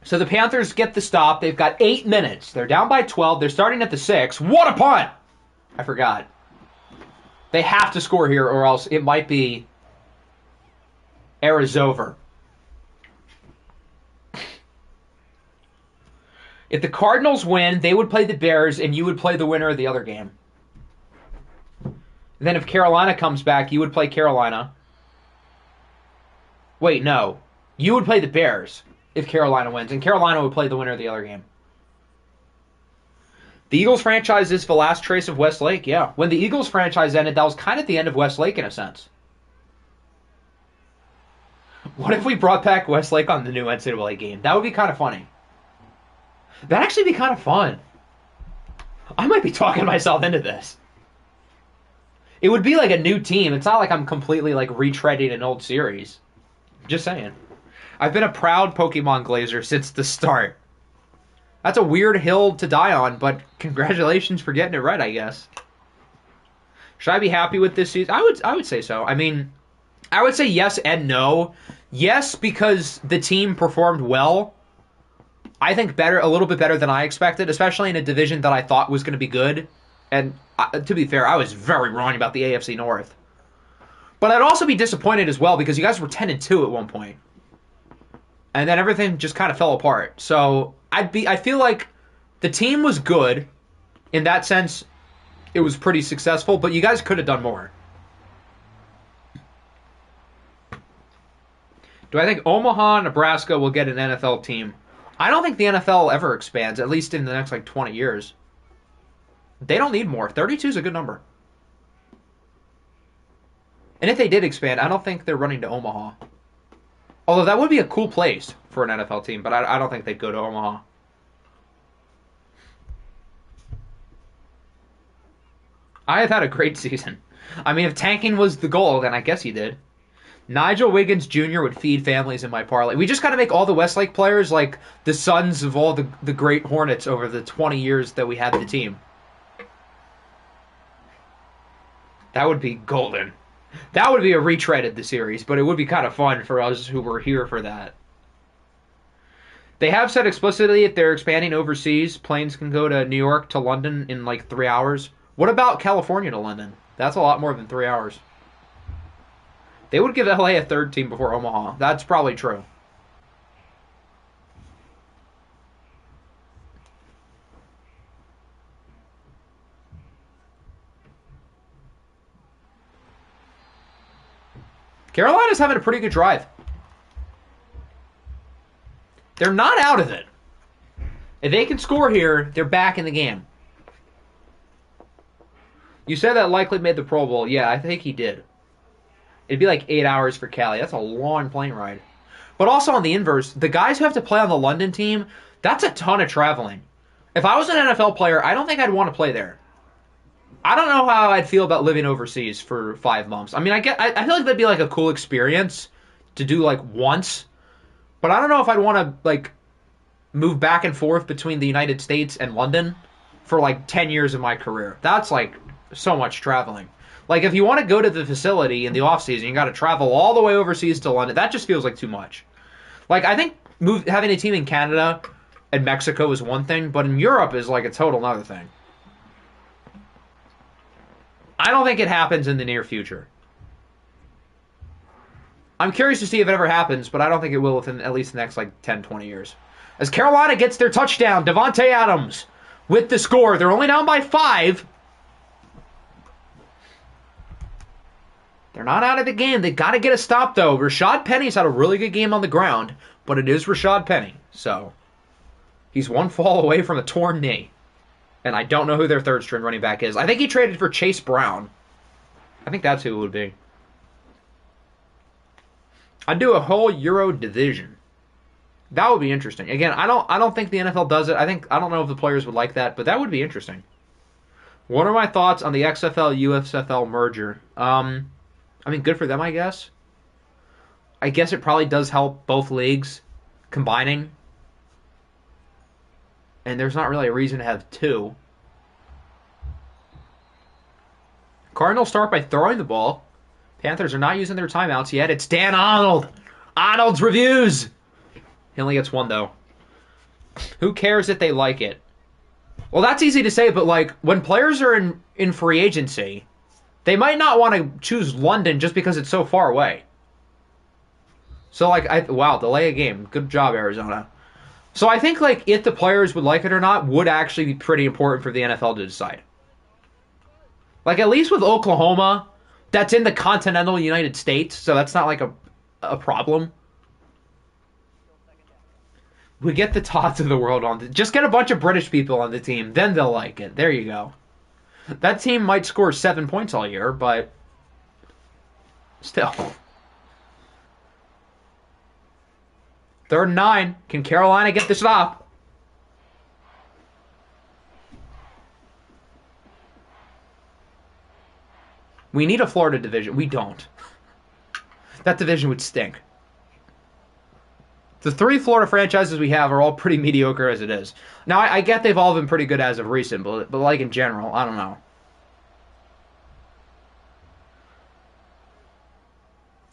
So the Panthers get the stop. They've got 8 minutes. They're down by 12. They're starting at the 6. What a punt! I forgot. They have to score here or else it might be era's over. If the Cardinals win, they would play the Bears and you would play the winner of the other game. And then if Carolina comes back, you would play Carolina. Wait, no. You would play the Bears if Carolina wins, and Carolina would play the winner of the other game. The Eagles franchise is the last trace of Westlake, yeah. When the Eagles franchise ended, that was kind of the end of Westlake in a sense. What if we brought back Westlake on the new NCAA game? That would be kind of funny. That'd actually be kind of fun. I might be talking myself into this. It would be like a new team. It's not like I'm completely like retreading an old series. Just saying. I've been a proud Pokemon Glazer since the start. That's a weird hill to die on, but congratulations for getting it right, I guess. Should I be happy with this season? I would say so. I mean, I would say yes and no. Yes, because the team performed well. I think better, a little bit better than I expected, especially in a division that I thought was going to be good. And to be fair, I was very wrong about the AFC North. But I'd also be disappointed as well because you guys were 10-2 at one point, and then everything just kind of fell apart. So I feel like the team was good in that sense. It was pretty successful, but you guys could have done more. Do I think Omaha, Nebraska will get an NFL team? I don't think the NFL ever expands, at least in the next 20 years. They don't need more. 32 is a good number. And if they did expand, I don't think they're running to Omaha. Although that would be a cool place for an NFL team, but I don't think they'd go to Omaha. I have had a great season. I mean, if tanking was the goal, then I guess he did. Nigel Wiggins Jr. would feed families in my parlay. We just got to make all the Westlake players like the sons of all the great Hornets over the 20 years that we had the team. That would be golden. That would be a retread of the series, but it would be kind of fun for us who were here for that. They have said explicitly if they're expanding overseas, planes can go to New York to London in 3 hours. What about California to London? That's a lot more than 3 hours. They would give LA a third team before Omaha. That's probably true. Carolina's having a pretty good drive. They're not out of it. If they can score here, they're back in the game. You said that likely made the Pro Bowl. Yeah, I think he did. It'd be 8 hours for Cali. That's a long plane ride. But also on the inverse, the guys who have to play on the London team, that's a ton of traveling. If I was an NFL player, I don't think I'd want to play there. I don't know how I'd feel about living overseas for 5 months. I mean, I feel like that'd be a cool experience to do once. But I don't know if I'd want to move back and forth between the United States and London for 10 years of my career. That's so much traveling. If you want to go to the facility in the off season, you got to travel all the way overseas to London. That just feels like too much. I think having a team in Canada and Mexico is one thing, but in Europe is a total other thing. I don't think it happens in the near future. I'm curious to see if it ever happens, but I don't think it will within at least the next 10, 20 years. As Carolina gets their touchdown, Devontae Adams with the score. They're only down by 5. They're not out of the game. They got to get a stop, though. Rashad Penny's had a really good game on the ground, but it is Rashad Penny. So he's one fall away from a torn knee. And I don't know who their third-string running back is. I think he traded for Chase Brown. I think that's who it would be. I'd do a whole Euro division. That would be interesting. Again, I don't think the NFL does it. I don't know if the players would like that, but that would be interesting. What are my thoughts on the XFL USFL merger? I mean, good for them, I guess. I guess it probably does help both leagues combining. And there's not really a reason to have 2. Cardinals start by throwing the ball. Panthers are not using their timeouts yet. It's Dan Arnold. Arnold's reviews. He only gets 1, though. Who cares if they like it? Well, that's easy to say, but when players are in free agency, they might not want to choose London just because it's so far away. So, wow, delay a game. Good job, Arizona. So I think, if the players would like it or not would actually be pretty important for the NFL to decide. At least with Oklahoma, that's in the continental United States, so that's not, a problem. We get the Tots of the world on. Just get a bunch of British people on the team, then they'll like it. There you go. That team might score 7 points all year, but still. 3rd and 9. Can Carolina get the stop? We need a Florida division. We don't. That division would stink. The 3 Florida franchises we have are all pretty mediocre as it is. Now, I get they've all been pretty good as of recent, but in general, I don't know.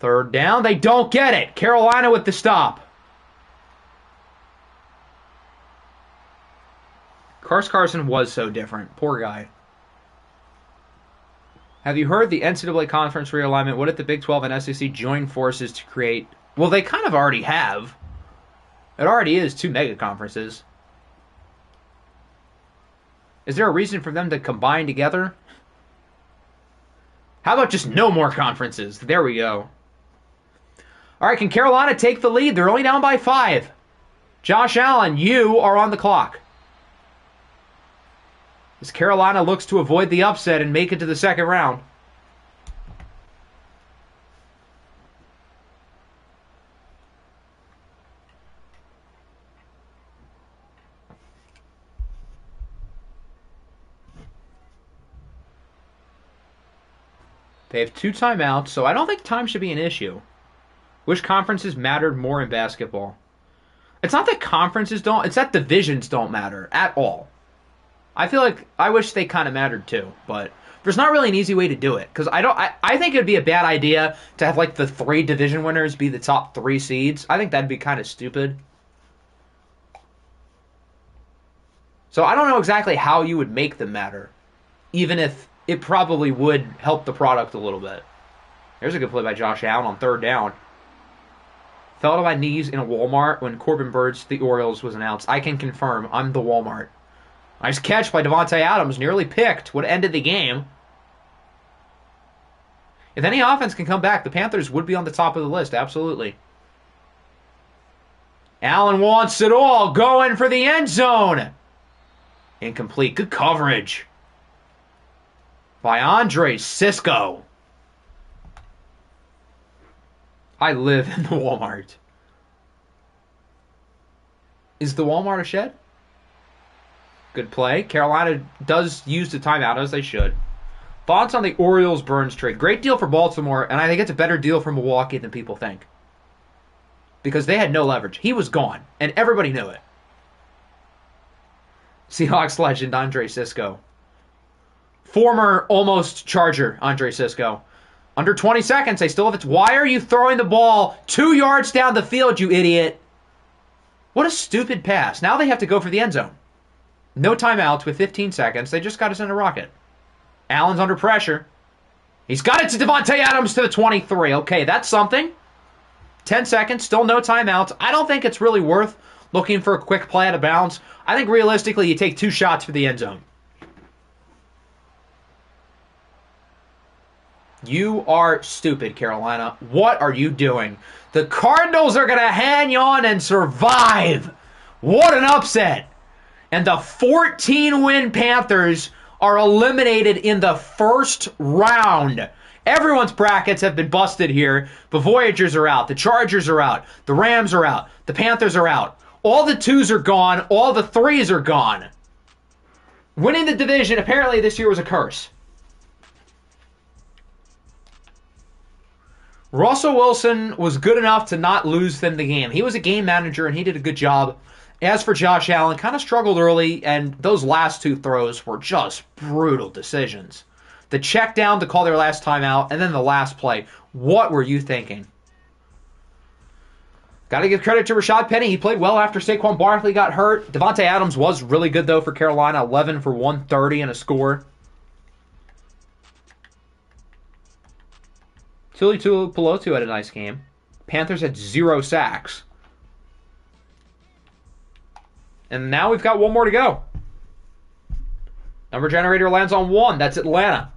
Third down. They don't get it. Carolina with the stop. Carson was so different. Poor guy. Have you heard the NCAA conference realignment? What if the Big 12 and SEC join forces to create... Well, they kind of already have. It already is 2 mega conferences. Is there a reason for them to combine together? How about just no more conferences? There we go. All right, can Carolina take the lead? They're only down by 5. Josh Allen, you are on the clock. As Carolina looks to avoid the upset and make it to the second round. They have 2 timeouts, so I don't think time should be an issue. Which conferences mattered more in basketball? It's not that conferences don't, it's that divisions don't matter at all. I feel like I wish they kind of mattered too, but there's not really an easy way to do it. Because I think it would be a bad idea to have like the 3 division winners be the top 3 seeds. I think that'd be kind of stupid. So I don't know exactly how you would make them matter, even if it probably would help the product a little bit. There's a good play by Josh Allen on 3rd down. Fell to my knees in a Walmart when Corbin Bird's The Orioles was announced. I can confirm, I'm the Walmart. Nice catch by Davante Adams, nearly picked, would have ended the game. If any offense can come back, the Panthers would be on the top of the list, absolutely. Allen wants it all, going for the end zone. Incomplete, good coverage by Andre Cisco. I live in the Walmart. Is the Walmart a shed? Good play. Carolina does use the timeout, as they should. Thoughts on the Orioles-Burns trade? Great deal for Baltimore, and I think it's a better deal for Milwaukee than people think. Because they had no leverage. He was gone, and everybody knew it. Seahawks legend Andre Cisco. Former almost Charger Andre Cisco. Under 20 seconds, they still have it. Why are you throwing the ball 2 yards down the field, you idiot? What a stupid pass. Now they have to go for the end zone. No timeouts with 15 seconds. They just got to send a rocket. Allen's under pressure. He's got it to Davante Adams to the 23. Okay, that's something. 10 seconds, still no timeouts. I don't think it's really worth looking for a quick play out of bounds. I think realistically you take 2 shots for the end zone. You are stupid, Carolina. What are you doing? The Cardinals are going to hang on and survive. What an upset. And the 14-win Panthers are eliminated in the first round. Everyone's brackets have been busted here. The Voyagers are out. The Chargers are out. The Rams are out. The Panthers are out. All the 2s are gone. All the 3s are gone. Winning the division apparently this year was a curse. Russell Wilson was good enough to not lose them the game. He was a game manager, and he did a good job. As for Josh Allen, kind of struggled early, and those last 2 throws were just brutal decisions. The check down to call their last timeout, and then the last play. What were you thinking? Got to give credit to Rashad Penny. He played well after Saquon Barkley got hurt. Davante Adams was really good, though, for Carolina. 11 for 130 and a score. Tuli Tuipulotu had a nice game. Panthers had 0 sacks. And now we've got 1 more to go. Number generator lands on 1. That's Atlanta.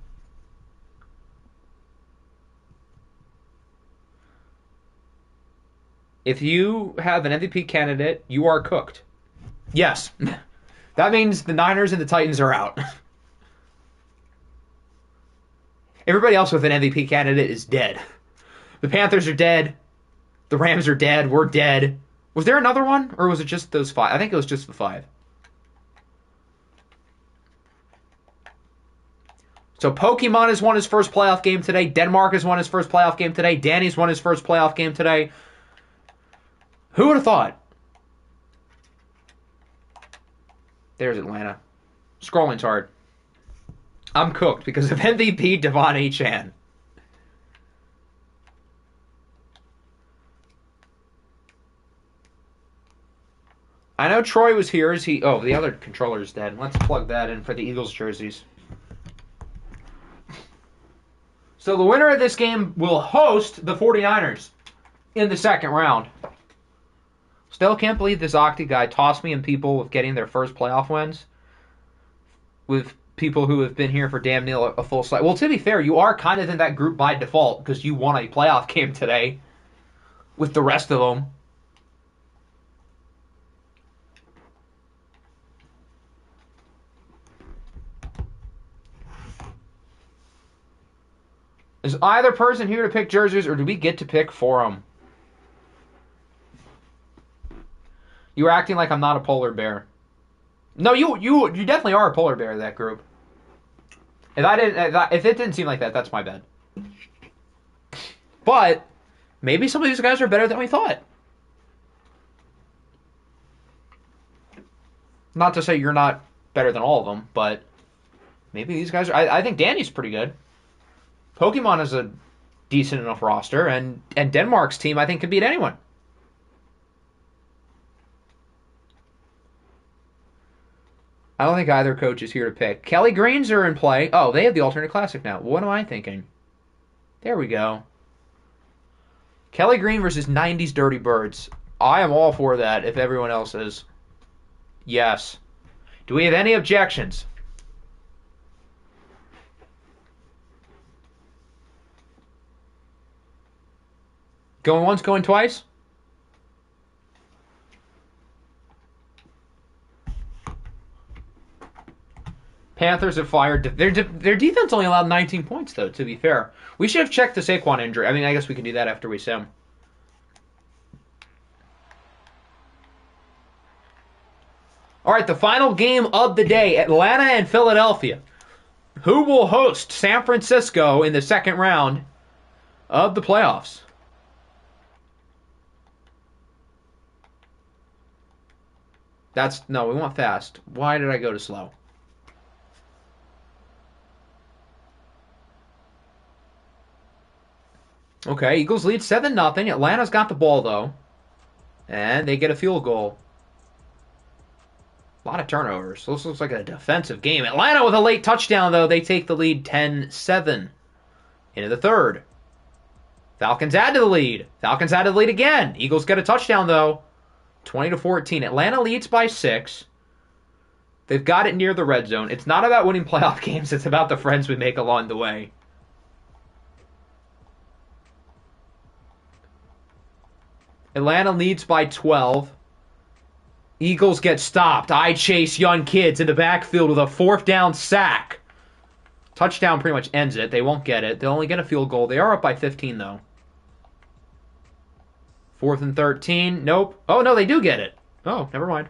If you have an MVP candidate, you are cooked. Yes. That means the Niners and the Titans are out. Everybody else with an MVP candidate is dead. The Panthers are dead. The Rams are dead. We're dead. Was there another one? Or was it just those 5? I think it was just the 5. So Pokemon has won his first playoff game today. Denmark has won his first playoff game today. Danny's won his first playoff game today. Who would have thought? There's Atlanta. Scrolling's hard. I'm cooked because of MVP Devon Achane. I know Troy was here. Is he? Oh, the other controller's dead. Let's plug that in for the Eagles jerseys. So the winner of this game will host the 49ers in the second round. Still can't believe this Octi guy tossed me and people with getting their first playoff wins with people who have been here for damn near a full slate. Well, to be fair, you are kind of in that group by default because you won a playoff game today with the rest of them. Is either person here to pick jerseys, or do we get to pick for them? You were acting like I'm not a polar bear. No, you definitely are a polar bear in that group. If it didn't seem like that, that's my bad. But maybe some of these guys are better than we thought. Not to say you're not better than all of them, but maybe these guys are. I think Danny's pretty good. Pokemon is a decent enough roster, and Denmark's team, I think, can beat anyone. I don't think either coach is here to pick. Kelly Greens are in play. Oh, they have the alternate classic now. What am I thinking? There we go. Kelly Green versus 90s Dirty Birds. I am all for that if everyone else is. Yes. Do we have any objections? Going once, going twice? Panthers have fired. Their defense only allowed 19 points, though, to be fair. We should have checked the Saquon injury. I mean, I guess we can do that after we sim. All right, the final game of the day, Atlanta and Philadelphia. Who will host San Francisco in the second round of the playoffs? No, we want fast. Why did I go to slow? Okay, Eagles lead 7-0. Atlanta's got the ball, though. And they get a field goal. A lot of turnovers. This looks like a defensive game. Atlanta with a late touchdown, though. They take the lead 10-7 into the third. Falcons add to the lead. Falcons add to the lead again. Eagles get a touchdown, though. 20-14. Atlanta leads by 6. They've got it near the red zone. It's not about winning playoff games. It's about the friends we make along the way. Atlanta leads by 12. Eagles get stopped. I chase young kids in the backfield with a fourth down sack. Touchdown pretty much ends it. They won't get it. They'll only get a field goal. They are up by 15, though. 4th and 13. Nope. Oh, no, they do get it. Oh, never mind.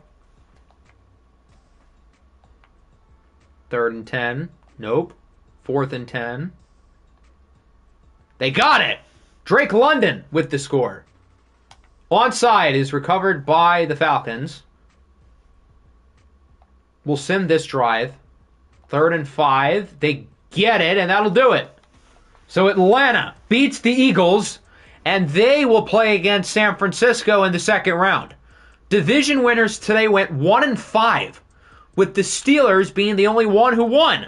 3rd and 10. Nope. 4th and 10. They got it! Drake London with the score. Onside is recovered by the Falcons. We'll sim this drive. 3rd and 5. They get it, and that'll do it. So Atlanta beats the Eagles, and they will play against San Francisco in the second round. Division winners today went 1-5, with the Steelers being the only one who won.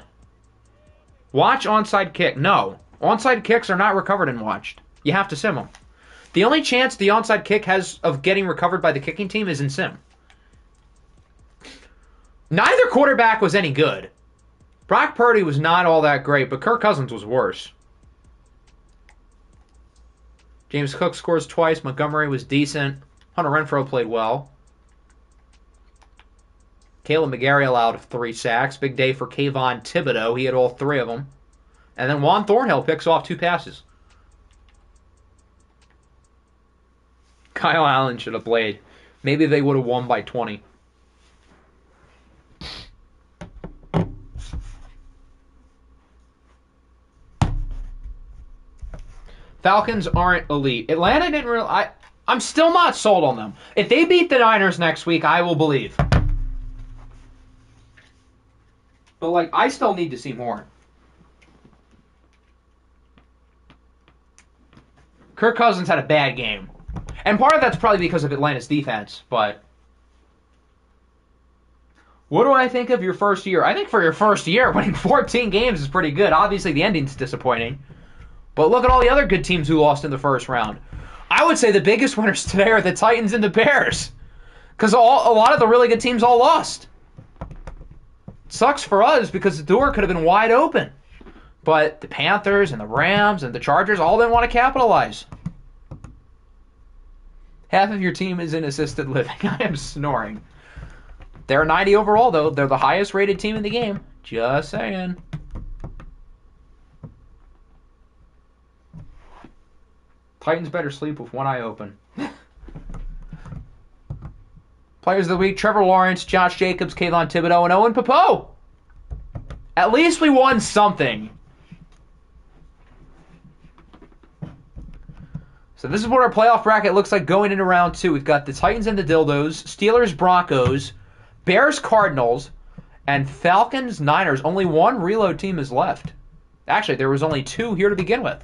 Watch onside kick. No. Onside kicks are not recovered and watched. You have to sim them. The only chance the onside kick has of getting recovered by the kicking team is in sim. Neither quarterback was any good. Brock Purdy was not all that great, but Kirk Cousins was worse. James Cook scores twice. Montgomery was decent. Hunter Renfrow played well. Caleb McGarry allowed 3 sacks. Big day for Kayvon Thibodeau. He had all 3 of them. And then Juan Thornhill picks off 2 passes. Kyle Allen should have played. Maybe they would have won by 20. Falcons aren't elite. Atlanta didn't really... I'm still not sold on them. If they beat the Niners next week, I will believe. But, I still need to see more. Kirk Cousins had a bad game. And part of that's probably because of Atlanta's defense, but What do I think of your first year? I think for your first year, winning 14 games is pretty good. Obviously, the ending's disappointing. But look at all the other good teams who lost in the first round. I would say the biggest winners today are the Titans and the Bears. Because a lot of the really good teams all lost. Sucks for us because the door could have been wide open. But the Panthers and the Rams and the Chargers all didn't want to capitalize. Half of your team is in assisted living. I am snoring. They're 90 overall, though. They're the highest rated team in the game. Just saying. Titans better sleep with one eye open. Players of the week, Trevor Lawrence, Josh Jacobs, Kayvon Thibodeau, and Owen Popo. At least we won something. So this is what our playoff bracket looks like going into round 2. We've got the Titans and the Dildos, Steelers, Broncos, Bears, Cardinals, and Falcons, Niners. Only one reload team is left. Actually, there was only 2 here to begin with.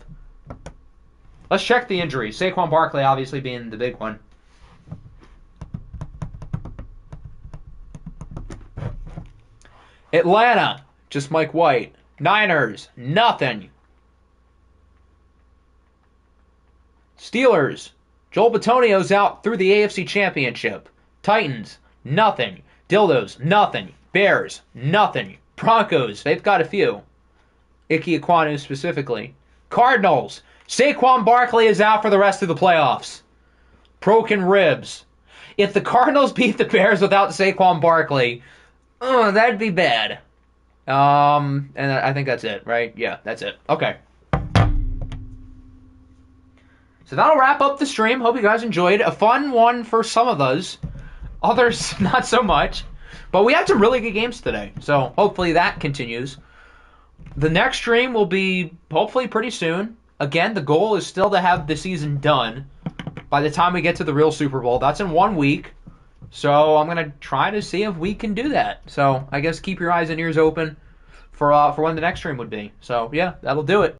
Let's check the injuries. Saquon Barkley obviously being the big one. Atlanta, just Mike White. Niners, nothing. Steelers, Joel Bitonio's out through the AFC Championship. Titans, nothing. Dildos, nothing. Bears, nothing. Broncos, they've got a few. Ike Ekwonu specifically. Cardinals, Saquon Barkley is out for the rest of the playoffs. Broken ribs. If the Cardinals beat the Bears without Saquon Barkley, that'd be bad. And I think that's it, right? Yeah, that's it. Okay. So that'll wrap up the stream. Hope you guys enjoyed. A fun one for some of us. Others, not so much. But we had some really good games today. So hopefully that continues. The next stream will be hopefully pretty soon. Again, the goal is still to have the season done by the time we get to the real Super Bowl. That's in 1 week. So I'm going to try to see if we can do that. So I guess keep your eyes and ears open for when the next stream would be. So yeah, that'll do it.